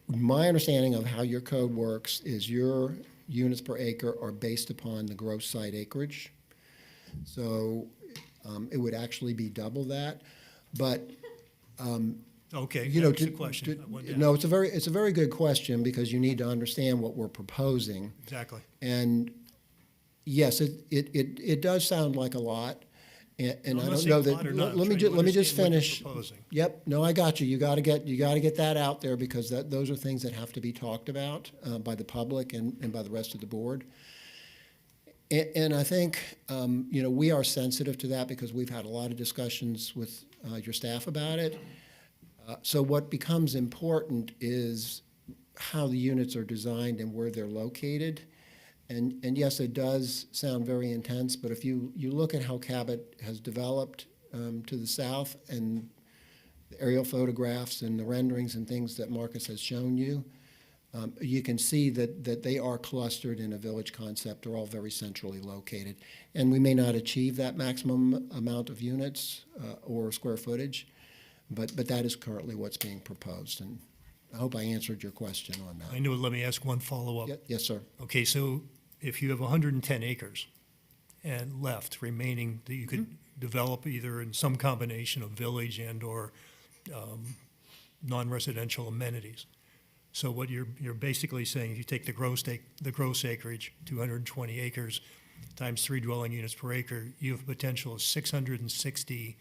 My understanding of how your code works is your units per acre are based upon the gross site acreage. So it would actually be double that. But Okay, you that know, was the question. I wanted to no, ask. it's a very good question, because you need to understand what we're proposing. Exactly. And yes, it does sound like a lot. And I'm I not don't saying know a that. lot or not. I'm Let me trying to let me just understand what you're finish. proposing. Yep. No, I got you. You got to get that out there, because those are things that have to be talked about by the public and by the rest of the board. And I think, we are sensitive to that because we've had a lot of discussions with your staff about it. So what becomes important is how the units are designed and where they're located. And yes, it does sound very intense, but if you look at how Cabot has developed to the south and the aerial photographs and the renderings and things that Marcus has shown you, you can see that they are clustered in a village concept. They're all very centrally located. And we may not achieve that maximum amount of units or square footage, but that is currently what's being proposed. And I hope I answered your question on that. I know, let me ask one follow-up. Yes, sir. Okay, so if you have 110 acres and left remaining that you could develop either in some combination of village and/or non-residential amenities. So what you're basically saying, if you take the gross acreage, 220 acres times 3 dwelling units per acre, you have a potential of 660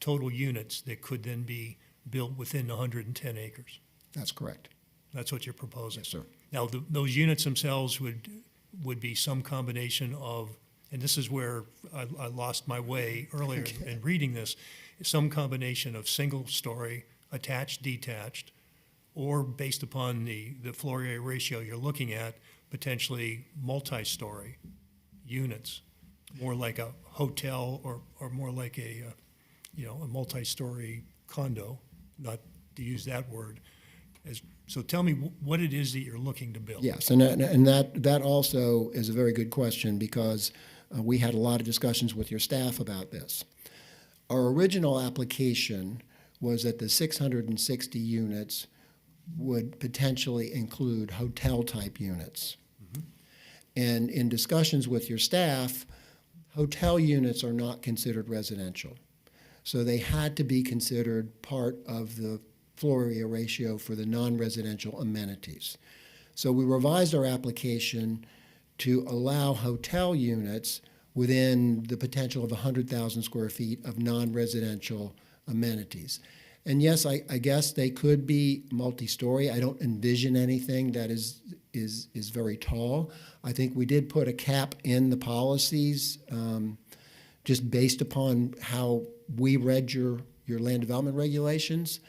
total units that could then be built within 110 acres. That's correct. That's what you're proposing. Yes, sir. Now, those units themselves would be some combination of, and this is where I lost my way earlier in reading this, some combination of single-story, attached, detached, or based upon the floor area ratio you're looking at, potentially multi-story units, more like a hotel or more like a multi-story condo, not to use that word. So tell me what it is that you're looking to build. Yes, and that also is a very good question because we had a lot of discussions with your staff about this. Our original application was that the 660 units would potentially include hotel-type units. And in discussions with your staff, hotel units are not considered residential. So they had to be considered part of the floor area ratio for the non-residential amenities. So we revised our application to allow hotel units within the potential of 100,000 square feet of non-residential amenities. And yes, I guess they could be multi-story. I don't envision anything that is very tall. I think we did put a cap in the policies just based upon how we read your land development regulations.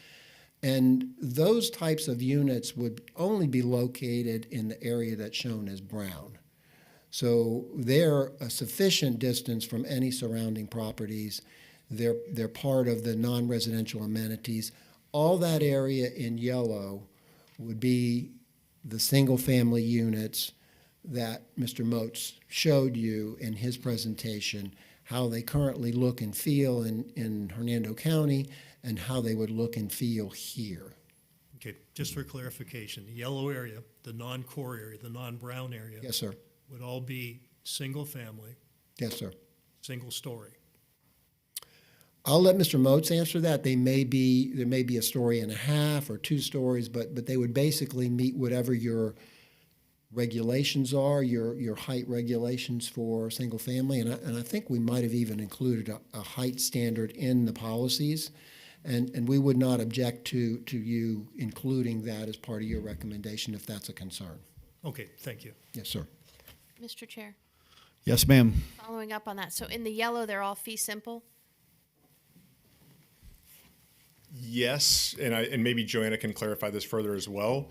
And those types of units would only be located in the area that's shown as brown. So they're a sufficient distance from any surrounding properties. They're part of the non-residential amenities. All that area in yellow would be the single-family units that Mr. Moats showed you in his presentation, how they currently look and feel in Hernando County and how they would look and feel here. Okay, just for clarification, the yellow area, the non-core area, the non-brown area. Yes, sir. Would all be single-family, Yes, sir. single-story. I'll let Mr. Moats answer that. There may be a story and a half or 2 stories, but they would basically meet whatever your regulations are, your height regulations for single family. And I think we might have even included a height standard in the policies. And we would not object to you including that as part of your recommendation if that's a concern. Okay, thank you. Yes, sir. Mr. Chair, Yes, ma'am. following up on that, so in the yellow, they're all fee simple? Yes, and maybe Joanna can clarify this further as well.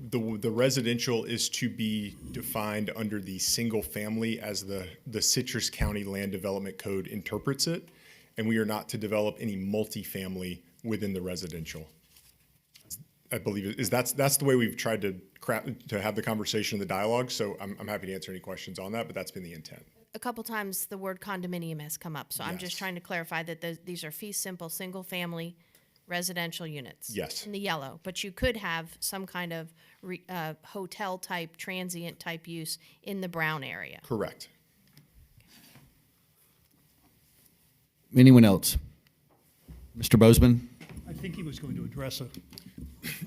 The residential is to be defined under the single family as the Citrus County Land Development Code interprets it, and we are not to develop any multifamily within the residential. I believe that's the way we've tried to have the conversation, the dialogue. So I'm happy to answer any questions on that, but that's been the intent. A couple times the word condominium has come up, so I'm just Yes. trying to clarify that these are fee simple, single-family residential units. Yes. In the yellow, but you could have some kind of hotel-type, transient-type use in the brown area. Correct. Anyone else? Mr. Bozeman? I think he was going to address it.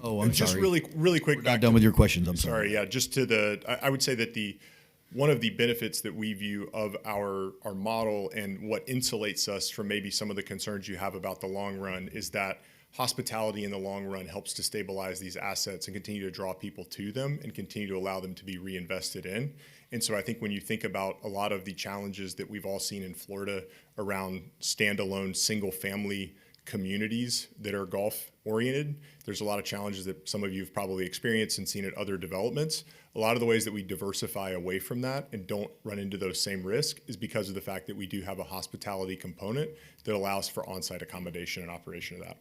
Oh, I'm Just sorry. really quick. We're not done with your questions. I'm sorry. Sorry, yeah, just to I would say that one of the benefits that we view of our model and what insulates us from maybe some of the concerns you have about the long run is that hospitality in the long run helps to stabilize these assets and continue to draw people to them and continue to allow them to be reinvested in. And so I think when you think about a lot of the challenges that we've all seen in Florida around standalone single-family communities that are golf oriented, there's a lot of challenges that some of you have probably experienced and seen at other developments. A lot of the ways that we diversify away from that and don't run into those same risks is because of the fact that we do have a hospitality component that allows for on-site accommodation and operation of that.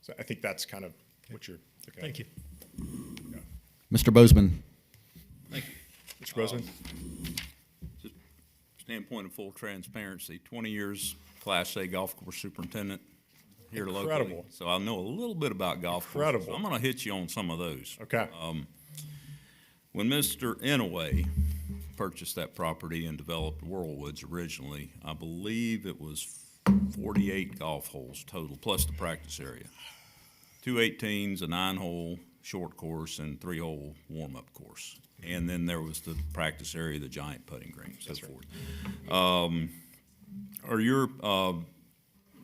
So I think that's kind of what you're looking at. Thank you. Mr. Bozeman. Thank you. Mr. Bozeman? Just standpoint of full transparency, 20 years Class A golf course superintendent here locally. Incredible. So I know a little bit about golf Incredible. courses. I'm going to hit you on some of those. Okay. When Mr. Inouye purchased that property and developed Whirlwoods originally, I believe it was 48 golf holes total, plus the practice area. 2 18s, a 9-hole short course, and 3-hole warm-up course. And then there was the practice area, the giant putting green, so forth. Are your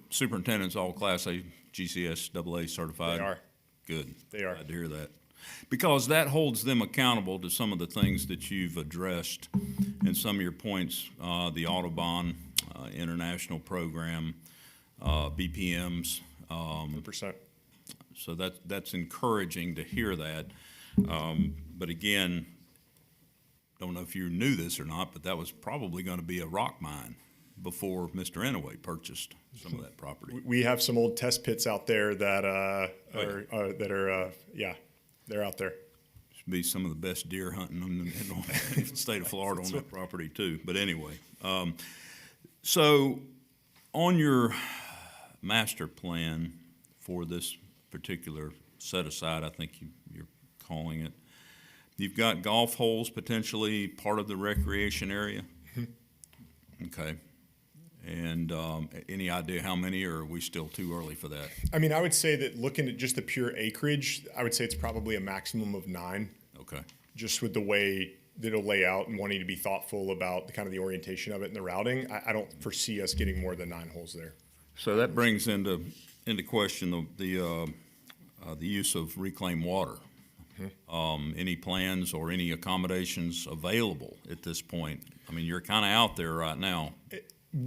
superintendents all Class A, GCS, AA certified? They are. Good. They are. Glad to hear that. Because that holds them accountable to some of the things that you've addressed in some of your points, the Autobahn international program, BPMs. 100%. So that's encouraging to hear that. But again, don't know if you knew this or not, but that was probably going to be a rock mine before Mr. Inouye purchased some of that property. We have some old test pits out there that they're out there. Should be some of the best deer hunting in the state of Florida on that property too. But anyway, so on your master plan for this particular set aside, I think you're calling it, you've got golf holes potentially part of the recreation area? Okay. And any idea how many, or are we still too early for that? I mean, I would say that looking at just the pure acreage, I would say it's probably a maximum of 9. Okay. Just with the way that it'll lay out and wanting to be thoughtful about the kind of the orientation of it and the routing, I don't foresee us getting more than 9 holes there. So that brings into question the use of reclaimed water. Any plans or any accommodations available at this point? I mean, you're kind of out there right now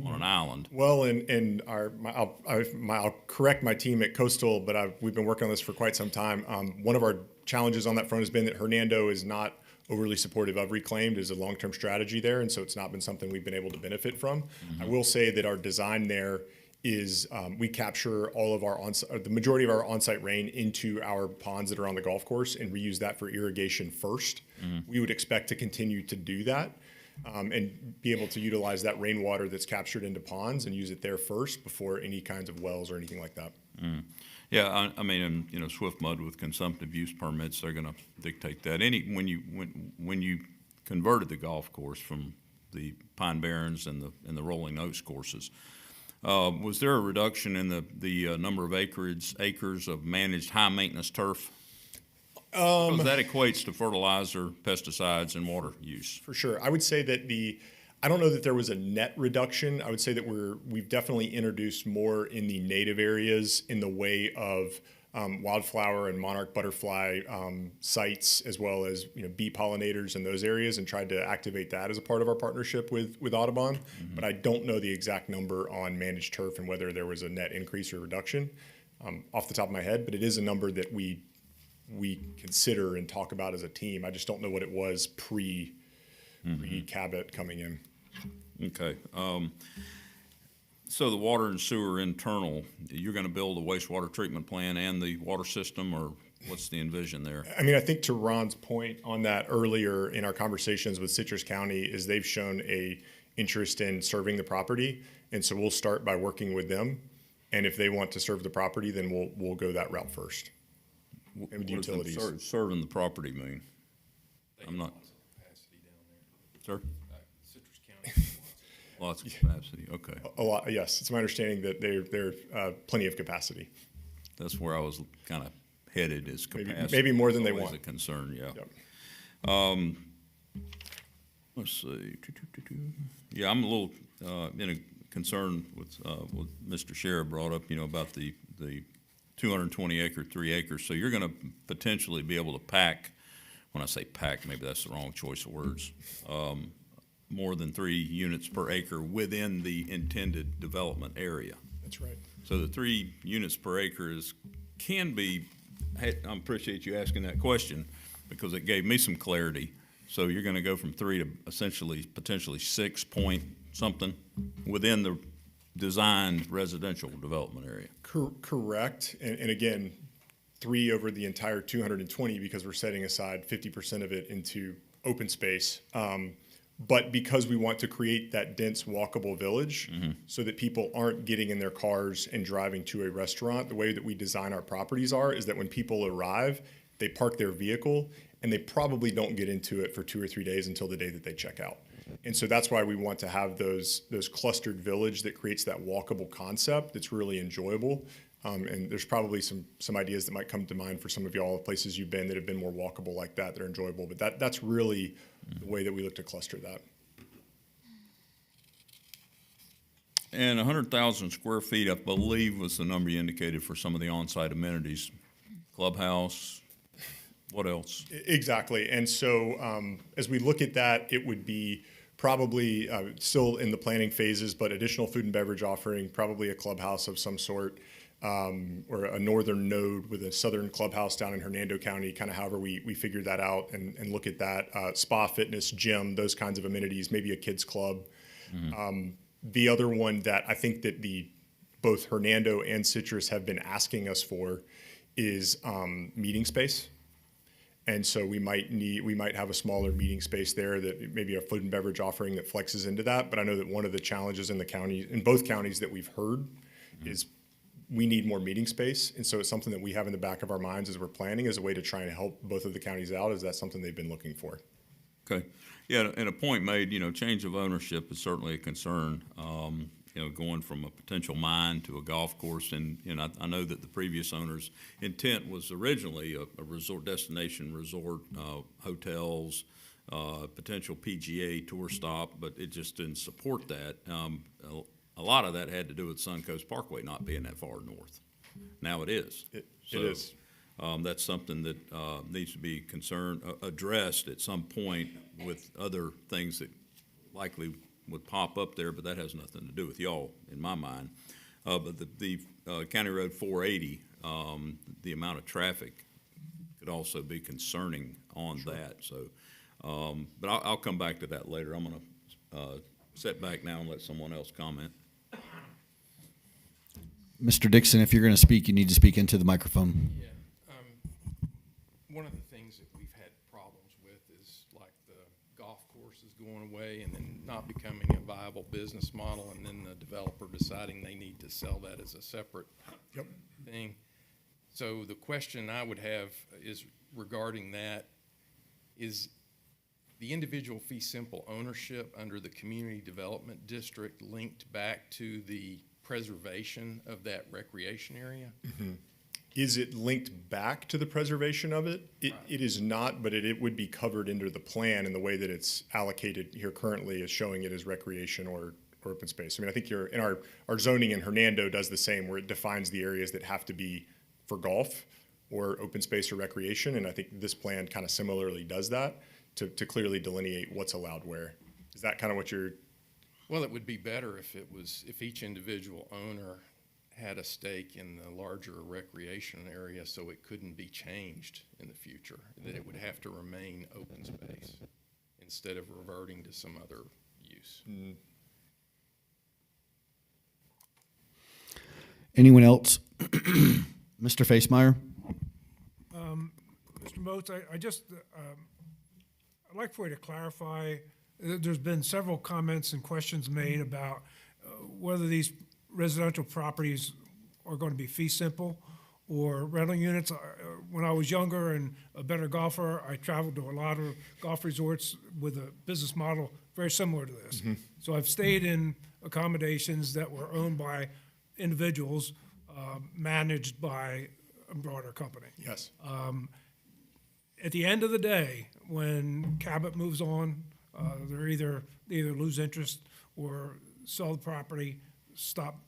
on an island. Well, and I'll correct my team at Coastal, but we've been working on this for quite some time. One of our challenges on that front has been that Hernando is not overly supportive of reclaimed as a long-term strategy there, and so it's not been something we've been able to benefit from. I will say that our design there is we capture all of our the majority of our on-site rain into our ponds that are on the golf course and reuse that for irrigation first. We would expect to continue to do that and be able to utilize that rainwater that's captured into ponds and use it there first before any kinds of wells or anything like that. Yeah, I mean, Swift Mud with consumptive use permits, they're going to dictate that. When you converted the golf course from the Pine Barrens and the Rolling Oaks courses, was there a reduction in the number of acres of managed high maintenance turf? Because that equates to fertilizer, pesticides, and water use. For sure. I would say that I don't know that there was a net reduction. I would say that we've definitely introduced more in the native areas in the way of wildflower and monarch butterfly sites, as well as bee pollinators in those areas, and tried to activate that as a part of our partnership with Audubon. But I don't know the exact number on managed turf and whether there was a net increase or reduction off the top of my head. But it is a number that we consider and talk about as a team. I just don't know what it was pre-Cabot coming in. Okay. So the water and sewer internal, you're going to build a wastewater treatment plant and the water system, or what's the envision there? I mean, I think to Ron's point on that earlier in our conversations with Citrus County is they've shown a interest in serving the property. And so we'll start by working with them. And if they want to serve the property, then we'll go that route first. And with utilities. What does serving the property mean? I'm not. Sir? Citrus County. Lots of capacity, okay. A lot, yes. It's my understanding that they're plenty of capacity. That's where I was kind of headed, is capacity. Maybe more than they Always want. a concern, yeah. Yep. Let's see. Yeah, I'm a little in a concern with what Mr. Sheriff brought up, about the 220 acre, 3 acres. So you're going to potentially be able to pack, when I say pack, maybe that's the wrong choice of words, more than 3 units per acre within the intended development area. That's right. So the 3 units per acre can be, I appreciate you asking that question because it gave me some clarity. So you're going to go from 3 to essentially potentially 6 point something within the designed residential development area. Correct. And again, 3 over the entire 220 because we're setting aside 50% of it into open space. But because we want to create that dense walkable village so that people aren't getting in their cars and driving to a restaurant, the way that we design our properties is that when people arrive, they park their vehicle and they probably don't get into it for 2 or 3 days until the day that they check out. And so that's why we want to have those clustered village that creates that walkable concept that's really enjoyable. And there's probably some ideas that might come to mind for some of y'all, places you've been that have been more walkable like that are enjoyable. But that's really the way that we look to cluster that. And 100,000 square feet, I believe, was the number you indicated for some of the on-site amenities. Clubhouse, what else? Exactly. And so as we look at that, it would be probably still in the planning phases, but additional food and beverage offering, probably a clubhouse of some sort, or a northern node with a southern clubhouse down in Hernando County, kind of however we figure that out and look at that. Spa, fitness, gym, those kinds of amenities, maybe a kids club. The other one that I think that both Hernando and Citrus have been asking us for is meeting space. And so we might have a smaller meeting space there that maybe a food and beverage offering that flexes into that. But I know that one of the challenges in both counties that we've heard is we need more meeting space. And so it's something that we have in the back of our minds as we're planning as a way to try and help both of the counties out. Is that something they've been looking for? Okay. Yeah, and a point made, change of ownership is certainly a concern. Going from a potential mine to a golf course. And I know that the previous owner's intent was originally a resort destination, hotels, potential PGA tour stop, but it just didn't support that. A lot of that had to do with Suncoast Parkway not being that far north. Now it is. It is. That's something that needs to be addressed at some point with other things that likely would pop up there, but that has nothing to do with y'all, in my mind. But the County Road 480, the amount of traffic could also be concerning on that. So, but I'll come back to that later. I'm going to sit back now and let someone else comment. Mr. Dixon, if you're going to speak, you need to speak into the microphone. Yeah. One of the things that we've had problems with is like the golf courses going away and then not becoming a viable business model, and then the developer deciding they need to sell that as a separate thing. So the question I would have is regarding that, is the individual fee simple ownership under the community development district linked back to the preservation of that recreation area? Mm-hmm. Is it linked back to the preservation of it? It is not, but it would be covered under the plan, and the way that it's allocated here currently is showing it as recreation or open space. I mean, I think our zoning in Hernando does the same, where it defines the areas that have to be for golf or open space or recreation, and I think this plan kind of similarly does that to clearly delineate what's allowed where. Is that kind of what you're? Well, it would be better if each individual owner had a stake in the larger recreation area, so it couldn't be changed in the future, that it would have to remain open space instead of reverting to some other use. Mm. Anyone else? Mr. Facemeyer? Mr. Moats, I'd like for you to clarify, there's been several comments and questions made about whether these residential properties are going to be fee simple or rental units. When I was younger and a better golfer, I traveled to a lot of golf resorts with a business model very similar to this. Mm-hmm. So I've stayed in accommodations that were owned by individuals, managed by a broader company. Yes. At the end of the day, when Cabot moves on, they either lose interest or sell the property, stop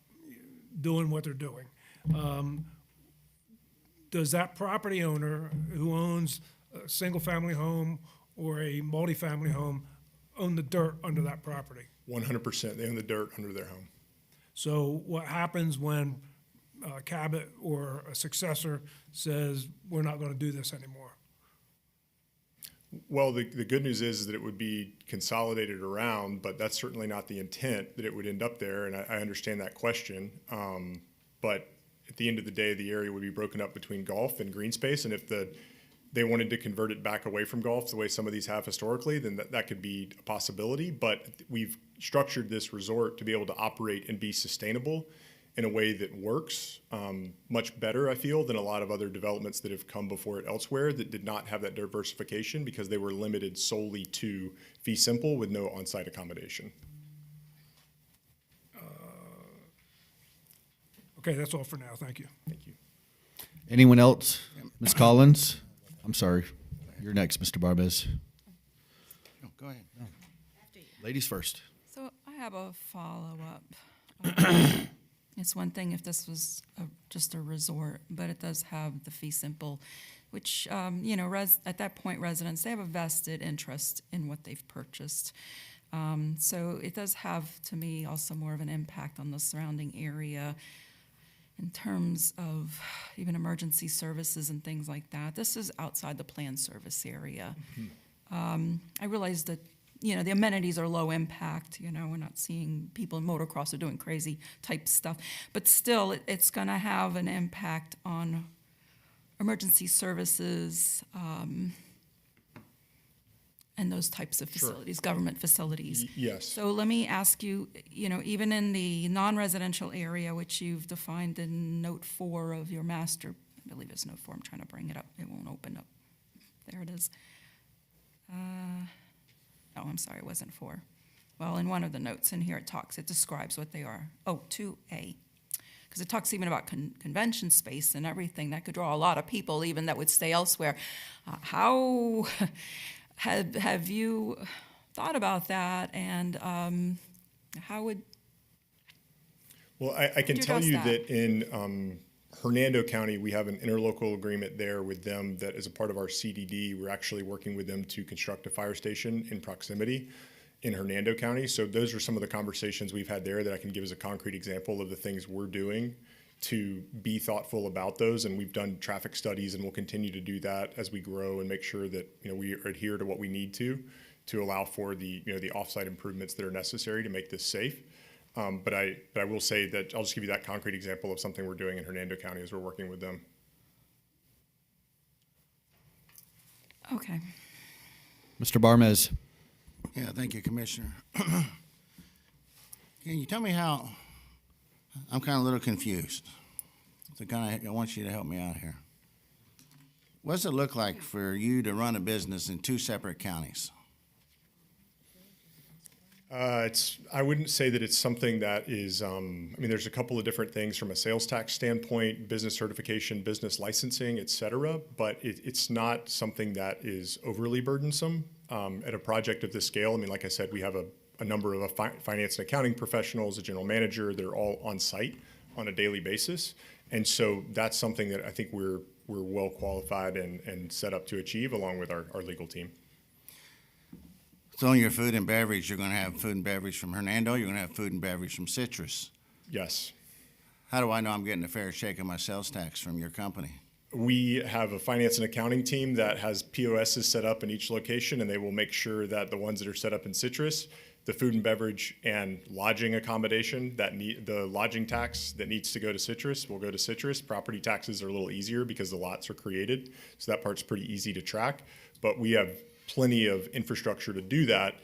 doing what they're doing. does that property owner who owns a single-family home or a multifamily home own the dirt under that property? 100%, they own the dirt under their home. So what happens when Cabot or a successor says, we're not going to do this anymore? Well, the good news is that it would be consolidated around, but that's certainly not the intent that it would end up there, and I understand that question. But at the end of the day, the area would be broken up between golf and green space, and if they wanted to convert it back away from golf the way some of these have historically, then that could be a possibility. But we've structured this resort to be able to operate and be sustainable in a way that works much better, I feel, than a lot of other developments that have come before it elsewhere that did not have that diversification because they were limited solely to fee simple with no on-site accommodation. Okay, that's all for now. Thank you. Thank you. Anyone else? Ms. Collins? I'm sorry. You're next, Mr. Barbez. Oh, go ahead. Ladies first. So I have a follow-up. It's one thing if this was just a resort, but it does have the fee simple, which, at that point, residents, they have a vested interest in what they've purchased. So it does have, to me, also more of an impact on the surrounding area in terms of even emergency services and things like that. This is outside the planned service area. I realize that, the amenities are low impact. We're not seeing people in motocross are doing crazy type stuff. But still, it's going to have an impact on emergency services and those types of facilities, government facilities. Yes. So let me ask you, even in the non-residential area, which you've defined in note 4 of your master, I believe it's note 4, I'm trying to bring it up. It won't open up. There it is. Oh, I'm sorry, it wasn't 4. Well, in one of the notes in here, it describes what they are. Oh, 2A. Because it talks even about convention space and everything. That could draw a lot of people, even that would stay elsewhere. How have you thought about that? And how would Well, I can tell you that in Hernando County, we have an interlocal agreement there with them that as a part of our CDD, we're actually working with them to construct a fire station in proximity in Hernando County. So those are some of the conversations we've had there that I can give as a concrete example of the things we're doing to be thoughtful about those. And we've done traffic studies and we'll continue to do that as we grow and make sure that we adhere to what we need to allow for the the offsite improvements that are necessary to make this safe. But I will say that I'll just give you that concrete example of something we're doing in Hernando County as we're working with them. Okay. Mr. Barmez. Yeah, thank you, Commissioner. Can you tell me how, I'm kind of a little confused. So I want you to help me out here. What does it look like for you to run a business in 2 separate counties? I wouldn't say that it's something that is, there's a couple of different things from a sales tax standpoint, business certification, business licensing, et cetera, but it's not something that is overly burdensome at a project of this scale. Like I said, we have a number of finance and accounting professionals, a general manager, they're all on site on a daily basis. And so that's something that I think we're well qualified and set up to achieve along with our legal team. So in your food and beverage, you're going to have food and beverage from Hernando, you're going to have food and beverage from Citrus. Yes. How do I know I'm getting a fair shake of my sales tax from your company? We have a finance and accounting team that has POSs set up in each location, and they will make sure that the ones that are set up in Citrus, the food and beverage and lodging accommodation, the lodging tax that needs to go to Citrus will go to Citrus. Property taxes are a little easier because the lots are created, so that part's pretty easy to track. But we have plenty of infrastructure to do that.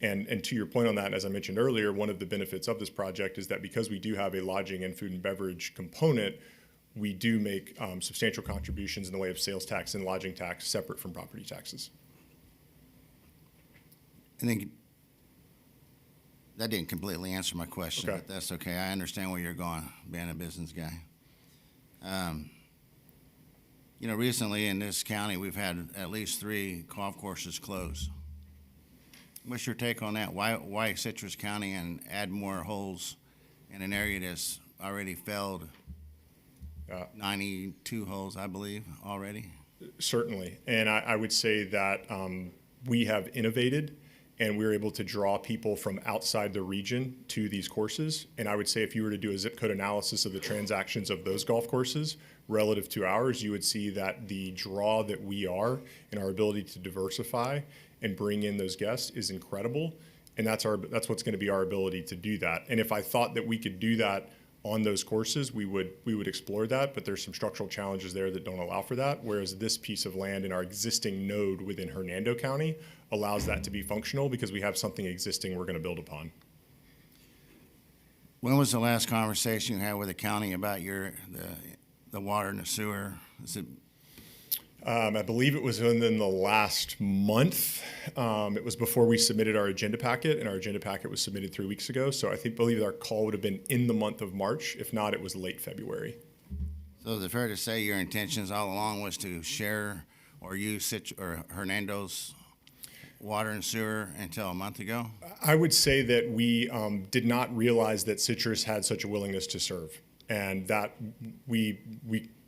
And to your point on that, as I mentioned earlier, one of the benefits of this project is that because we do have a lodging and food and beverage component, we do make substantial contributions in the way of sales tax and lodging tax separate from property taxes. And then that didn't completely answer my question, Okay. but that's okay. I understand where you're going, being a business guy. Recently in this county, we've had at least 3 golf courses close. What's your take on that? Why Citrus County and add more holes in an area that's already failed 92 holes, I believe, already. Certainly. And I would say that we have innovated and we're able to draw people from outside the region to these courses. And I would say if you were to do a zip code analysis of the transactions of those golf courses relative to ours, you would see that the draw that we are and our ability to diversify and bring in those guests is incredible. And that's what's going to be our ability to do that. And if I thought that we could do that on those courses, we would explore that, but there's some structural challenges there that don't allow for that, whereas this piece of land in our existing node within Hernando County allows that to be functional because we have something existing we're going to build upon. When was the last conversation you had with the county about the water and the sewer? Is it? I believe it was within the last month. It was before we submitted our agenda packet, and our agenda packet was submitted 3 weeks ago. So I believe our call would have been in the month of March. If not, it was late February. So is it fair to say your intentions all along was to share or use Hernando's water and sewer until a month ago? I would say that we did not realize that Citrus had such a willingness to serve, and that we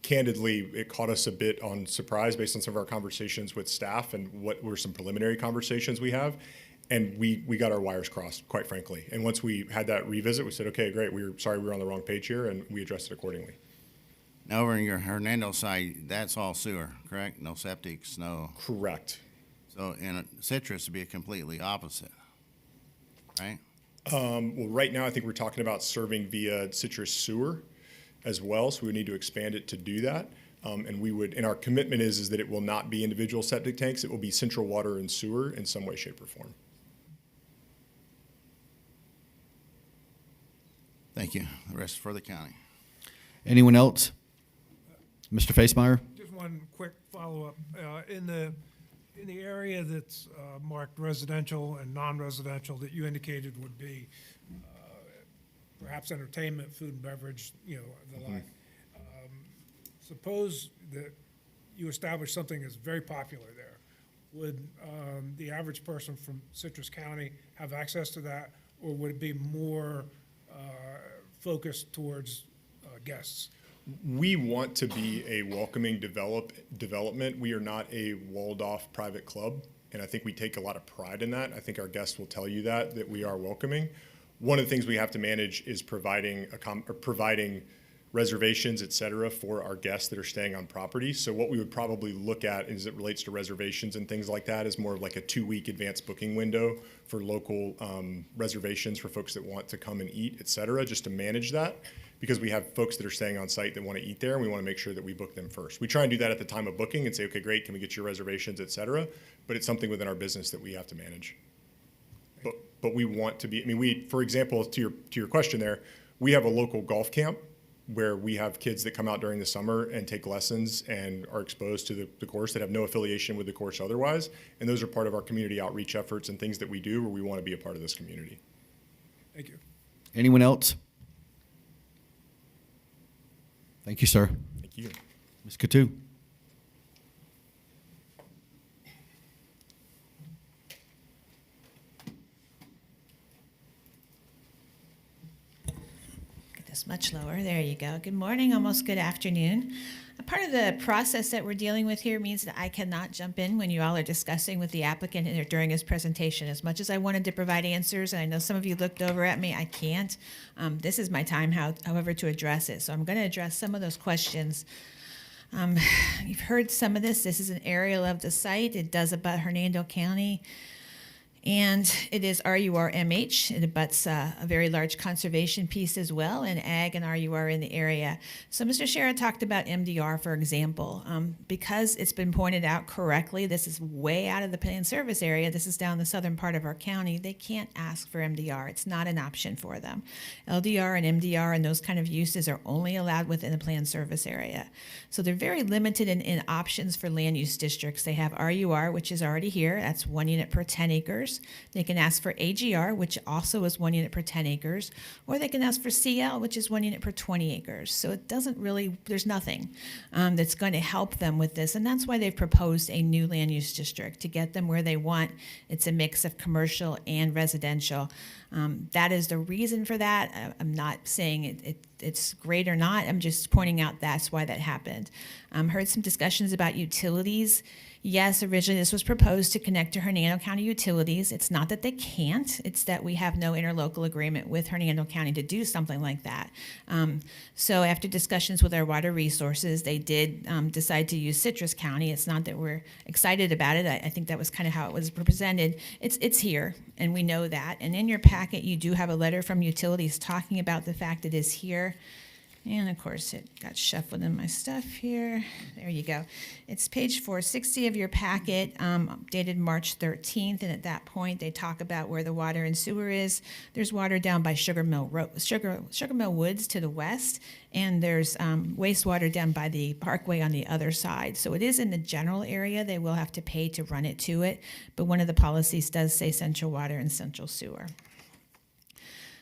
candidly, it caught us a bit on surprise based on some of our conversations with staff and what were some preliminary conversations we have. And we got our wires crossed, quite frankly. And once we had that revisit, we said, okay, great, we're sorry we were on the wrong page here, and we addressed it accordingly. Now, over in your Hernando side, that's all sewer, correct? No septics, no? Correct. So in Citrus would be completely opposite, right? Well, right now, I think we're talking about serving via Citrus sewer as well, so we would need to expand it to do that. And our commitment is that it will not be individual septic tanks. It will be central water and sewer in some way, shape, or form. Thank you. The rest is for the county. Anyone else? Mr. Facemeyer? Just one quick follow-up. In the area that's marked residential and non-residential that you indicated would be perhaps entertainment, food and beverage, the like. Suppose that you establish something that's very popular there. Would the average person from Citrus County have access to that, or would it be more focused towards guests? We want to be a welcoming development. We are not a walled-off private club, and I think we take a lot of pride in that. I think our guests will tell you that we are welcoming. One of the things we have to manage is providing reservations, et cetera, for our guests that are staying on property. So what we would probably look at as it relates to reservations and things like that is more of like a 2-week advanced booking window for local reservations for folks that want to come and eat, et cetera, just to manage that. Because we have folks that are staying on site that want to eat there, and we want to make sure that we book them first. We try and do that at the time of booking and say, okay, great, can we get your reservations, et cetera? But it's something within our business that we have to manage. But we want to be, for example, to your question there, we have a local golf camp where we have kids that come out during the summer and take lessons and are exposed to the course that have no affiliation with the course otherwise. And those are part of our community outreach efforts and things that we do where we want to be a part of this community. Thank you. Anyone else? Thank you, sir. Thank you. Ms. Coutu. Get this much lower. There you go. Good morning, almost good afternoon. A part of the process that we're dealing with here means that I cannot jump in when you all are discussing with the applicant or during his presentation. As much as I wanted to provide answers, and I know some of you looked over at me, I can't. This is my time, however, to address it. So I'm going to address some of those questions. You've heard some of this. This is an aerial of the site. It does abut Hernando County. And it is RUR-MH. It abuts a very large conservation piece as well, and ag and RUR in the area. So Mr. Shera talked about MDR, for example. Because it's been pointed out correctly, this is way out of the planned service area. This is down the southern part of our county. They can't ask for MDR. It's not an option for them. LDR and MDR and those kind of uses are only allowed within the planned service area. So they're very limited in options for land use districts. They have RUR, which is already here. That's 1 unit per 10 acres. acres. They can ask for AGR, which also is 1 unit per 10 acres, or they can ask for CL, which is 1 unit per 20 acres. So it doesn't really, there's nothing that's going to help them with this. And that's why they've proposed a new land use district to get them where they want. It's a mix of commercial and residential. That is the reason for that. I'm not saying it's great or not. I'm just pointing out that's why that happened. Heard some discussions about utilities. Yes, originally this was proposed to connect to Hernando County utilities. It's not that they can't, it's that we have no interlocal agreement with Hernando County to do something like that. So after discussions with our water resources, they did decide to use Citrus County. It's not that we're excited about it. I think that was kind of how it was presented. It's here, and we know that. And in your packet, you do have a letter from utilities talking about the fact it is here. And of course, it got shuffled in my stuff here. There you go. It's page 460 of your packet, dated March 13th. And at that point, they talk about where the water and sewer is. There's water down by Sugar Mill Woods to the west, and there's wastewater down by the Parkway on the other side. So it is in the general area. They will have to pay to run it to it. But one of the policies does say central water and central sewer.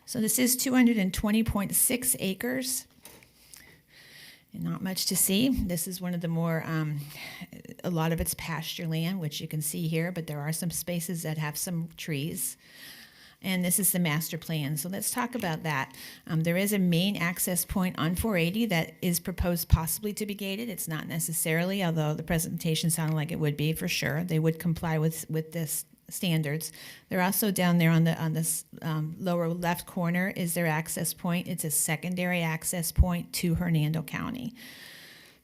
So this is 220.6 acres. And not much to see. This is one of the more, a lot of it's pasture land, which you can see here, but there are some spaces that have some trees. And this is the master plan. So let's talk about that. There is a main access point on 480 that is proposed possibly to be gated. It's not necessarily, although the presentation sounded like it would be for sure. They would comply with this standards. They're also down there on this lower left corner is their access point. It's a secondary access point to Hernando County.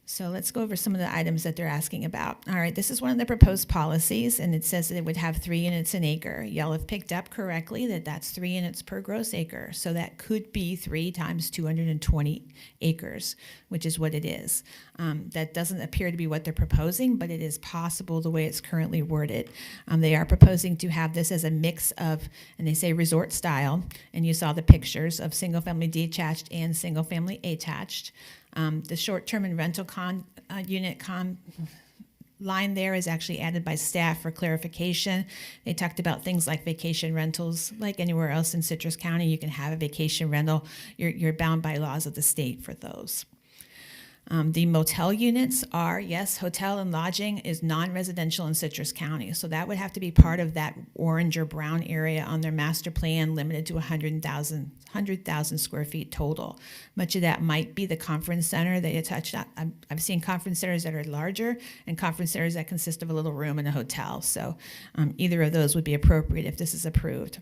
So let's go over some of the items that they're asking about. All right, this is one of the proposed policies, and it says that it would have 3 units an acre. Y'all have picked up correctly that that's 3 units per gross acre. So that could be 3 times 220 acres, which is what it is. That doesn't appear to be what they're proposing, but it is possible the way it's currently worded. They are proposing to have this as a mix of, and they say resort style, and you saw the pictures of single-family detached and single-family attached. The short-term and rental unit line there is actually added by staff for clarification. They talked about things like vacation rentals. Like anywhere else in Citrus County, you can have a vacation rental. You're bound by laws of the state for those. The motel units are, yes, hotel and lodging is non-residential in Citrus County. So that would have to be part of that orange or brown area on their master plan, limited to 100,000 square feet total. Much of that might be the conference center that you touched on. I've seen conference centers that are larger and conference centers that consist of a little room in a hotel. So either of those would be appropriate if this is approved.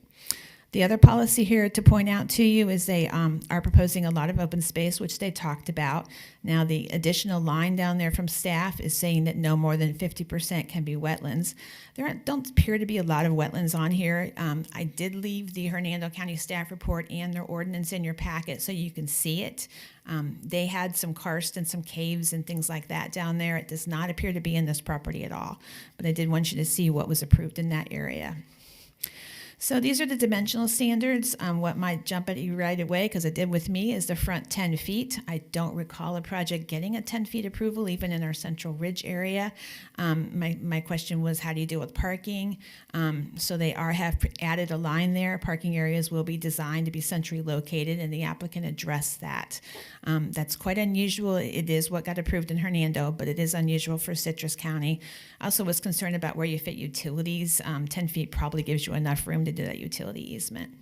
The other policy here to point out to you is they are proposing a lot of open space, which they talked about. Now, the additional line down there from staff is saying that no more than 50% can be wetlands. There don't appear to be a lot of wetlands on here. I did leave the Hernando County staff report and their ordinance in your packet so you can see it. They had some karst and some caves and things like that down there. It does not appear to be in this property at all, but I did want you to see what was approved in that area. So these are the dimensional standards. What might jump at you right away, because it did with me, is the front 10 feet. I don't recall a project getting a 10 feet approval, even in our Central Ridge area. My question was, how do you deal with parking? So they have added a line there. Parking areas will be designed to be centrally located, and the applicant addressed that. That's quite unusual. It is what got approved in Hernando, but it is unusual for Citrus County. I also was concerned about where you fit utilities. 10 feet probably gives you enough room to do that utility easement.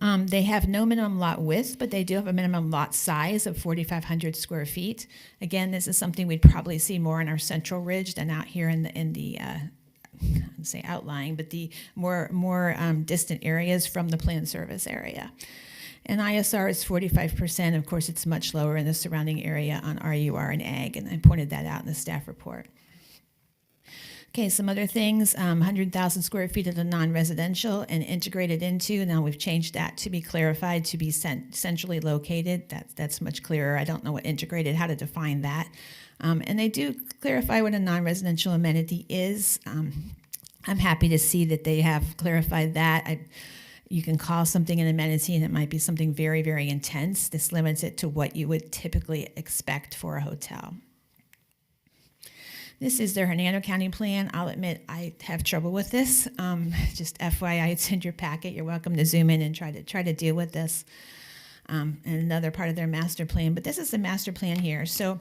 They have no minimum lot width, but they do have a minimum lot size of 4,500 square feet. Again, this is something we'd probably see more in our Central Ridge than out here in the I'd say outlying, but the more distant areas from the planned service area. And ISR is 45%. Of course, it's much lower in the surrounding area on RUR and ag, and I pointed that out in the staff report. Okay, some other things, 100,000 square feet of the non-residential and integrated into, now we've changed that to be clarified to be centrally located. That's much clearer. I don't know what integrated, how to define that. And they do clarify what a non-residential amenity is. I'm happy to see that they have clarified that. You can call something an amenity and it might be something very, very intense. This limits it to what you would typically expect for a hotel. This is their Hernando County plan. I'll admit I have trouble with this. Just FYI, it's in your packet. You're welcome to zoom in and try to deal with this. And another part of their master plan, but this is the master plan here. So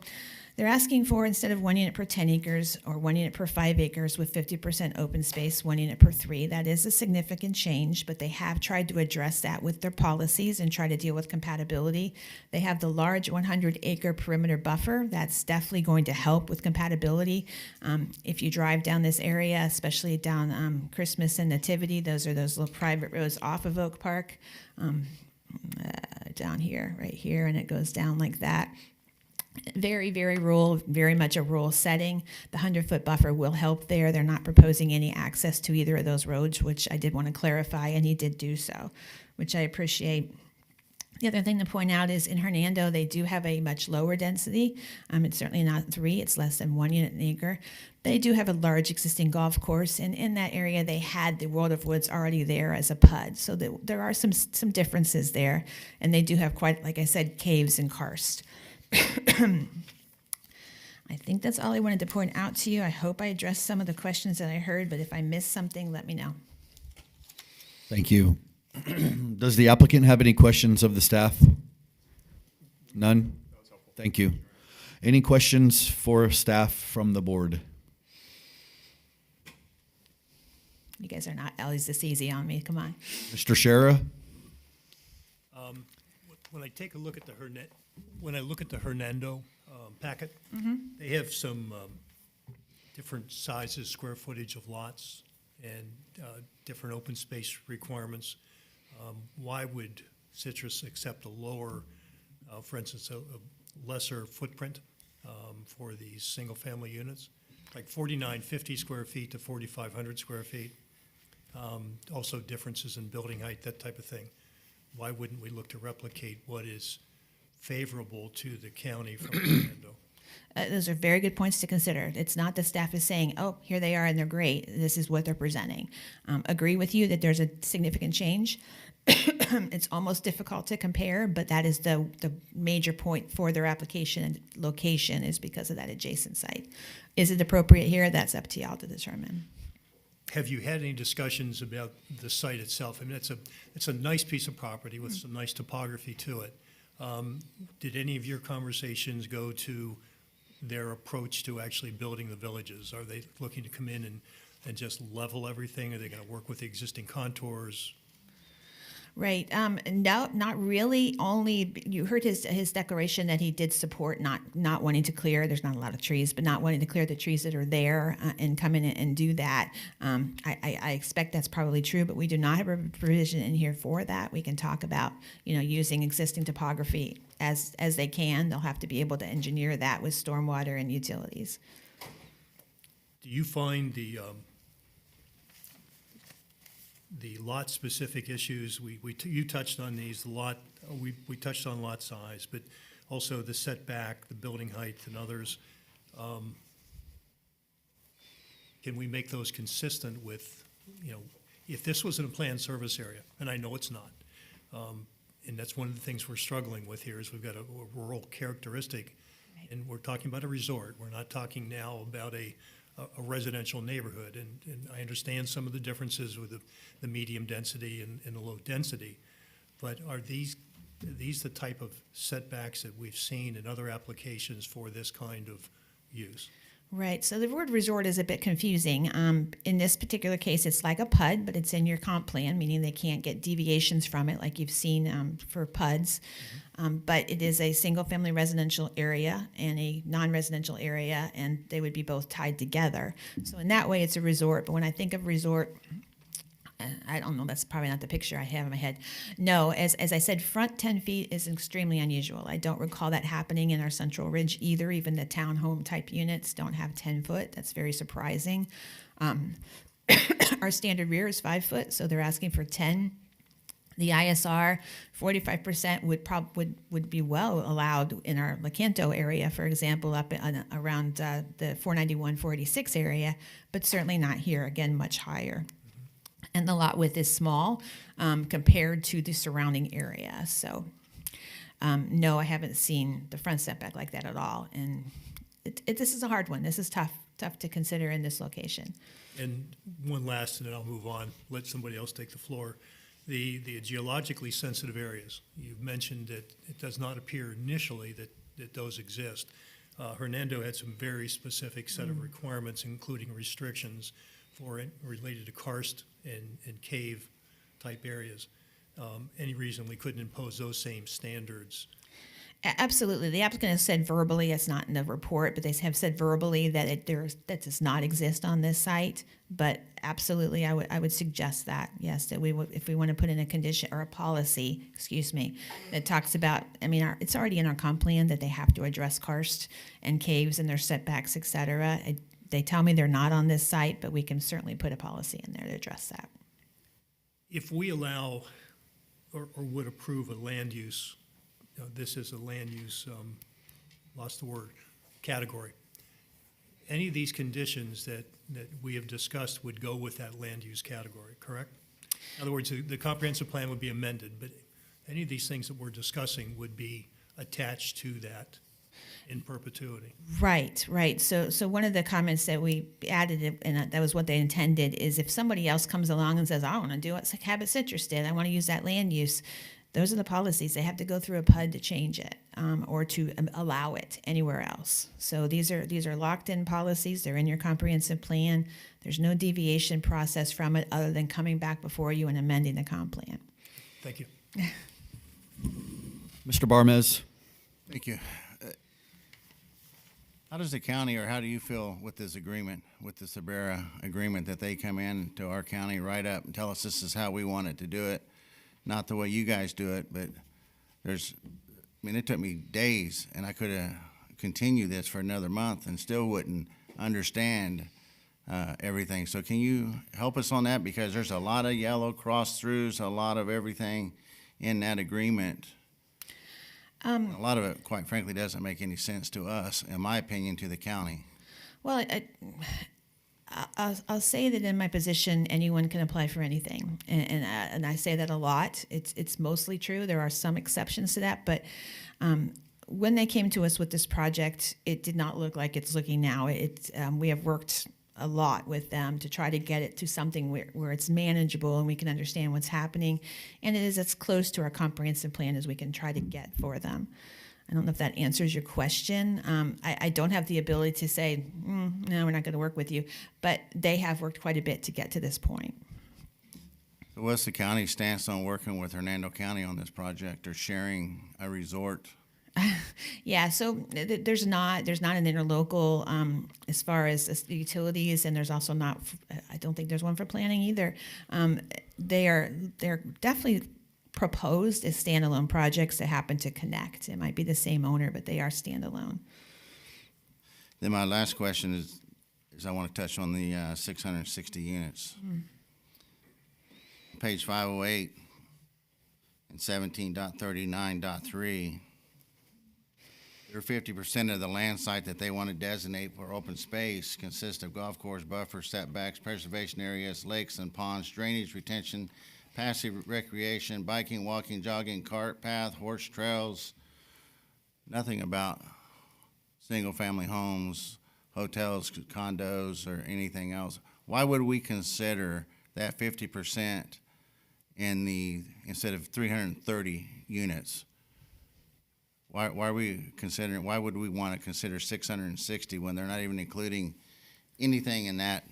they're asking for, instead of 1 unit per 10 acres or 1 unit per 5 acres with 50% open space, 1 unit per 3. That is a significant change, but they have tried to address that with their policies and try to deal with compatibility. They have the large 100-acre perimeter buffer. That's definitely going to help with compatibility. If you drive down this area, especially down Christmas and Nativity, those are those little private roads off of Oak Park, down here, right here, and it goes down like that. Very, very rural, very much a rural setting. The 100-foot buffer will help there. They're not proposing any access to either of those roads, which I did want to clarify, and he did do so, which I appreciate. The other thing to point out is in Hernando, they do have a much lower density. It's certainly not 3, it's less than 1 unit an acre. They do have a large existing golf course, and in that area, they had the World of Woods already there as a PUD. So there are some differences there, and they do have quite, like I said, caves and karst. I think that's all I wanted to point out to you. I hope I addressed some of the questions that I heard, but if I missed something, let me know. Thank you. Does the applicant have any questions of the staff? None? Thank you. Any questions for staff from the board? You guys are not always this easy on me. Come on. Mr. Shera? When I take a look at the Hernando packet, they have some different sizes, square footage of lots, and different open space requirements. Why would Citrus accept a lower, for instance, a lesser footprint for these single-family units, like 4,950 square feet to 4,500 square feet? Also differences in building height, that type of thing. Why wouldn't we look to replicate what is favorable to the county from Hernando? Those are very good points to consider. It's not the staff is saying, oh, here they are and they're great. This is what they're presenting. Agree with you that there's a significant change. It's almost difficult to compare, but that is the major point for their application and location is because of that adjacent site. Is it appropriate here? That's up to y'all to determine. Have you had any discussions about the site itself? I mean, it's a nice piece of property with some nice topography to it. Did any of your conversations go to their approach to actually building the villages? Are they looking to come in and just level everything? Are they going to work with the existing contours? Right. No, not really. Only you heard his declaration that he did support not wanting to clear. There's not a lot of trees, but not wanting to clear the trees that are there and come in and do that. I expect that's probably true, but we do not have a provision in here for that. We can talk about using existing topography as they can. They'll have to be able to engineer that with stormwater and utilities. Do you find the lot-specific issues, you touched on these, we touched on lot size, but also the setback, the building height, and others. Can we make those consistent with, if this was in a planned service area, and I know it's not, and that's one of the things we're struggling with here is we've got a rural characteristic, and we're talking about a resort. We're not talking now about a residential neighborhood, and I understand some of the differences with the medium density and the low density, but are these the type of setbacks that we've seen in other applications for this kind of use? Right. So the word resort is a bit confusing. In this particular case, it's like a PUD, but it's in your comp plan, meaning they can't get deviations from it like you've seen for PUDs. But it is a single-family residential area and a non-residential area, and they would be both tied together. So in that way, it's a resort. But when I think of resort, I don't know, that's probably not the picture I have in my head. No, as I said, front 10 feet is extremely unusual. I don't recall that happening in our Central Ridge either. Even the townhome type units don't have 10 foot. That's very surprising. Our standard rear is 5 foot, so they're asking for 10. The ISR, 45% would be well allowed in our Lecanto area, for example, up around the 491, 486 area, but certainly not here. Again, much higher. And the lot width is small compared to the surrounding area. So, no, I haven't seen the front setback like that at all. And this is a hard one. This is tough. tough to consider in this location. And one last, and then I'll move on, let somebody else take the floor. The geologically sensitive areas, you've mentioned that it does not appear initially that those exist. Hernando had some very specific set of requirements, including restrictions for it related to karst and cave type areas. Any reason we couldn't impose those same standards? Absolutely. The applicant has said verbally, it's not in the report, but they have said verbally that that does not exist on this site. But absolutely, I would suggest that, yes, that if we want to put in a condition or a policy, that talks about, it's already in our comp plan that they have to address karst and caves and their setbacks, et cetera. They tell me they're not on this site, but we can certainly put a policy in there to address that. If we allow or would approve a land use, this is a land use, lost the word, category. Any of these conditions that we have discussed would go with that land use category, correct? In other words, the comprehensive plan would be amended, but any of these things that we're discussing would be attached to that in perpetuity. Right. So one of the comments that we added, and that was what they intended, is if somebody else comes along and says, I want to do what Cabot Citrus did, I want to use that land use, those are the policies. They have to go through a PUD to change it or to allow it anywhere else. So these are locked-in policies. They're in your comprehensive plan. There's no deviation process from it other than coming back before you and amending the comp plan. Thank you. Mr. Barmez. Thank you. How does the county, or how do you feel with this agreement, with the Sabera agreement, that they come in to our county, write up and tell us this is how we want it to do it? Not the way you guys do it, but it took me days, and I could have continued this for another month and still wouldn't understand everything. So can you help us on that? Because there's a lot of yellow cross-throughs, a lot of everything in that agreement. A lot of it, quite frankly, doesn't make any sense to us, in my opinion, to the county. Well, I'll say that in my position, anyone can apply for anything, and I say that a lot. It's mostly true. There are some exceptions to that, but when they came to us with this project, it did not look like it's looking now. We have worked a lot with them to try to get it to something where it's manageable and we can understand what's happening, and it is as close to our comprehensive plan as we can try to get for them. I don't know if that answers your question. I don't have the ability to say, no, we're not going to work with you, but they have worked quite a bit to get to this point. So what's the county's stance on working with Hernando County on this project or sharing a resort? Yeah, so there's not an interlocal as far as the utilities, and there's also not. I don't think there's one for planning either. They're definitely proposed as standalone projects that happen to connect. It might be the same owner, but they are standalone. Then my last question is I want to touch on the 660 units. Page 508 and 17.39.3. They're 50% of the land site that they want to designate for open space consists of golf course, buffer, setbacks, preservation areas, lakes and ponds, drainage, retention, passive recreation, biking, walking, jogging, cart path, horse trails. Nothing about single-family homes, hotels, condos, or anything else. Why would we consider that 50% instead of 330 units? Why are we considering? Why would we want to consider 660 when they're not even including anything in that?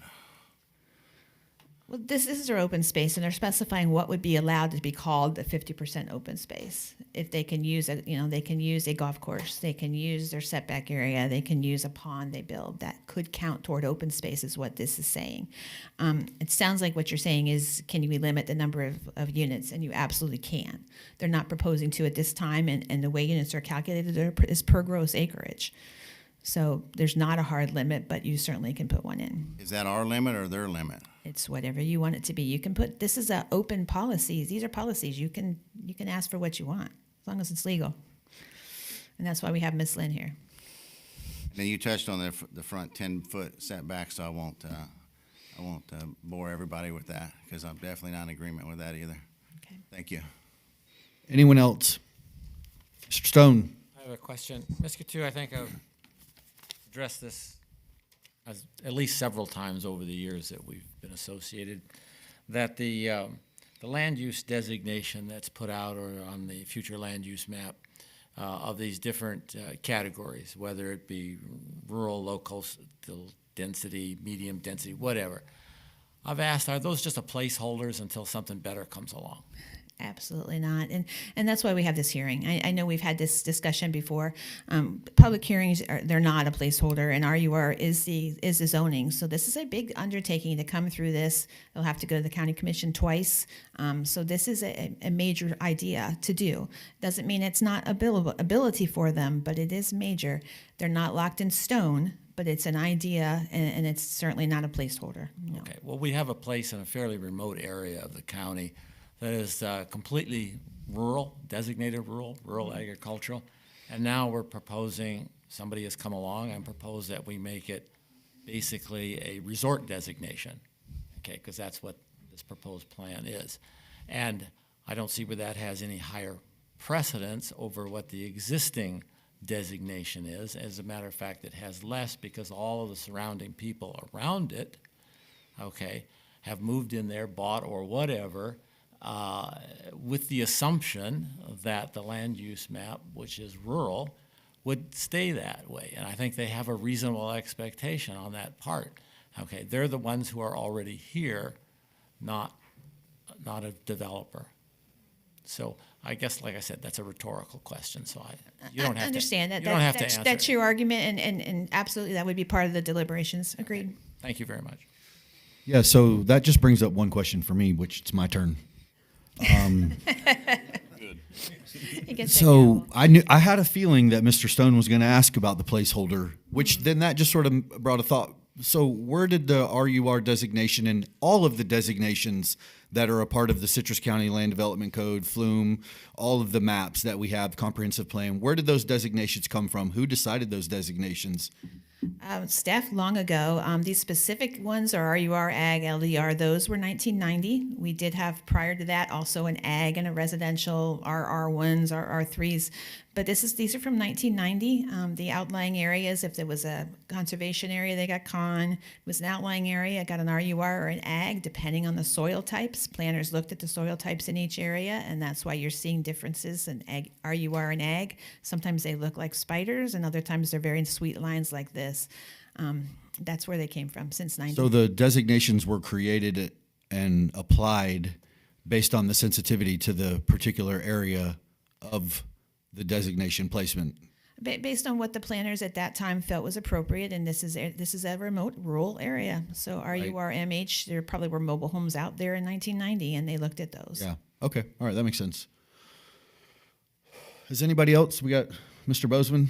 Well, this is their open space, and they're specifying what would be allowed to be called the 50% open space. If they can use they can use a golf course, they can use their setback area, they can use a pond they build. That could count toward open space, is what this is saying. It sounds like what you're saying is, can we limit the number of units? And you absolutely can. They're not proposing to at this time, and the way units are calculated is per gross acreage. So there's not a hard limit, but you certainly can put one in. Is that our limit or their limit? It's whatever you want it to be. You can put, this is an open policy. These are policies. You can ask for what you want, as long as it's legal. And that's why we have Ms. Lynn here. Then you touched on the front 10-foot setback, so I won't bore everybody with that, because I'm definitely not in agreement with that either. Okay. Thank you. Anyone else? Mr. Stone. I have a question. Ms. Coutu, I think I've addressed this at least several times over the years that we've been associated, that the land use designation that's put out or on the future land use map of these different categories, whether it be rural, low coastal density, medium density, whatever. I've asked, are those just a placeholders until something better comes along? Absolutely not. And that's why we have this hearing. I know we've had this discussion before. Public hearings, they're not a placeholder, and RUR is the zoning. So this is a big undertaking to come through this. They'll have to go to the county commission twice. So this is a major idea to do. Doesn't mean it's not ability for them, but it is major. They're not locked in stone, but it's an idea, and it's certainly not a placeholder. No. Okay, well, we have a place in a fairly remote area of the county that is completely rural, designated rural agricultural. And now we're proposing, somebody has come along and proposed that we make it basically a resort designation, okay, because that's what this proposed plan is. And I don't see where that has any higher precedence over what the existing designation is. As a matter of fact, it has less because all of the surrounding people around it, okay, have moved in there, bought or whatever, with the assumption that the land use map, which is rural, would stay that way. And I think they have a reasonable expectation on that part. Okay, they're the ones who are already here, not a developer. So I guess, like I said, that's a rhetorical question. So you don't have I understand to, that. You don't have to answer. That's your argument, and absolutely that would be part of the deliberations. Agreed. Okay. Thank you very much. Yeah, so that just brings up one question for me, which it's my turn. So I had a feeling that Mr. Stone was going to ask about the placeholder, which then that just sort of brought a thought. So where did the RUR designation and all of the designations that are a part of the Citrus County Land Development Code, Flume, all of the maps that we have, comprehensive plan, where did those designations come from? Who decided those designations? Staff long ago. These specific ones are RUR, Ag, LDR. Those were 1990. We did have prior to that also an Ag and a residential RR1s, RR3s. But these are from 1990. The outlying areas, if there was a conservation area, they got CON. It was an outlying area, got an RUR or an Ag, depending on the soil types. Planners looked at the soil types in each area, and that's why you're seeing differences in RUR and Ag. Sometimes they look like spiders, and other times they're very sweet lines like this. That's where they came from since 90. So the designations were created and applied based on the sensitivity to the particular area of the designation placement. Based on what the planners at that time felt was appropriate, and this is a remote rural area. So RUR, MH, there probably were mobile homes out there in 1990, and they looked at those. Yeah. Okay. All right. That makes sense. Is anybody else? We got Mr. Bozeman.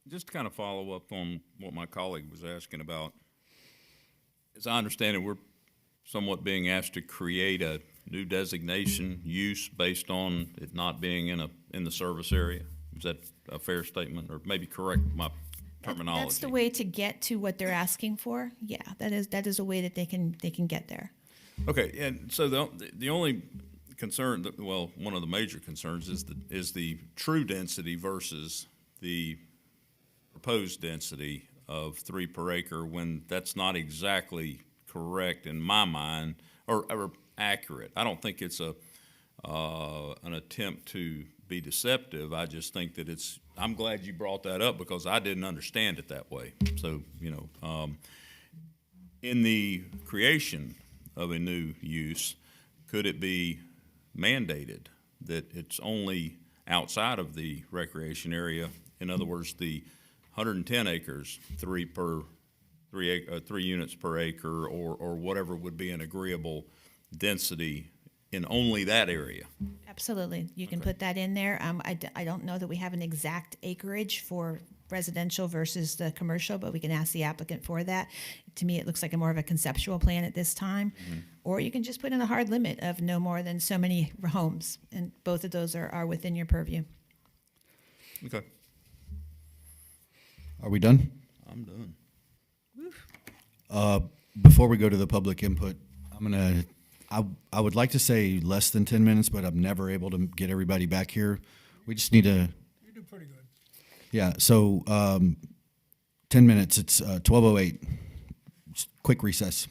Just to kind of follow up on what my colleague was asking about, as I understand it, we're somewhat being asked to create a new designation use based on it not being in the service area. Is that a fair statement, or maybe correct my terminology? That's the way to get to what they're asking for. Yeah, that is a way that they can get there. Okay, and so the only concern, one of the major concerns is the true density versus the proposed density of 3 per acre, when that's not exactly correct in my mind, or accurate. I don't think it's an attempt to be deceptive. I just think that I'm glad you brought that up because I didn't understand it that way. So, in the creation of a new use, could it be mandated that it's only outside of the recreation area? In other words, the 110 acres, 3 units per acre, or whatever would be an agreeable density in only that area. Absolutely. You can put that in there. I don't know that we have an exact acreage for residential versus the commercial, but we can ask the applicant for that. To me, it looks like more of a conceptual plan at this time. Mm-hmm. Or you can just put in a hard limit of no more than so many homes, and both of those are within your purview. Okay. Are we done? I'm done. Before we go to the public input, I would like to say less than 10 minutes, but I'm never able to get everybody back here. We just need to. You do pretty good. Yeah. So 10 minutes. It's 12:08. Quick recess.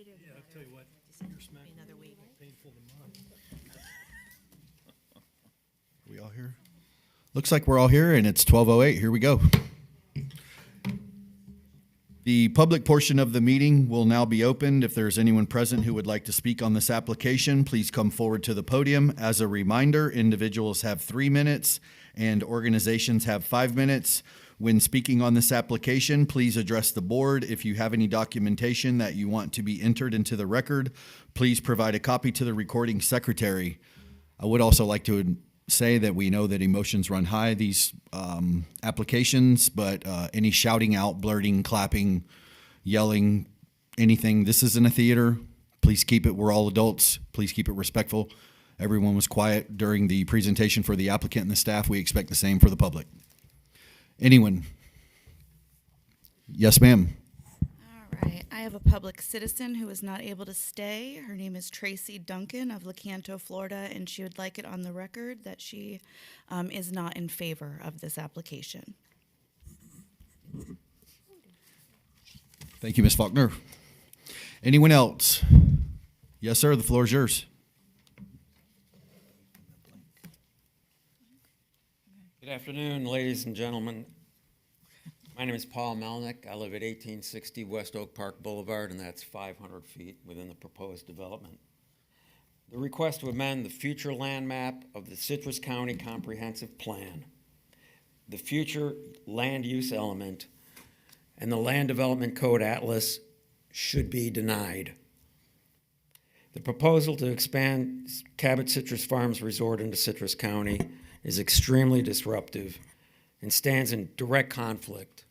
Yeah, I'll tell you what, your smack Another week. painful to mine. We all here? Looks like we're all here, and it's 12:08. Here we go. The public portion of the meeting will now be opened. If there's anyone present who would like to speak on this application, please come forward to the podium. As a reminder, individuals have 3 minutes and organizations have 5 minutes. When speaking on this application, please address the board. If you have any documentation that you want to be entered into the record, please provide a copy to the recording secretary. I would also like to say that we know that emotions run high, these applications, but any shouting out, blurting, clapping, yelling, anything, this isn't a theater. Please keep it, we're all adults. Please keep it respectful. Everyone was quiet during the presentation for the applicant and the staff. We expect the same for the public. Anyone? Yes, ma'am. All right, I have a public citizen who is not able to stay. Her name is Tracy Duncan of Lecanto, Florida, and she would like it on the record that she is not in favor of this application. Thank you, Ms. Faulkner. Anyone else? Yes, sir, the floor is yours. Good afternoon, ladies and gentlemen. My name is Paul Melnick. I live at 1860 West Oak Park Boulevard, and that's 500 feet within the proposed development. The request to amend the future land map of the Citrus County Comprehensive Plan, the future land use element, and the Land Development Code Atlas should be denied. The proposal to expand Cabot Citrus Farms Resort into Citrus County is extremely disruptive and stands in direct conflict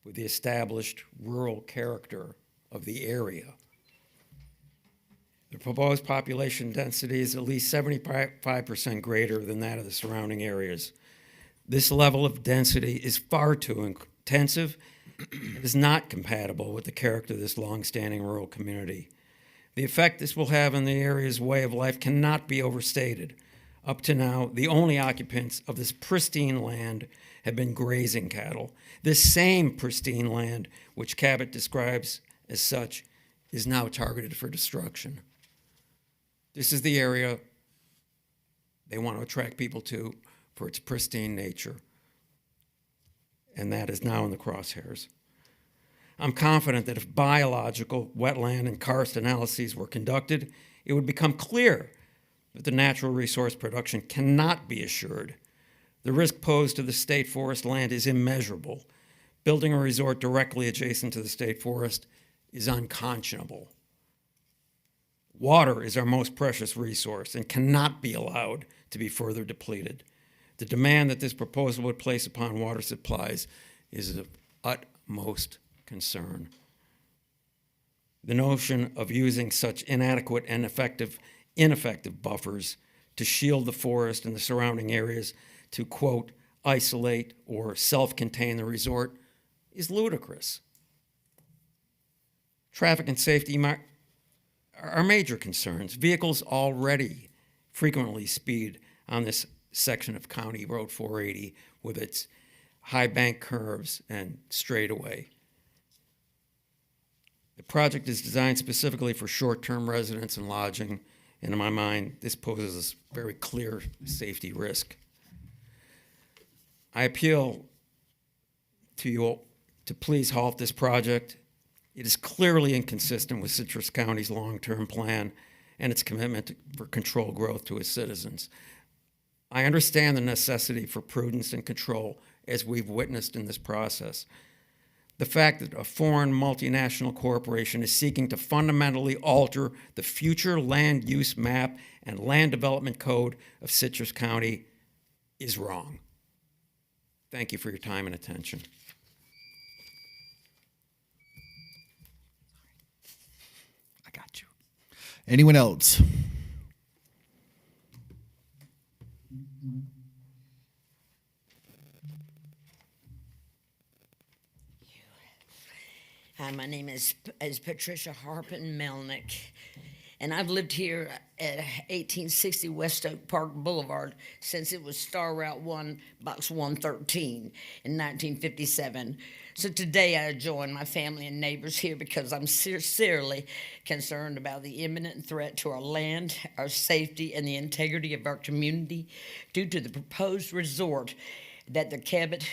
with the established rural character of the area. The proposed population density is at least 75% greater than that of the surrounding areas. This level of density is far too intensive and is not compatible with the character of this long-standing rural community. The effect this will have on the area's way of life cannot be overstated. Up to now, the only occupants of this pristine land have been grazing cattle. This same pristine land, which Cabot describes as such, is now targeted for destruction. This is the area they want to attract people to for its pristine nature, and that is now in the crosshairs. I'm confident that if biological, wetland, and karst analyses were conducted, it would become clear that the natural resource production cannot be assured. The risk posed to the state forest land is immeasurable. Building a resort directly adjacent to the state forest is unconscionable. Water is our most precious resource and cannot be allowed to be further depleted. The demand that this proposal would place upon water supplies is of utmost concern. The notion of using such inadequate and ineffective buffers to shield the forest and the surrounding areas to, quote, isolate or self-contain the resort is ludicrous. Traffic and safety are major concerns. Vehicles already frequently speed on this section of County Road 480 with its high bank curves and straightaway. The project is designed specifically for short-term residents and lodging, and in my mind, this poses a very clear safety risk. I appeal to you to please halt this project. It is clearly inconsistent with Citrus County's long-term plan and its commitment for controlled growth to its citizens. I understand the necessity for prudence and control as we've witnessed in this process. The fact that a foreign multinational corporation is seeking to fundamentally alter the future land use map and land development code of Citrus County is wrong. Thank you for your time and attention. I got you. Anyone else? Hi, my name is Patricia Harpin Melnick, and I've lived here at 1860 West Oak Park Boulevard since it was Star Route 1, Box 113 in 1957. So today I join my family and neighbors here because I'm sincerely concerned about the imminent threat to our land, our safety, and the integrity of our community due to the proposed resort that the Cabot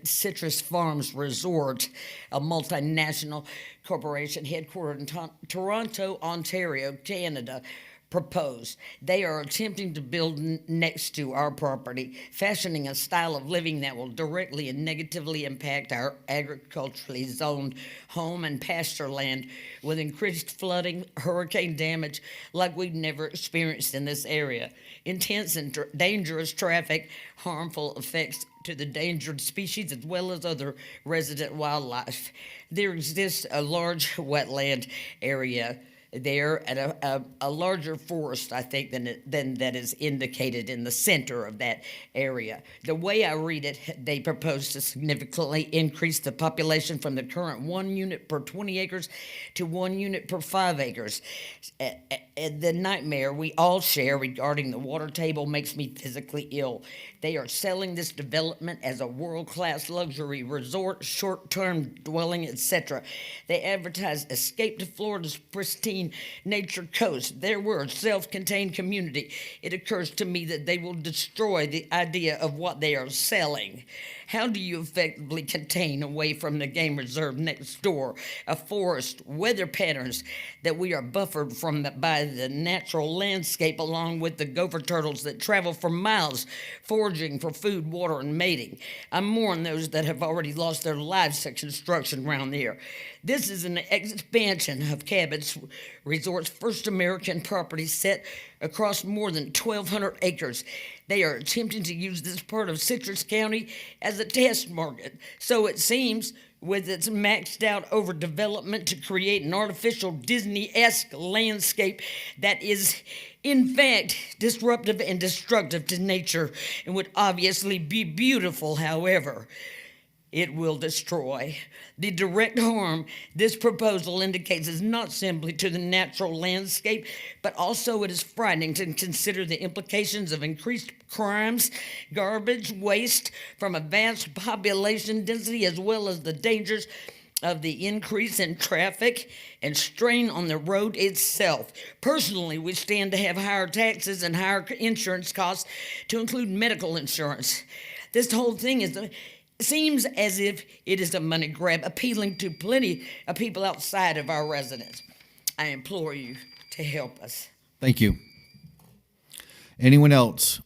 Citrus Farms Resort, a multinational corporation headquartered in Toronto, Ontario, Canada, propose. They are attempting to build next to our property, fashioning a style of living that will directly and negatively impact our agriculturally zoned home and pasture land with increased flooding, hurricane damage like we've never experienced in this area, intense and dangerous traffic, harmful effects to the endangered species as well as other resident wildlife. There exists a large wetland area there and a larger forest, I think, than that is indicated in the center of that area. The way I read it, they propose to significantly increase the population from the current 1 unit per 20 acres to 1 unit per 5 acres. The nightmare we all share regarding the water table makes me physically ill. They are selling this development as a world-class luxury resort, short-term dwelling, etc. They advertise escape to Florida's pristine nature coast. Their words, self-contained community. It occurs to me that they will destroy the idea of what they are selling. How do you effectively contain away from the game reserve next door, a forest, weather patterns that we are buffered from by the natural landscape along with the gopher turtles that travel for miles foraging for food, water, and mating? I mourn those that have already lost their lives to construction around here. This is an expansion of Cabot's Resort's first American property set across more than 1,200 acres. They are attempting to use this part of Citrus County as a test market, so it seems, with its maxed out overdevelopment to create an artificial Disney-esque landscape that is, in fact, disruptive and destructive to nature and would obviously be beautiful, however. It will destroy. The direct harm this proposal indicates is not simply to the natural landscape, but also it is frightening to consider the implications of increased crimes, garbage, waste from a vast population density, as well as the dangers of the increase in traffic and strain on the road itself. Personally, we stand to have higher taxes and higher insurance costs to include medical insurance. This whole thing seems as if it is a money grab, appealing to plenty of people outside of our residence. I implore you to help us. Thank you. Anyone else?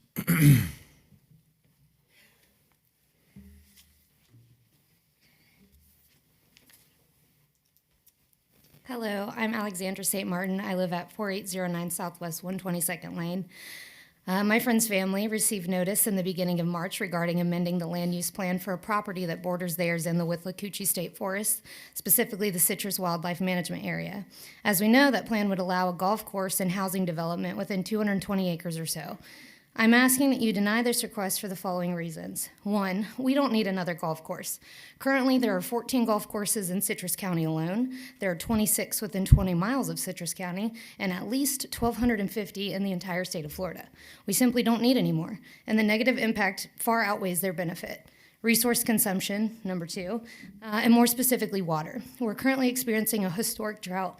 Hello, I'm Alexandra St. Martin. I live at 4809 Southwest 122nd Lane. My friend's family received notice in the beginning of March regarding amending the land use plan for a property that borders theirs in the Withlacoochee State Forest, specifically the Citrus Wildlife Management Area. As we know, that plan would allow a golf course and housing development within 220 acres or so. I'm asking that you deny this request for the following reasons. 1, we don't need another golf course. Currently, there are 14 golf courses in Citrus County alone. There are 26 within 20 miles of Citrus County, and at least 1,250 in the entire state of Florida. We simply don't need any more, and the negative impact far outweighs their benefit. Resource consumption, number 2, and more specifically, water. We're currently experiencing a historic drought,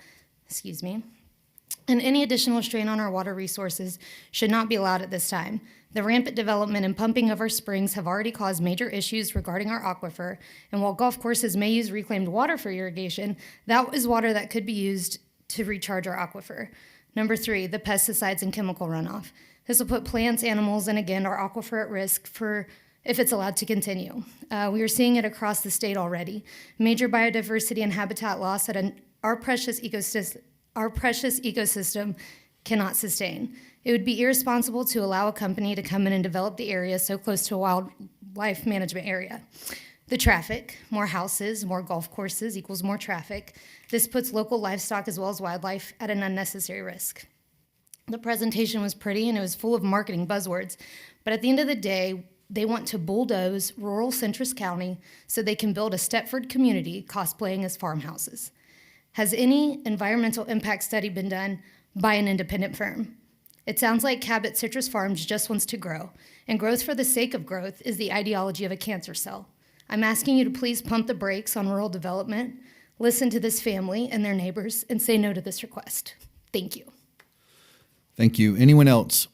and any additional strain on our water resources should not be allowed at this time. The rampant development and pumping of our springs have already caused major issues regarding our aquifer, and while golf courses may use reclaimed water for irrigation, that is water that could be used to recharge our aquifer. Number 3, the pesticides and chemical runoff. This will put plants, animals, and again, our aquifer at risk if it's allowed to continue. We are seeing it across the state already. Major biodiversity and habitat loss at our precious ecosystem cannot sustain. It would be irresponsible to allow a company to come in and develop the area so close to a wildlife management area. The traffic, more houses, more golf courses equals more traffic. This puts local livestock as well as wildlife at an unnecessary risk. The presentation was pretty and it was full of marketing buzzwords, but at the end of the day, they want to bulldoze rural Citrus County so they can build a Stepford community cosplaying as farmhouses. Has any environmental impact study been done by an independent firm? It sounds like Cabot Citrus Farms just wants to grow, and growth for the sake of growth is the ideology of a cancer cell. I'm asking you to please pump the brakes on rural development, listen to this family and their neighbors, and say no to this request. Thank you. Thank you. Anyone else?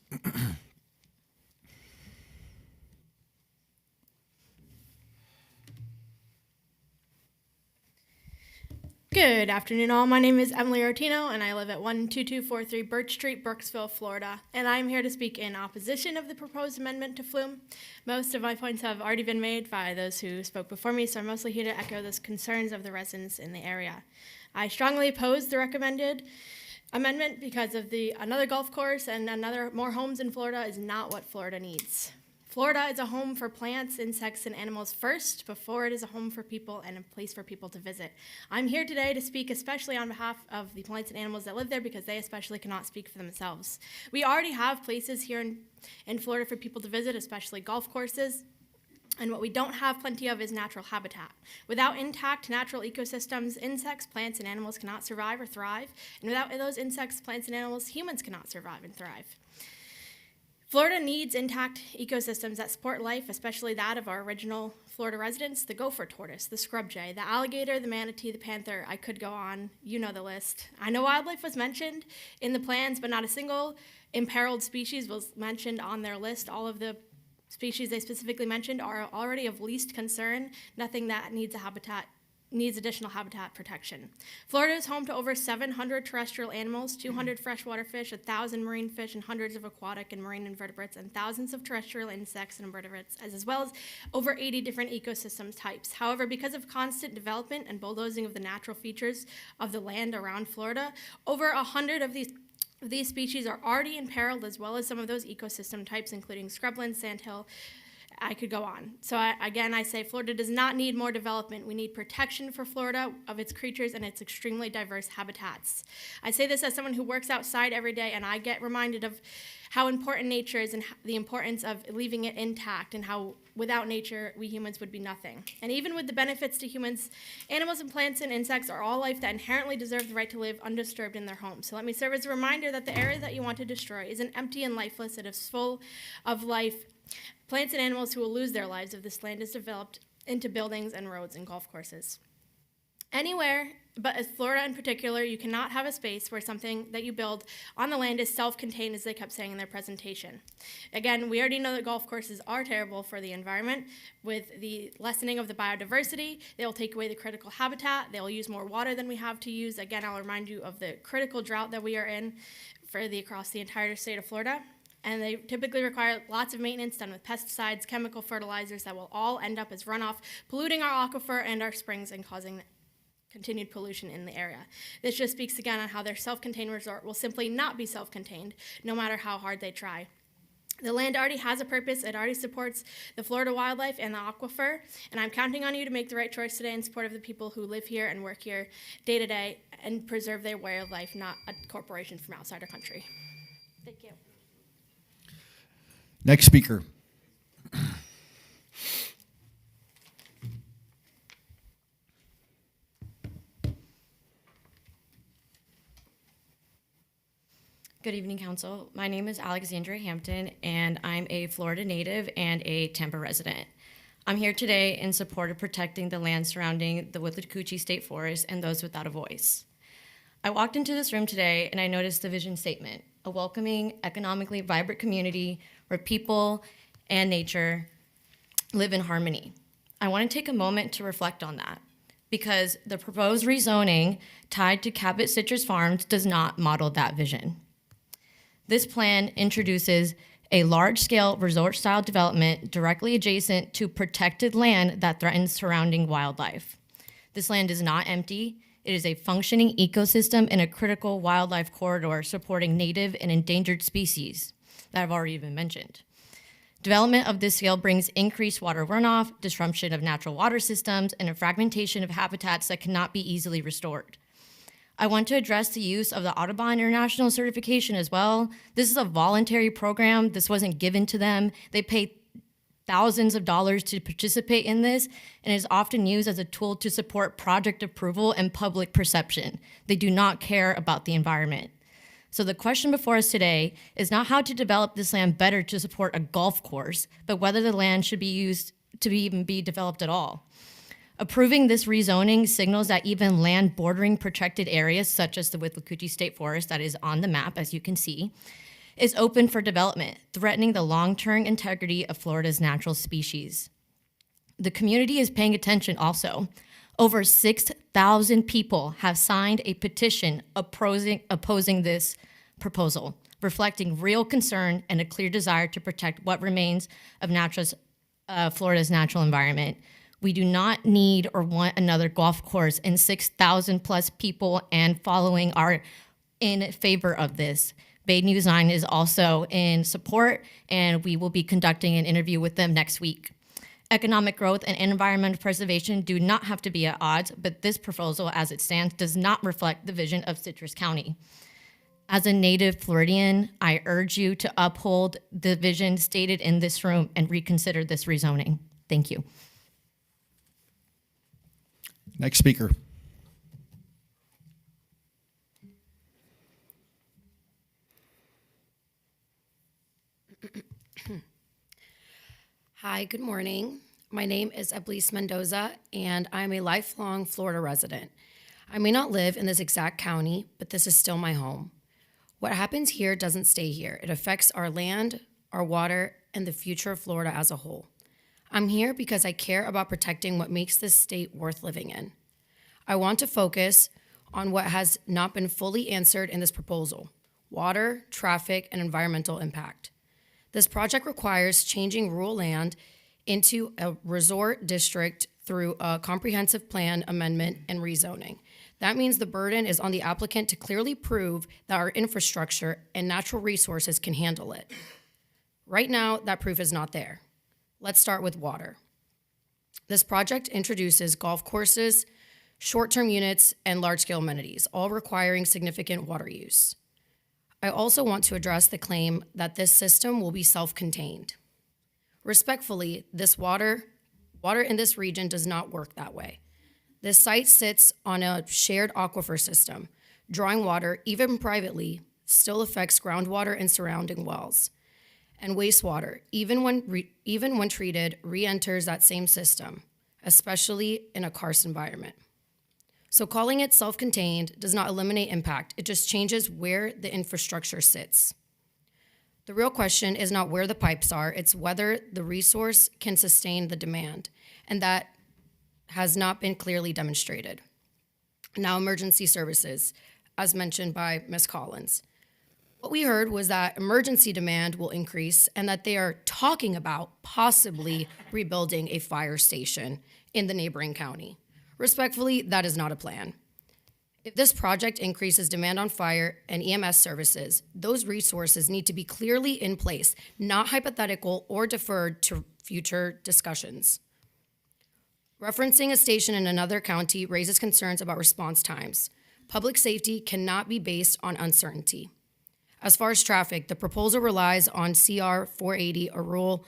Good afternoon, all. My name is Emily Ortino, and I live at 12243 Birch Street, Brooksville, Florida. And I'm here to speak in opposition of the proposed amendment to Flume. Most of my points have already been made by those who spoke before me, so I'm mostly here to echo those concerns of the residents in the area. I strongly oppose the recommended amendment because of another golf course and more homes in Florida is not what Florida needs. Florida is a home for plants, insects, and animals first, before it is a home for people and a place for people to visit. I'm here today to speak especially on behalf of the plants and animals that live there because they especially cannot speak for themselves. We already have places here in Florida for people to visit, especially golf courses. And what we don't have plenty of is natural habitat. Without intact natural ecosystems, insects, plants, and animals cannot survive or thrive. And without those insects, plants, and animals, humans cannot survive and thrive. Florida needs intact ecosystems that support life, especially that of our original Florida residents, the gopher tortoise, the scrub jay, the alligator, the manatee, the panther. I could go on. You know the list. I know wildlife was mentioned in the plans, but not a single imperiled species was mentioned on their list. All of the species they specifically mentioned are already of least concern, nothing that needs additional habitat protection. Florida is home to over 700 terrestrial animals, 200 freshwater fish, 1,000 marine fish, and hundreds of aquatic and marine invertebrates, and thousands of terrestrial insects and invertebrates, as well as over 80 different ecosystem types. However, because of constant development and bulldozing of the natural features of the land around Florida, over 100 of these species are already imperiled, as well as some of those ecosystem types, including scrubland, sandhill. I could go on. So I say Florida does not need more development. We need protection for Florida of its creatures and its extremely diverse habitats. I say this as someone who works outside every day, and I get reminded of how important nature is and the importance of leaving it intact, and how without nature, we humans would be nothing. And even with the benefits to humans, animals and plants and insects are all life that inherently deserve the right to live undisturbed in their homes. So let me serve as a reminder that the area that you want to destroy isn't empty and lifeless. It is full of life, plants and animals who will lose their lives if this land is developed into buildings and roads and golf courses. Anywhere, but as Florida in particular, you cannot have a space where something that you build on the land is self-contained, as they kept saying in their presentation. Again, we already know that golf courses are terrible for the environment. With the lessening of the biodiversity, they will take away the critical habitat. They will use more water than we have to use. Again, I'll remind you of the critical drought that we are in across the entire state of Florida. And they typically require lots of maintenance done with pesticides, chemical fertilizers that will all end up as runoff, polluting our aquifer and our springs and causing continued pollution in the area. This just speaks again on how their self-contained resort will simply not be self-contained, no matter how hard they try. The land already has a purpose. It already supports the Florida wildlife and the aquifer, and I'm counting on you to make the right choice today in support of the people who live here and work here day to day and preserve their way of life, not a corporation from outside our country. Thank you. Next speaker. Good evening, Council. My name is Alexandra Hampton, and I'm a Florida native and a Tampa resident. I'm here today in support of protecting the land surrounding the Withlacoochee State Forest and those without a voice. I walked into this room today and I noticed the vision statement, a welcoming, economically vibrant community where people and nature live in harmony. I want to take a moment to reflect on that, because the proposed rezoning tied to Cabot Citrus Farms does not model that vision. This plan introduces a large-scale resort-style development directly adjacent to protected land that threatens surrounding wildlife. This land is not empty. It is a functioning ecosystem in a critical wildlife corridor supporting native and endangered species that I've already been mentioned. Development of this scale brings increased water runoff, disruption of natural water systems, and a fragmentation of habitats that cannot be easily restored. I want to address the use of the Audubon International certification as well. This is a voluntary program. This wasn't given to them. They thousands of dollars to participate in this, and is often used as a tool to support project approval and public perception. They do not care about the environment. So the question before us today is not how to develop this land better to support a golf course, but whether the land should be used to even be developed at all. Approving this rezoning signals that even land bordering protected areas, such as the Withlacoochee State Forest that is on the map, as you can see, is open for development, threatening the long-term integrity of Florida's natural species. The community is paying attention also. Over 6,000 people have signed a petition opposing this proposal, reflecting real concern and a clear desire to protect what remains of Florida's natural environment. We do not need or want another golf course, and 6,000 plus people and following are in favor of this. Bay News 9 is also in support, and we will be conducting an interview with them next week. Economic growth and environmental preservation do not have to be at odds, but this proposal as it stands does not reflect the vision of Citrus County. As a native Floridian, I urge you to uphold the vision stated in this room and reconsider this rezoning. Thank you. Next speaker. Hi, good morning. My name is Eblis Mendoza, and I'm a lifelong Florida resident. I may not live in this exact county, but this is still my home. What happens here doesn't stay here. It affects our land, our water, and the future of Florida as a whole. I'm here because I care about protecting what makes this state worth living in. I want to focus on what has not been fully answered in this proposal: water, traffic, and environmental impact. This project requires changing rural land into a resort district through a comprehensive plan amendment and rezoning. That means the burden is on the applicant to clearly prove that our infrastructure and natural resources can handle it. Right now, that proof is not there. Let's start with water. This project introduces golf courses, short-term units, and large-scale amenities, all requiring significant water use. I also want to address the claim that this system will be self-contained. Respectfully, this water in this region does not work that way. This site sits on a shared aquifer system. Drawing water, even privately, still affects groundwater and surrounding wells. And wastewater, even when treated, re-enters that same system, especially in a karst environment. So calling it self-contained does not eliminate impact. It just changes where the infrastructure sits. The real question is not where the pipes are, it's whether the resource can sustain the demand, and that has not been clearly demonstrated. Now, emergency services, as mentioned by Ms. Collins. What we heard was that emergency demand will increase and that they are talking about possibly rebuilding a fire station in the neighboring county. Respectfully, that is not a plan. If this project increases demand on fire and EMS services, those resources need to be clearly in place, not hypothetical or deferred to future discussions. Referencing a station in another county raises concerns about response times. Public safety cannot be based on uncertainty. As far as traffic, the proposal relies on CR 480, a rural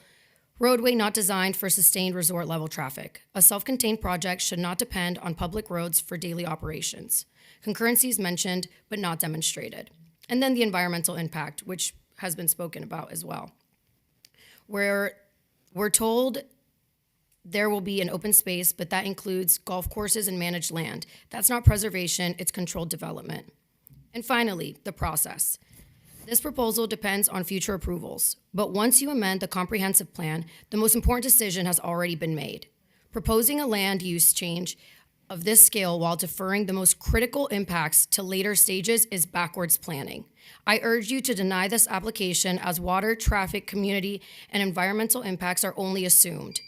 roadway not designed for sustained resort-level traffic. A self-contained project should not depend on public roads for daily operations. Concurrency is mentioned, but not demonstrated. And then the environmental impact, which has been spoken about as well. Where we're told there will be an open space, but that includes golf courses and managed land. That's not preservation, it's controlled development. And finally, the process. This proposal depends on future approvals, but once you amend the comprehensive plan, the most important decision has already been made. Proposing a land use change of this scale while deferring the most critical impacts to later stages is backwards planning. I urge you to deny this application as water, traffic, community, and environmental impacts are only assumed.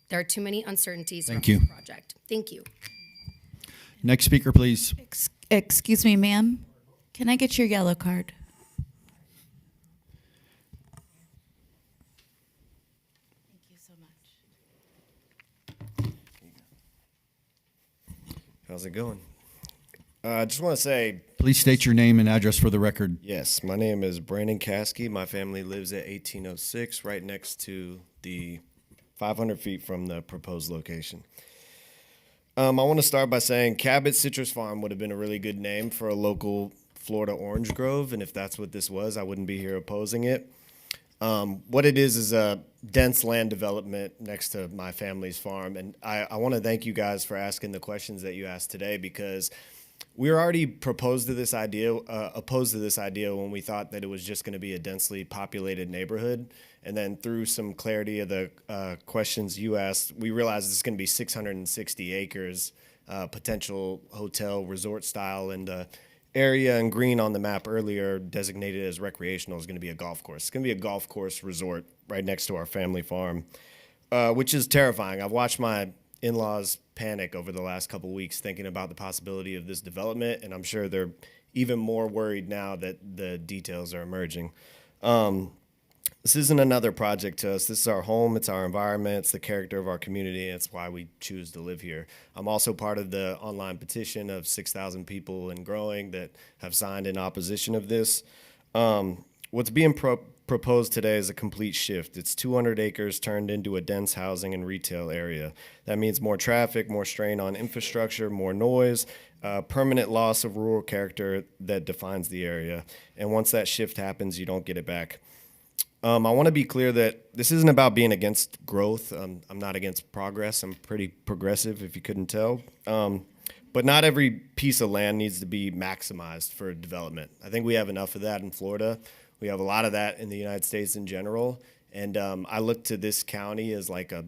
There are too many uncertainties around this project. Thank you. Next speaker, please. Excuse me, ma'am. Can I get your yellow card? How's it going? I just want to say, Please state your name and address for the record. yes, my name is Brandon Caskey. My family lives at 1806, right next to the 500 feet from the proposed location. I want to start by saying Cabot Citrus Farm would have been a really good name for a local Florida orange grove, and if that's what this was, I wouldn't be here opposing it. What it is a dense land development next to my family's farm, and I want to thank you guys for asking the questions that you asked today, because we were already opposed to this idea when we thought that it was just going to be a densely populated neighborhood. And then through some clarity of the questions you asked, we realized this is going to be 660 acres, potential hotel resort style, and the area in green on the map earlier designated as recreational is going to be a golf course. It's going to be a golf course resort right next to our family farm, which is terrifying. I've watched my in-laws panic over the last couple weeks thinking about the possibility of this development, and I'm sure they're even more worried now that the details are emerging. This isn't another project to us. This is our home, it's our environment, it's the character of our community, and it's why we choose to live here. I'm also part of the online petition of 6,000 people and growing that have signed in opposition of this. What's being proposed today is a complete shift. It's 200 acres turned into a dense housing and retail area. That means more traffic, more strain on infrastructure, more noise, permanent loss of rural character that defines the area. And once that shift happens, you don't get it back. I want to be clear that this isn't about being against growth. I'm not against progress. I'm pretty progressive, if you couldn't tell. But not every piece of land needs to be maximized for development. I think we have enough of that in Florida. We have a lot of that in the United States in general. And I look to this county as like a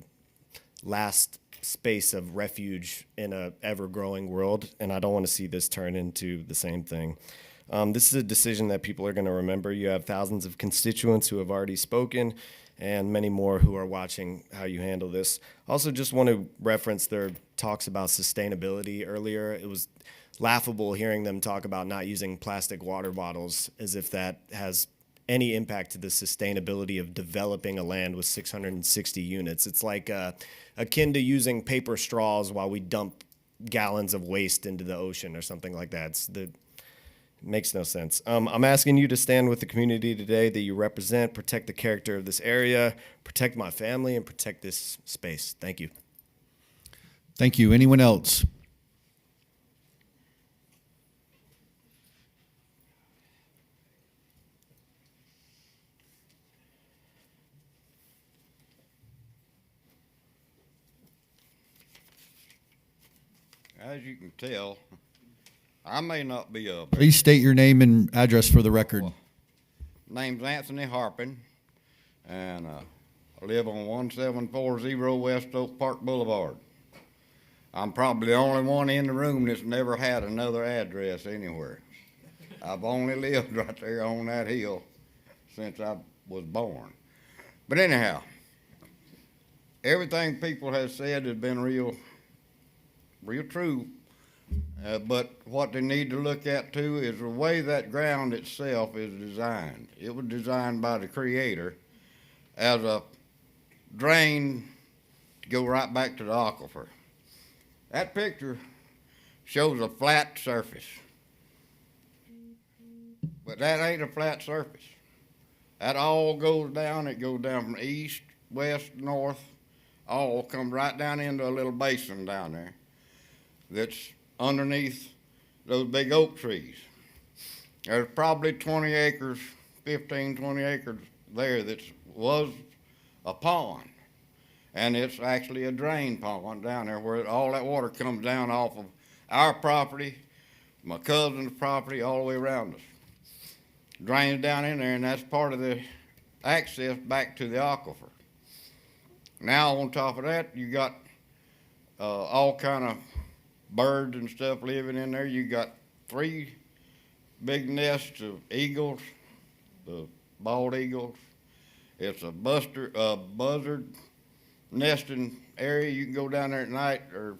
last space of refuge in a ever-growing world, and I don't want to see this turn into the same thing. This is a decision that people are going to remember. You have thousands of constituents who have already spoken and many more who are watching how you handle this. Also, just want to reference their talks about sustainability earlier. It was laughable hearing them talk about not using plastic water bottles as if that has any impact to the sustainability of developing a land with 660 units. It's like akin to using paper straws while we dump gallons of waste into the ocean or something like that. It makes no sense. I'm asking you to stand with the community today that you represent, protect the character of this area, protect my family, and protect this space. Thank you. Thank you. Anyone else? As you can tell, I may not be a... Please state your name and address for the record. Name's Anthony Harpin, and I live on 1740 West Oak Park Boulevard. I'm probably the only one in the room that's never had another address anywhere. I've only lived right there on that hill since I was born. But anyhow, everything people have said has been real true. But what they need to look at too is the way that ground itself is designed. It was designed by the Creator as a drain to go right back to the aquifer. That picture shows a flat surface, but that ain't a flat surface. That all goes down. It goes down from east, west, north, all comes right down into a little basin down there that's underneath those big oak trees. There's probably 20 acres there that was a pond. And it's actually a drain pond down there where all that water comes down off of our property, my cousin's property, all the way around us. Drains down in there, and that's part of the access back to the aquifer. Now on top of that, you got all kind of birds and stuff living in there. You got 3 big nests of eagles, the bald eagles. It's a buzzard nesting area. You can go down there at night or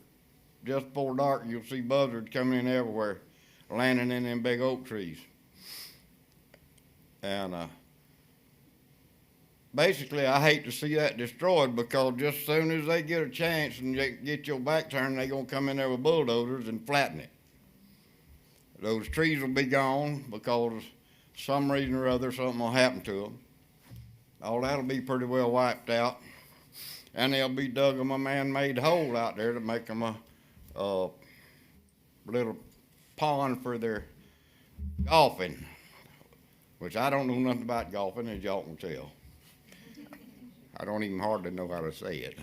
just before dark, you'll see buzzards coming in everywhere, landing in them big oak trees. And basically, I hate to see that destroyed, because just as soon as they get a chance and get your back turned, they're going to come in there with bulldozers and flatten it. those trees will be gone because some reason or other something will happen to them. All that'll be pretty well wiped out. And they'll be dug them a man-made hole out there to make them a little pond for their golfing, which I don't know nothing about golfing, as y'all can tell. I don't even hardly know how to say it.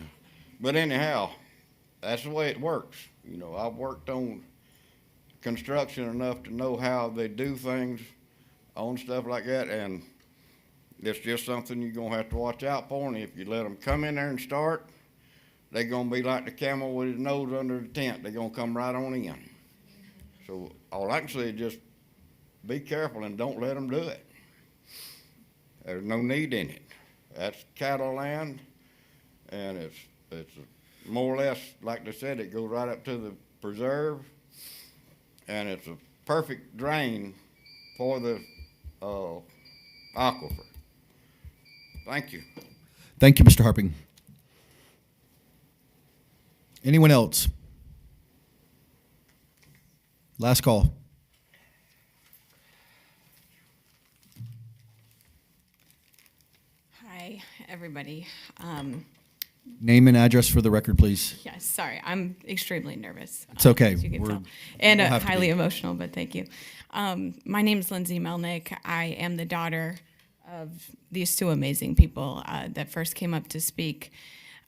But anyhow, that's the way it works. You know, I've worked on construction enough to know how they do things on stuff like that, and it's just something you're gonna have to watch out for. And if you let them come in there and start, they're gonna be like the camel with his nose under the tent. They're gonna come right on in. So all I can say is just be careful and don't let them do it. There's no need in it. That's cattle land, and it's more or less, like they said, it goes right up to the preserve, and it's a perfect drain for the aquifer. Thank you. Thank you, Mr. Harping. Anyone else? Last call. Hi, everybody. Name and address for the record, please. Yes, sorry, I'm extremely nervous. It's okay. As you can We're- tell. And we'll have to highly be. emotional, but thank you. My name is Lindsay Melnick. I am the daughter of these two amazing people that first came up to speak.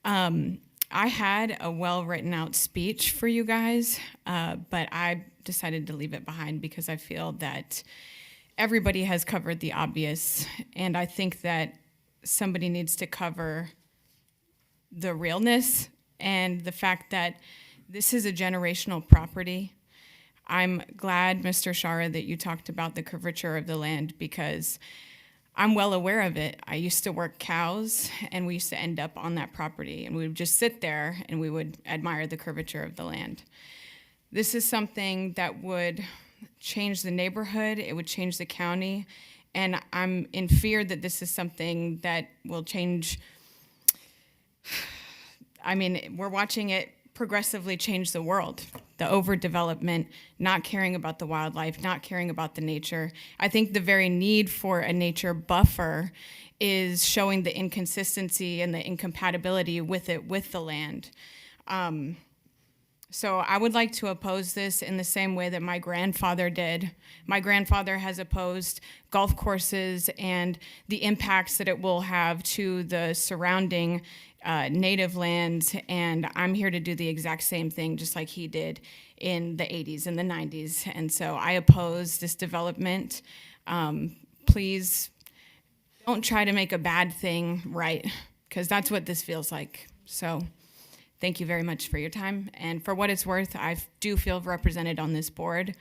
I had a well-written out speech for you guys, but I decided to leave it behind because I feel that everybody has covered the obvious, and I think that somebody needs to cover the realness and the fact that this is a generational property. I'm glad, Mr. Shara, that you talked about the curvature of the land because I'm well aware of it. I used to work cows, and we used to end up on that property, and we would just sit there and we would admire the curvature of the land. This is something that would change the neighborhood, it would change the county, and I'm in fear that this is something that will change. I mean, we're watching it progressively change the world. The overdevelopment, not caring about the wildlife, not caring about the nature. I think the very need for a nature buffer is showing the inconsistency and the incompatibility with it, with the land. So I would like to oppose this in the same way that my grandfather did. My grandfather has opposed golf courses and the impacts that it will have to the surrounding native lands, and I'm here to do the exact same thing just like he did in the 80s and the 90s. And so I oppose this development. Please don't try to make a bad thing right, because that's what this feels like. So thank you very much for your time. And for what it's worth, I do feel represented on this board.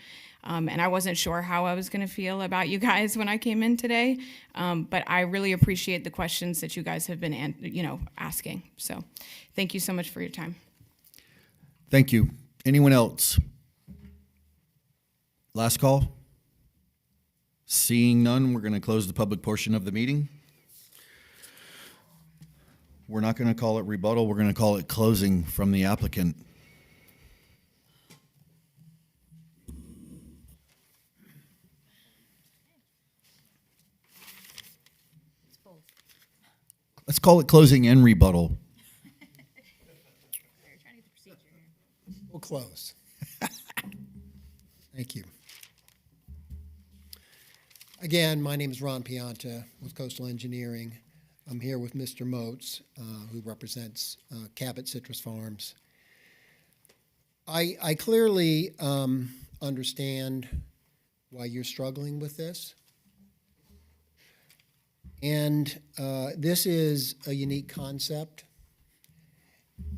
And I wasn't sure how I was going to feel about you guys when I came in today. But I really appreciate the questions that you guys have been, asking. So thank you so much for your time. Thank you. Anyone else? Last call? Seeing none, we're going to close the public portion of the meeting. We're not going to call it rebuttal. We're going to call it closing from the applicant. Let's call it closing and rebuttal. We'll close. Thank you. Again, my name is Ron Pianta with Coastal Engineering. I'm here with Mr. Moats, who represents Cabot Citrus Farms. I clearly understand why you're struggling with this. And this is a unique concept.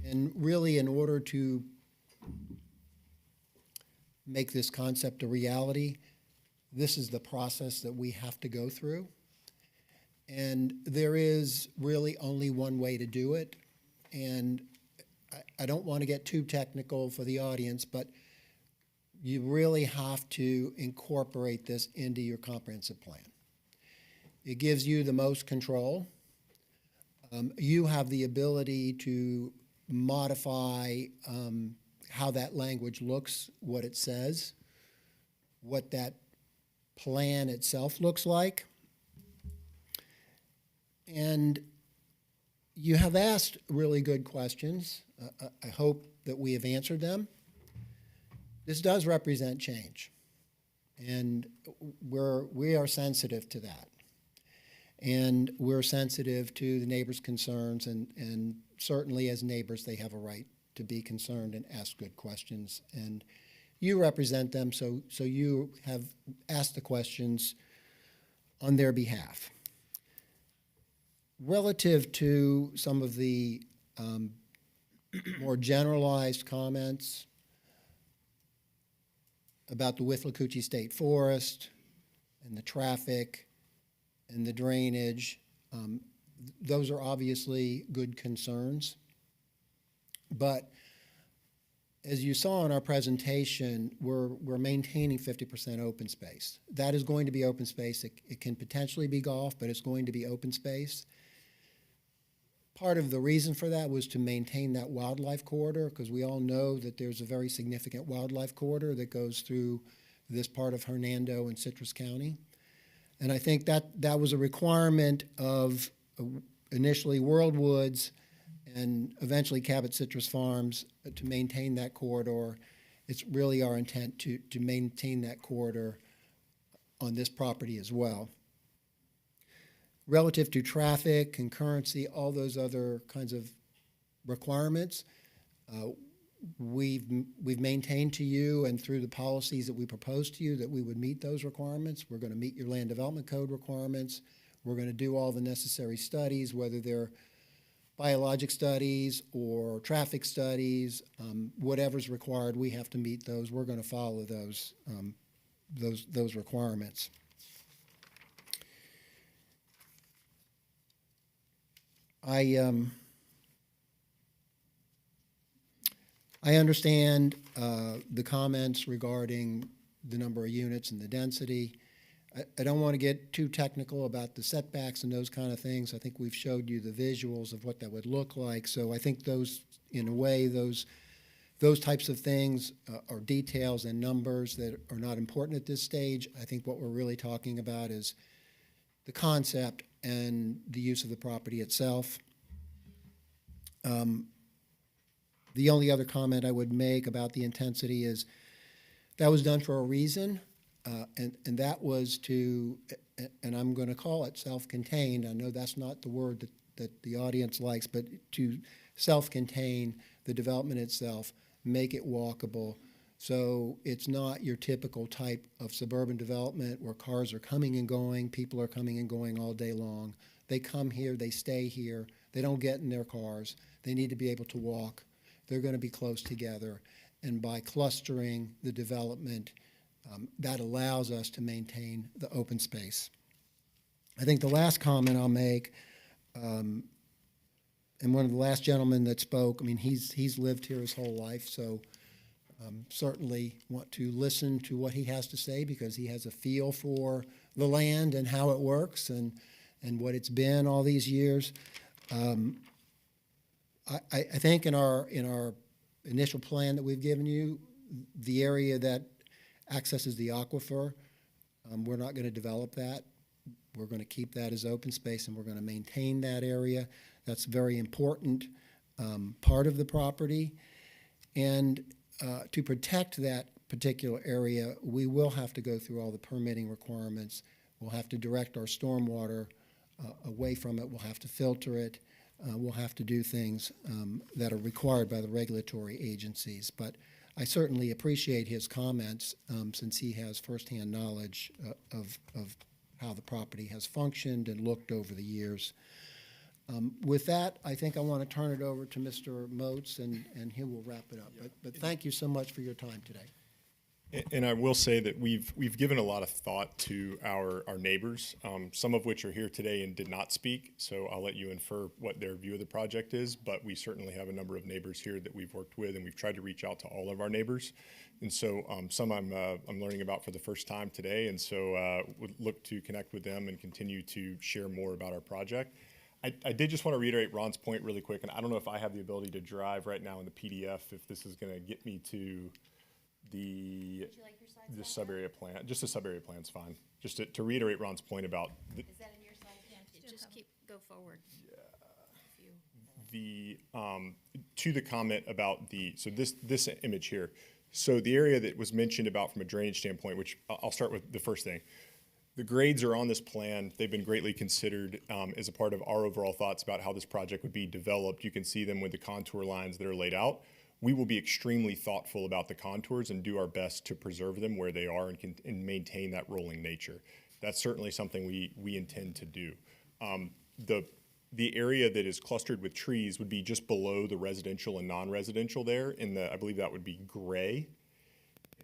And really, in order to make this concept a reality, this is the process that we have to go through. And there is really only one way to do it. And I don't want to get too technical for the audience, but you really have to incorporate this into your comprehensive plan. It gives you the most control. You have the ability to modify how that language looks, what it says. what that plan itself looks like. And you have asked really good questions. I hope that we have answered them. This does represent change, and we are sensitive to that. And we're sensitive to the neighbors' concerns, and certainly as neighbors, they have a right to be concerned and ask good questions. And you represent them, so you have asked the questions on their behalf. Relative to some of the more generalized comments about the Withlacoochee State Forest and the traffic and the drainage, those are obviously good concerns. But as you saw in our presentation, we're maintaining 50% open space. That is going to be open space. It can potentially be golf, but it's going to be open space. Part of the reason for that was to maintain that wildlife corridor, because we all know that there's a very significant wildlife corridor that goes through this part of Hernando and Citrus County. And I think that was a requirement of initially World Woods and eventually Cabot Citrus Farms to maintain that corridor. It's really our intent to maintain that corridor on this property as well. Relative to traffic, concurrency, all those other kinds of requirements, we've maintained to you and through the policies that we proposed to you that we would meet those requirements. We're going to meet your land development code requirements. We're going to do all the necessary studies, whether they're biologic studies or traffic studies, whatever's required, we have to meet those. We're going to follow those requirements. I understand the comments regarding the number of units and the density. I don't want to get too technical about the setbacks and those kind of things. I think we've showed you the visuals of what that would look like. So I think those, in a way, those types of things are details and numbers that are not important at this stage. I think what we're really talking about is the concept and the use of the property itself. The only other comment I would make about the intensity is that was done for a reason, and that was to, and I'm going to call it self-contained. I know that's not the word that the audience likes, but to self-contain the development itself, make it walkable. So it's not your typical type of suburban development where cars are coming and going, people are coming and going all day long. They come here, they stay here, they don't get in their cars, they need to be able to walk. They're going to be close together. And by clustering the development, that allows us to maintain the open space. I think the last comment I'll make, and one of the last gentlemen that spoke, I mean, he's lived here his whole life, so certainly want to listen to what he has to say because he has a feel for the land and how it works and what it's been all these years. I think in our initial plan that we've given you, the area that accesses the aquifer, we're not going to develop that. We're going to keep that as open space, and we're going to maintain that area. That's a very important part of the property. And to protect that particular area, we will have to go through all the permitting requirements. We'll have to direct our stormwater away from it. We'll have to filter it. We'll have to do things that are required by the regulatory agencies. But I certainly appreciate his comments since he has firsthand knowledge of how the property has functioned and looked over the years. With that, I think I want to turn it over to Mr. Moats, and he will wrap it up. But thank you so much for your time today. And I will say that we've given a lot of thought to our neighbors, some of which are here today and did not speak. So I'll let you infer what their view of the project is. But we certainly have a number of neighbors here that we've worked with, and we've tried to reach out to all of our neighbors. And so some I'm learning about for the first time today, and so would look to connect with them and continue to share more about our project. I did just want to reiterate Ron's point really quick, and I don't know if I have the ability to drive right now in the PDF if this is going to get me to the. Would you like your slide? the sub-area plan, just the sub-area plan's fine. Just to reiterate Ron's point about Is that in your slide? Yeah, just go forward. to the comment about this image here. So the area that was mentioned about from a drainage standpoint, which I'll start with the first thing. The grades are on this plan. They've been greatly considered as a part of our overall thoughts about how this project would be developed. You can see them with the contour lines that are laid out. We will be extremely thoughtful about the contours and do our best to preserve them where they are and maintain that rolling nature. That's certainly something we intend to do. The area that is clustered with trees would be just below the residential and non-residential there I believe that would be gray.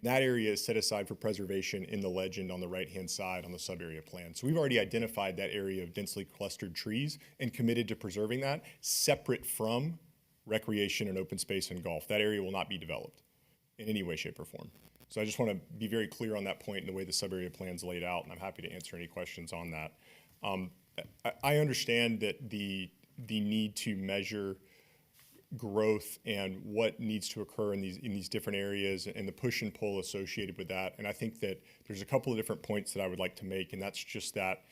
That area is set aside for preservation in the legend on the right-hand side on the sub-area plan. So we've already identified that area of densely clustered trees and committed to preserving that separate from recreation and open space and golf. That area will not be developed in any way, shape, or form. So I just want to be very clear on that point in the way the sub-area plan's laid out, and I'm happy to answer any questions on that. I understand that the need to measure growth and what needs to occur in these different areas and the push and pull associated with that. And I think that there's a couple of different points that I would like to make, and that's just that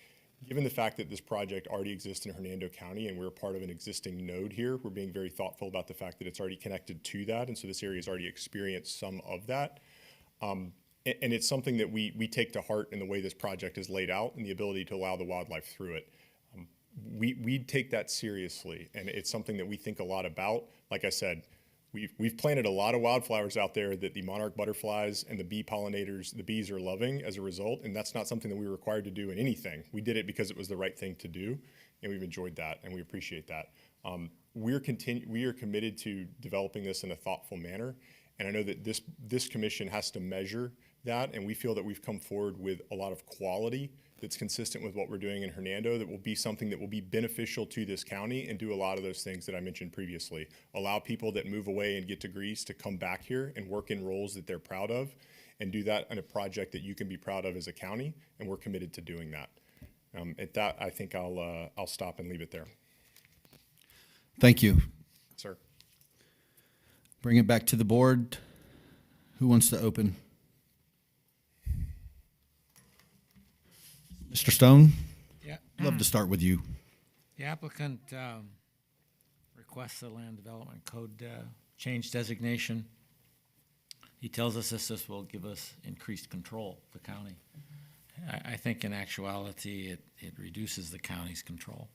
given the fact that this project already exists in Hernando County and we're part of an existing node here, we're being very thoughtful about the fact that it's already connected to that, and so this area has already experienced some of that. And it's something that we take to heart in the way this project is laid out and the ability to allow the wildlife through it. We take that seriously, and it's something that we think a lot about. Like I said, we've planted a lot of wildflowers out there that the monarch butterflies and the bee pollinators, the bees are loving as a result, and that's not something that we were required to do in anything. We did it because it was the right thing to do, and we've enjoyed that, and we appreciate that. We are committed to developing this in a thoughtful manner, and I know that this commission has to measure that, and we feel that we've come forward with a lot of quality that's consistent with what we're doing in Hernando, that will be something that will be beneficial to this county and do a lot of those things that I mentioned previously. Allow people that move away and get degrees to come back here and work in roles that they're proud of, and do that in a project that you can be proud of as a county, and we're committed to doing that. At that, I think I'll stop and leave it there. Thank you. Sir. Bring it back to the board. Who wants to open? Mr. Stone? Yeah. I'd love to start with you. The applicant requests the land development code change designation. He tells us this will give us increased control of the county. I think in actuality, it reduces the county's control.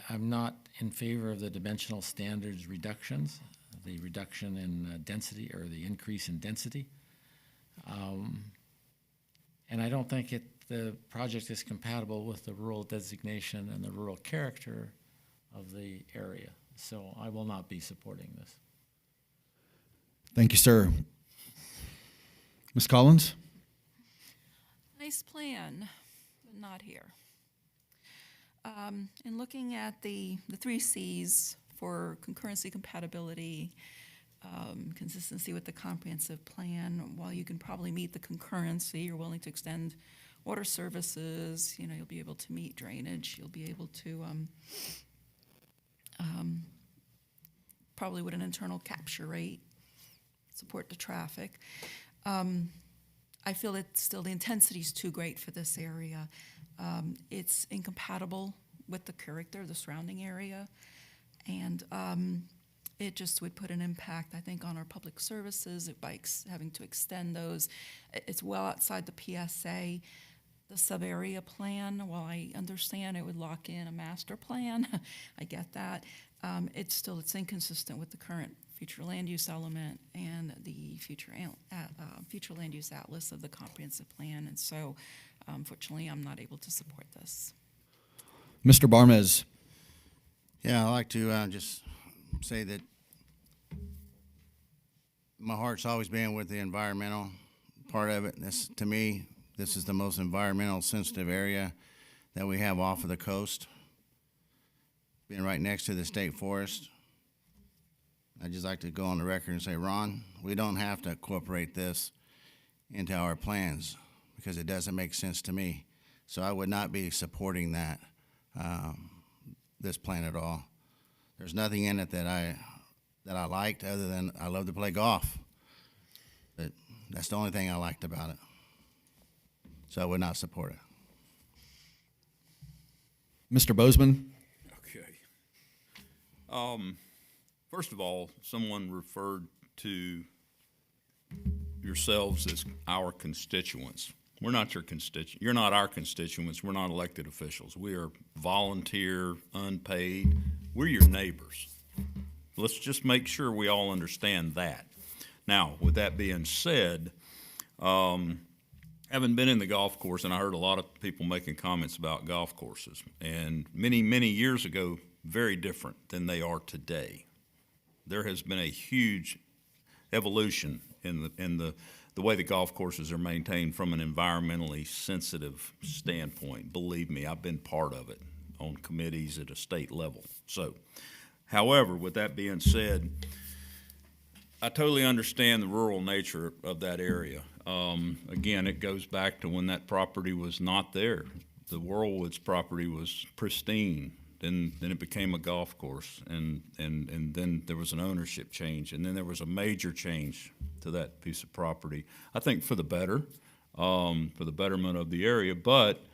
I'm not in favor of the dimensional standards reductions, the reduction in density or the increase in density. And I don't think the project is compatible with the rural designation and the rural character of the area. So I will not be supporting this. Thank you, sir. Ms. Collins? Nice plan, but not here. In looking at the 3 C's for concurrency, compatibility, consistency with the comprehensive plan, while you can probably meet the concurrency, you're willing to extend water services, you'll be able to meet drainage, you'll be able to probably with an internal capture rate, support the traffic. I feel that still the intensity is too great for this area. It's incompatible with the character of the surrounding area, and it just would put an impact, I think, on our public services by having to extend those. It's well outside the PSA. The sub-area plan, while I understand it would lock in a master plan, I get that, it's inconsistent with the current future land use element and the future land use atlas of the comprehensive plan, and so unfortunately I'm not able to support this. Mr. Barmez. Yeah, I'd like to just say that my heart's always been with the environmental part of it. To me, this is the most environmental sensitive area that we have off of the coast. Being right next to the state forest, I'd just like to go on the record and say, Ron, we don't have to incorporate this into our plans because it doesn't make sense to me. So I would not be supporting that, this plan at all. There's nothing in it that that I liked, other than I love to play golf. But that's the only thing I liked about it. So I would not support it. Mr. Bozeman? Okay. First of all, someone referred to yourselves as our constituents. We're not your constituents. You're not our constituents. We're not elected officials. We are volunteer, unpaid. We're your neighbors. Let's just make sure we all understand that. Now, with that being said, having been in the golf course, and I heard a lot of people making comments about golf courses, and many, many years ago, very different than they are today. There has been a huge evolution in the way the golf courses are maintained from an environmentally sensitive standpoint. Believe me, I've been part of it on committees at a state level. So, however, with that being said, I totally understand the rural nature of that area. Again, it goes back to when that property was not there. The Whirlwoods property was pristine. Then it became a golf course, and then there was an ownership change, and then there was a major change to that piece of property. I think for the better, for the betterment of the area, but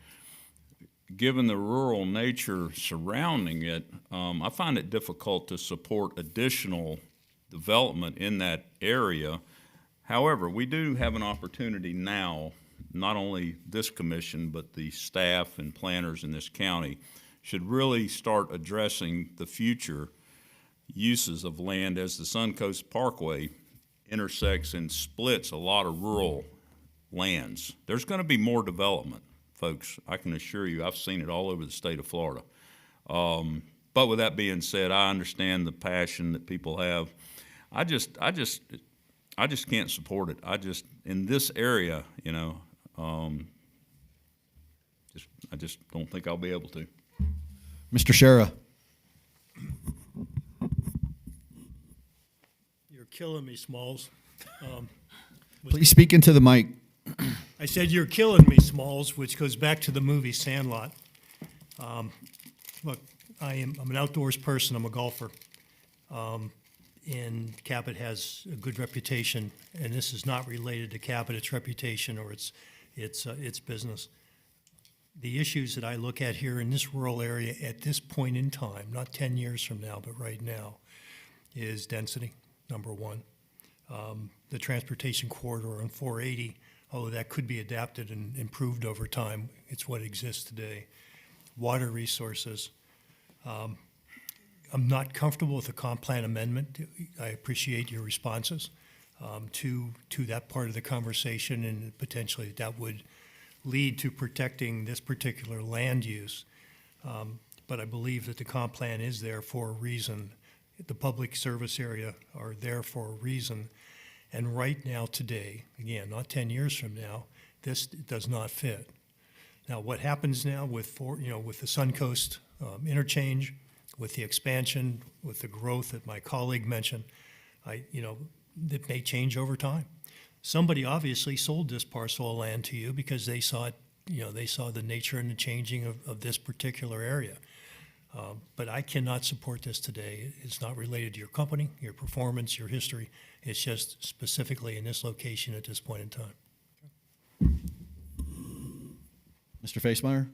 given the rural nature surrounding it, I find it difficult to support additional development in that area. However, we do have an opportunity now, not only this commission, but the staff and planners in this county should really start addressing the future uses of land as the Suncoast Parkway intersects and splits a lot of rural lands. There's going to be more development, folks. I can assure you, I've seen it all over the state of Florida. But with that being said, I understand the passion that people have. I just can't support it. In this area, you know, I just don't think I'll be able to. Mr. Shara? You're killing me, Smalls. Please speak into the mic. I said you're killing me, Smalls, which goes back to the movie Sandlot. Look, I'm an outdoors person. I'm a golfer. And Cabot has a good reputation, and this is not related to Cabot, its reputation or its business. The issues that I look at here in this rural area at this point in time, not 10 years from now, but right now, is density, number one. The transportation corridor on 480, although that could be adapted and improved over time, it's what exists today. Water resources. I'm not comfortable with the comp plan amendment. I appreciate your responses to that part of the conversation, and potentially that would lead to protecting this particular land use. But I believe that the comp plan is there for a reason. The public service area are there for a reason. And right now, today, again, not 10 years from now, this does not fit. Now, what happens now with the Suncoast interchange, with the expansion, with the growth that my colleague mentioned, that may change over time. Somebody obviously sold this parcel of land to you because they saw it, they saw the nature and the changing of this particular area. But I cannot support this today. It's not related to your company, your performance, your history. It's just specifically in this location at this point in time. Mr. Facemeyer?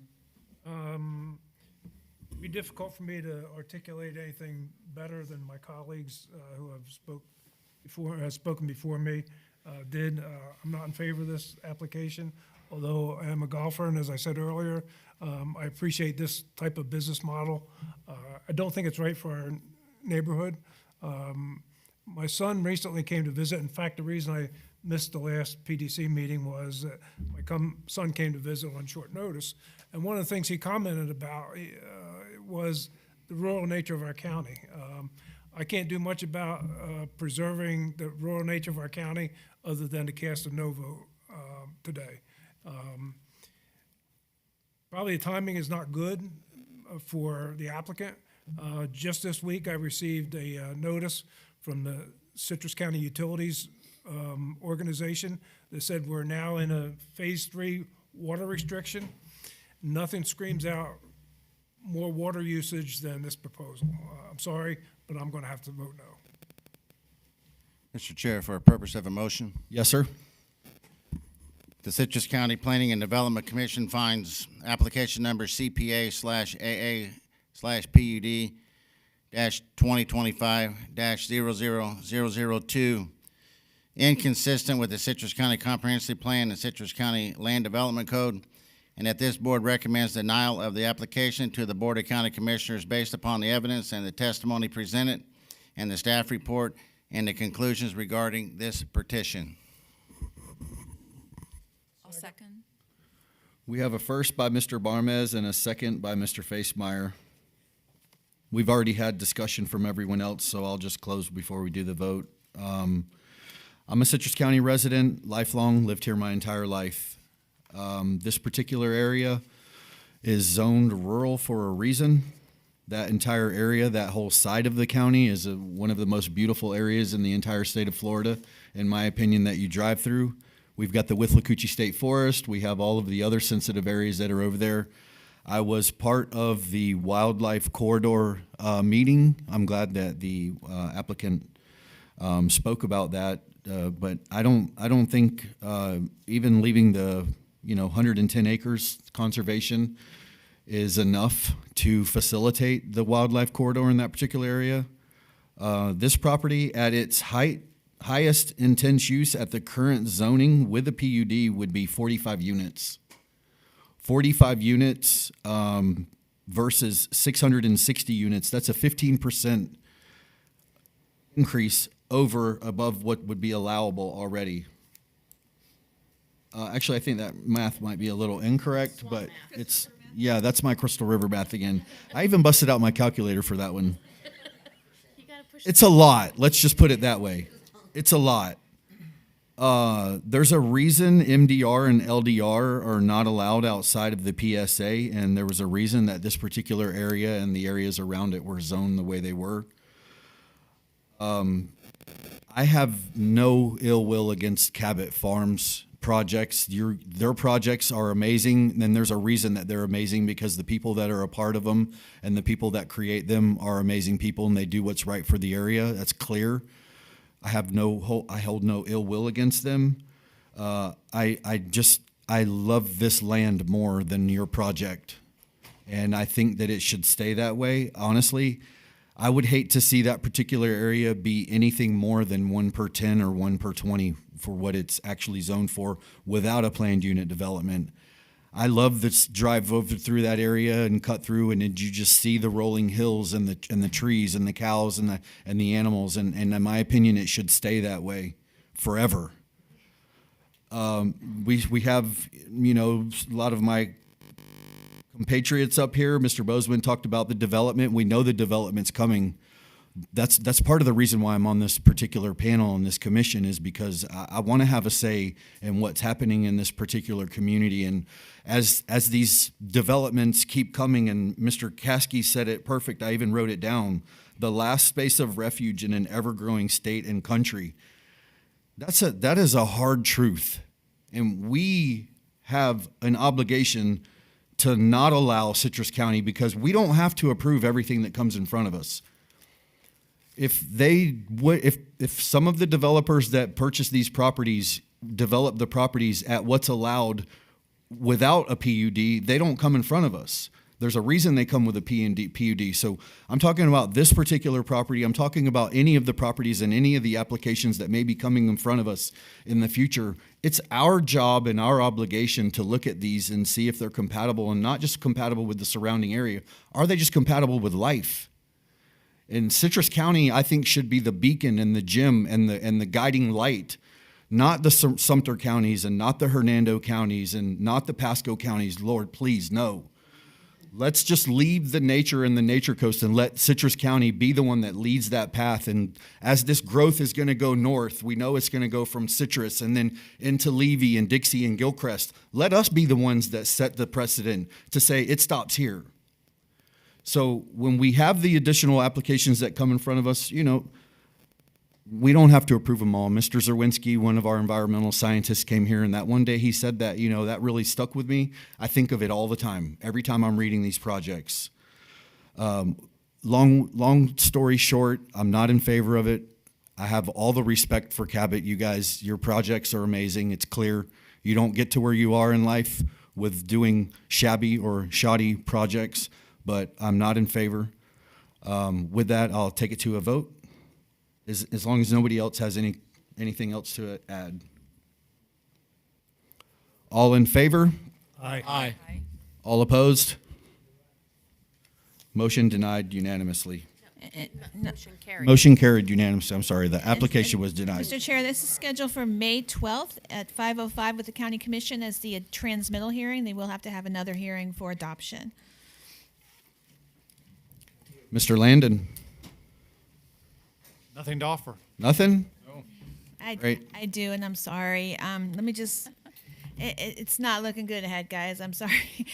It'd be difficult for me to articulate anything better than my colleagues who have spoken before me did. I'm not in favor of this application, although I am a golfer, and as I said earlier, I appreciate this type of business model. I don't think it's right for our neighborhood. My son recently came to visit. In fact, the reason I missed the last PDC meeting was that my son came to visit on short notice, and one of the things he commented about was the rural nature of our county. I can't do much about preserving the rural nature of our county other than to cast a no vote today. Probably the timing is not good for the applicant. Just this week, I received a notice from the Citrus County Utilities organization that said we're now in a phase 3 water restriction. Nothing screams out more water usage than this proposal. I'm sorry, but I'm going to have to vote no. Mr. Chair, for a purpose of a motion, Yes, sir. the Citrus County Planning and Development Commission finds application number CPA/AA/PUD-2025-00002 inconsistent with the Citrus County Comprehensive Plan and Citrus County Land Development Code, and that this board recommends denial of the application to the Board of County Commissioners based upon the evidence and the testimony presented and the staff report and the conclusions regarding this petition. I'll second. We have a first by Mr. Barmez and a second by Mr. Facemeyer. We've already had discussion from everyone else, so I'll just close before we do the vote. I'm a Citrus County resident, lifelong, lived here my entire life. This particular area is zoned rural for a reason. That entire area, that whole side of the county is one of the most beautiful areas in the entire state of Florida, in my opinion, that you drive through. We've got the Withlacoochee State Forest. We have all of the other sensitive areas that are over there. I was part of the wildlife corridor meeting. I'm glad that the applicant spoke about that, but I don't think even leaving the 110 acres conservation is enough to facilitate the wildlife corridor in that particular area. This property at its highest intense use at the current zoning with the PUD would be 45 units. 45 units versus 660 units. That's a 15% increase above what would be allowable already. Actually, I think that math might be a little incorrect, but that's my Crystal River math again. I even busted out my calculator for that one. It's a lot. Let's just put it that way. It's a lot. There's a reason MDR and LDR are not allowed outside of the PSA, and there was a reason that this particular area and the areas around it were zoned the way they were. I have no ill will against Cabot Farms projects. Their projects are amazing, and there's a reason that they're amazing, because the people that are a part of them and the people that create them are amazing people, and they do what's right for the area. That's clear. I hold no ill will against them. I love this land more than your project, and I think that it should stay that way. Honestly, I would hate to see that particular area be anything more than 1 per 10 or 1 per 20 for what it's actually zoned for without a planned unit development. I love this drive over through that area and cut through, and you just see the rolling hills and the trees and the cows and the animals. And in my opinion, it should stay that way forever. We have a lot of my compatriots up here. Mr. Bozeman talked about the development. We know the development's coming. That's part of the reason why I'm on this particular panel and this commission, is because I want to have a say in what's happening in this particular community. And as these developments keep coming, and Mr. Caskey said it perfect, I even wrote it down, the last space of refuge in an ever-growing state and country. That is a hard truth. And we have an obligation to not allow Citrus County, because we don't have to approve everything that comes in front of us. If some of the developers that purchase these properties develop the properties at what's allowed without a PUD, they don't come in front of us. There's a reason they come with a PUD. So I'm talking about this particular property. I'm talking about any of the properties and any of the applications that may be coming in front of us in the future. It's our job and our obligation to look at these and see if they're compatible, and not just compatible with the surrounding area. Are they just compatible with life? And Citrus County, I think, should be the beacon and the gem and the guiding light, not the Sumter counties and not the Hernando counties and not the Pasco counties. Lord, please, no. Let's just leave the nature and the nature coast and let Citrus County be the one that leads that path. And as this growth is going to go north, we know it's going to go from Citrus and then into Levy and Dixie and Gilchrist. Let us be the ones that set the precedent to say it stops here. So when we have the additional applications that come in front of us, we don't have to approve them all. Mr. Zerwinski, one of our environmental scientists, came here, and that one day he said that, that really stuck with me. I think of it all the time, every time I'm reading these projects. Long story short, I'm not in favor of it. I have all the respect for Cabot. You guys, your projects are amazing. It's clear you don't get to where you are in life with doing shabby or shoddy projects, but I'm not in favor. With that, I'll take it to a vote, as long as nobody else has anything else to add. All in favor? Aye. Aye. All opposed? Motion denied unanimously. Motion carried. Motion carried unanimously. I'm sorry, the application was denied. Mr. Chair, this is scheduled for May 12th at 5:05 with the county commission as the transmittal hearing. They will have to have another hearing for adoption. Mr. Landon, Nothing to offer. nothing? Great. I do, and I'm sorry. Let me just, it's not looking good ahead, guys. I'm sorry.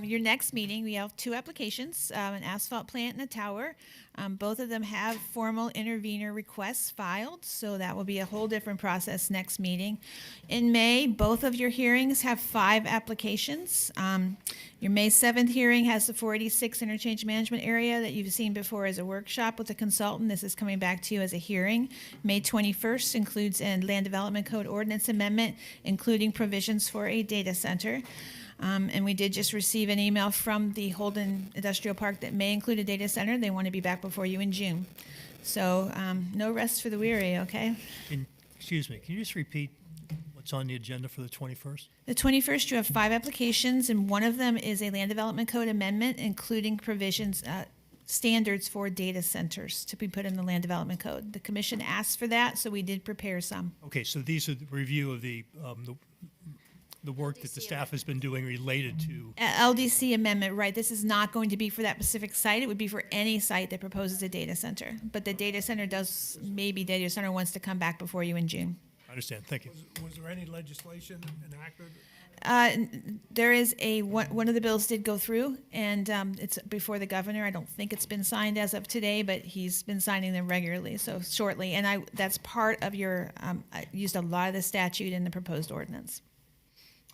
Your next meeting, we have two applications, an asphalt plant and a tower. Both of them have formal intervenor requests filed, so that will be a whole different process next meeting. In May, both of your hearings have 5 applications. Your May 7th hearing has the 486 interchange management area that you've seen before as a workshop with a consultant. This is coming back to you as a hearing. May 21st includes a land development code ordinance amendment, including provisions for a data center. And we did just receive an email from the Holden Industrial Park that may include a data center. They want to be back before you in June. So no rest for the weary, okay? Excuse me, can you just repeat what's on the agenda for the 21st? The 21st, you have 5 applications, and one of them is a land development code amendment, including provisions, standards for data centers to be put in the land development code. The commission asked for that, so we did prepare some. Okay, so these are the review of the work that the staff has been doing related to. LDC amendment, right, this is not going to be for that specific site. It would be for any site that proposes a data center. But the data center does, maybe data center wants to come back before you in June. I understand, thank you. Was there any legislation enacted? There is one of the bills did go through, and it's before the governor. I don't think it's been signed as of today, but he's been signing them regularly, so shortly. And that's part of your, I used a lot of the statute in the proposed ordinance,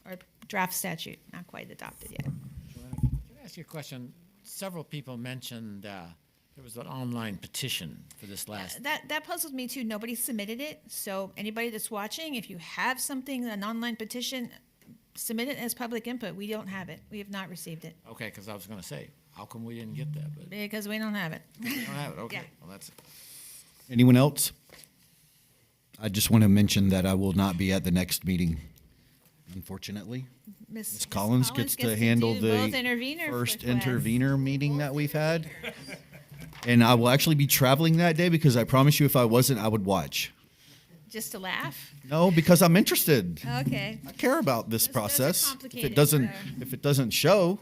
or draft statute, not quite adopted yet. Can I ask you a question? Several people mentioned there was an online petition for this last. That puzzles me too. Nobody submitted it, so anybody that's watching, if you have something, an online petition, submit it as public input. We don't have it. We have not received it. Okay, because I was going to say, how come we didn't get that? But Because we don't have it. we don't have it. Okay, Yeah. well that's it. Anyone else? I just want to mention that I will not be at the next meeting, unfortunately. Ms. Collins gets to handle do the both intervenor first requests. intervenor meeting that we've had. And I will actually be traveling that day because I promise you if I wasn't, I would watch. Just to laugh? No, because I'm interested. Okay. I care about this Those are process. If complicated, if it doesn't show,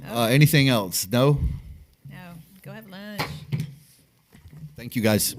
anything else? No? No, go have lunch. Thank you, guys.